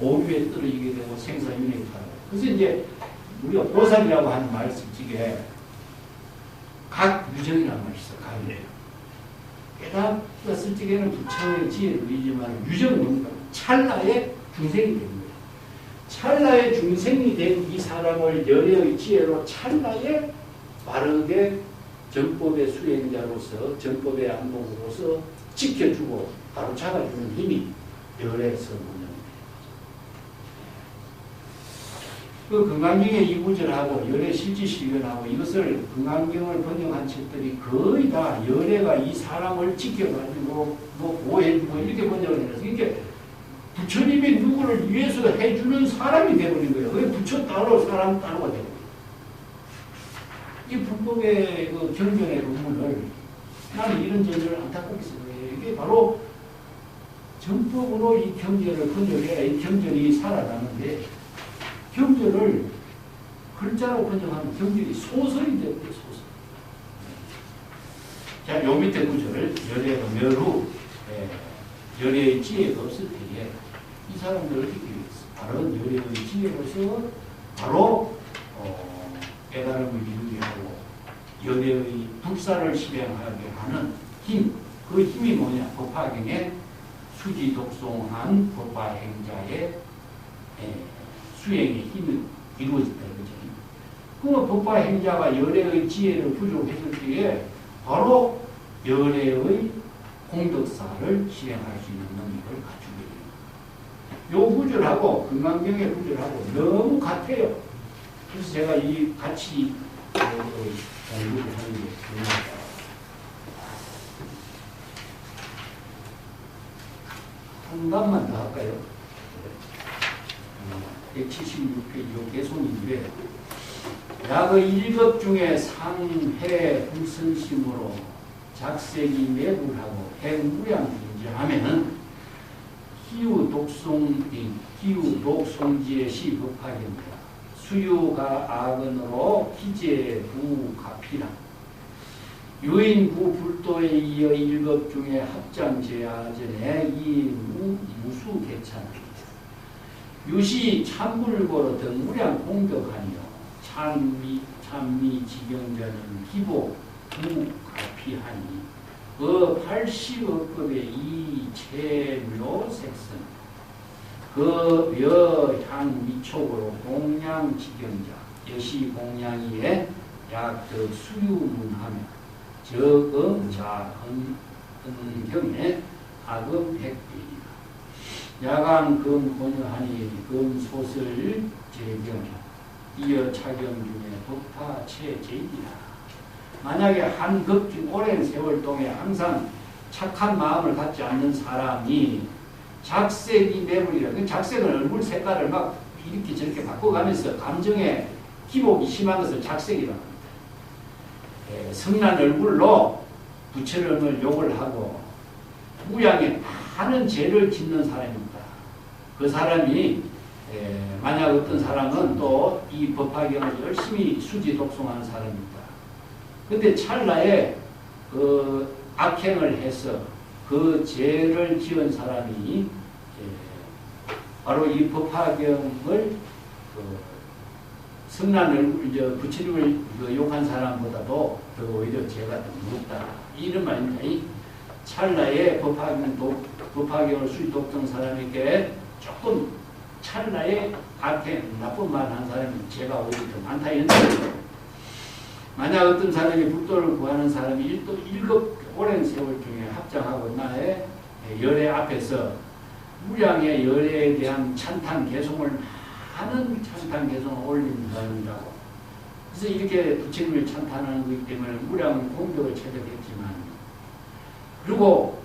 오류에 떨어지게 되고 생사윤회에 타락. 그래서 이제 우리가 보살이라고 하는 말씀직에 각 유정이라는 말이 있어요. 각이래요. 깨닫았을 적에는 부처의 지혜를 보이지만 유정은 뭡니까? 찰나의 중생이 되는 거예요. 찰나의 중생이 된 이 사람을 열애의 지혜로 찰나에 바르게 정법의 수행자로서 정법의 안목으로서 지켜주고 바로 잡아주는 힘이 열애의 선언입니다. 그 건강경의 이 구절하고 열애 실지실견하고 이것을 건강경을 번역한 책들이 거의 다 열애가 이 사람을 지켜가지고 뭐 보호해주고 이렇게 번역을 해서 이게 부처님이 누구를 위해서 해주는 사람이 되어버린 거예요. 그게 부처 따로 사람 따로가 되고 이 불법의 그 경전의 본문을 나는 이런 점을 안타깝게 생각해요. 이게 바로 정법으로 이 경전을 번역해야 이 경전이 살아나는데 경전을 글자로 번역하면 경전이 소설이 되었대요. 소설. 자, 요 밑에 구절을 열애가 멸후 열애의 지혜가 없을 때에 이 사람들 어떻게 되겠어? 바로 열애의 지혜로서 바로 깨달음을 이루게 하고 열애의 불사를 실행하게 하는 힘, 그 힘이 뭐냐? 법화경에 수지독송한 법화행자의 수행의 힘이 이루어진다 이거죠. 그 법화행자가 열애의 지혜를 부족했을 때에 바로 열애의 공덕사를 실행할 수 있는 능력을 갖추게 됩니다. 요 구절하고 건강경의 구절하고 너무 같아요. 그래서 제가 이 같이 공부를 하는 게 중요하다. 한 단만 더 할까요? 176페이지 요 개송인데 약의 1급 중에 상해 불선심으로 작색이 매불하고 해무량인지하면은 기우 독송지의 시법하겠다. 수유가 악은으로 기재부 가피랑 유인부 불도에 이어 1급 중에 합장제하전에 이 무수 개찬 유시 참불고로 등무량 공덕하니요 참미 지경자는 기복 부가피하니 80억급의 이 체묘색선 여향 미촉으로 공양 지경자 여시 공양이에 약득 수유문하며 적응자 은경에 악음 핵비리라. 야간 금 권유하니 금 소설 재경 이어 착용 중에 법파 체제이라. 만약에 한 급진 오랜 세월 동안 항상 착한 마음을 갖지 않는 사람이 작색이 매물이라. 그 작색은 얼굴 색깔을 막 이렇게 저렇게 바꿔가면서 감정의 기복이 심한 것을 작색이라고 합니다. 성난 얼굴로 부처님을 욕을 하고 무양에 많은 죄를 짓는 사람입니다. 그 사람이 만약 어떤 사람은 또 이 법화경을 열심히 수지 독송하는 사람입니다. 근데 찰나에 그 악행을 해서 그 죄를 지은 사람이 바로 이 법화경을 성난 얼굴 부처님을 욕한 사람보다도 더 오히려 죄가 더 무겁다. 이런 말입니다. 이 찰나에 법화경을 수지 독송 사람에게 조금 찰나에 악행, 나쁜 말 한 사람이 죄가 오히려 더 많다. 이런 뜻입니다. 만약 어떤 사람이 불도를 구하는 사람이 일급 오랜 세월 중에 합장하고 나의 열애 앞에서 무량의 열애에 대한 찬탄 개송을 많은 찬탄 개송을 올린다고. 그래서 이렇게 부처님을 찬탄하는 거기 때문에 무량은 공덕을 체득했지만, 그리고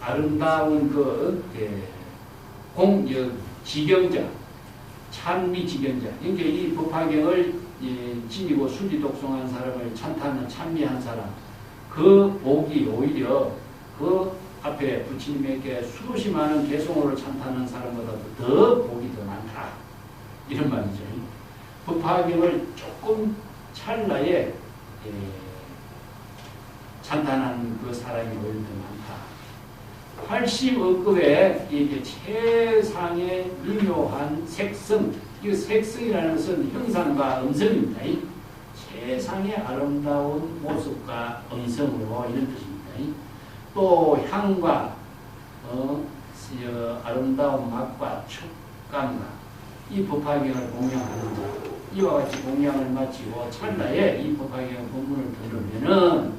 아름다운 지경자, 찬미 지경자, 그러니까 이 법화경을 지니고 수지 독송한 사람을 찬탄한 찬미한 사람, 그 복이 오히려 그 앞에 부처님에게 수없이 많은 개송어를 찬탄하는 사람보다도 더 복이 더 많다. 이런 말이죠. 법화경을 조금 찰나에 찬탄한 그 사람이 오히려 더 많다. 80억급의 이게 최상의 미묘한 색성, 이 색성이라는 것은 형상과 음성입니다. 최상의 아름다운 모습과 음성으로 이런 뜻입니다. 또 향과 아름다운 맛과 촉감과 이 법화경을 공양하는 자, 이와 같이 공양을 마치고 찰나에 이 법화경 법문을 들으면은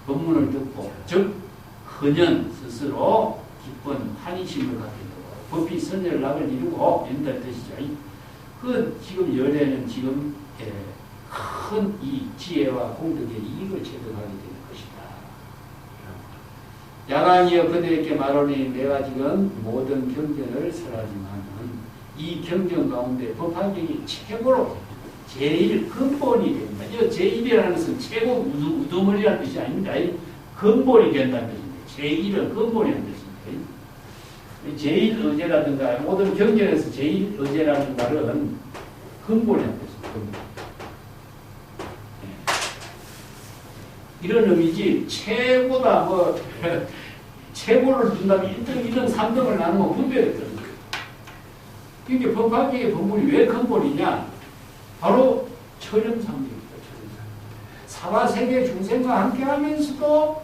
법문을 듣고 즉 헌연 스스로 기쁜 환희심을 갖게 되고 법이 선열락을 이루고 이런다는 뜻이죠. 그 지금 열애는 지금 큰 이 지혜와 공덕의 이익을 체득하게 되는 것이다. 야간이여 그들에게 말하니 내가 지금 모든 경전을 설하지만은 이 경전 가운데 법화경이 최고로 제일 근본이 됩니다. 이 제일이라는 것은 최고 우두머리라는 뜻이 아닙니다. 근본이 된다는 뜻입니다. 제일은 근본이라는 뜻입니다. 제일 의제라든가 모든 경전에서 제일 의제라는 말은 근본이라는 뜻입니다. 근본. 이런 의미지 최고다 최고를 준다면 1등, 2등, 3등을 나누면 분별했다는 거예요. 그러니까 법화경의 본문이 왜 근본이냐? 바로 철현상대입니다. 사바세계 중생과 함께 하면서도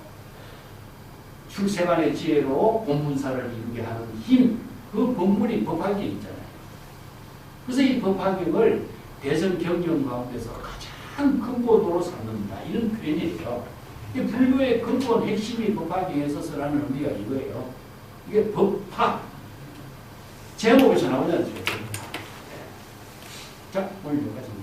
출세간의 지혜로 본문사를 이루게 하는 힘, 그 본문이 법화경에 있잖아요. 그래서 이 법화경을 대선 경전 가운데서 가장 근본으로 삼는다. 이런 표현이에요. 불교의 근본 핵심이 법화경에 있어서라는 의미가 이거예요. 이게 법화. 제목에서 나오지 않습니까? 자, 오늘 여기까지.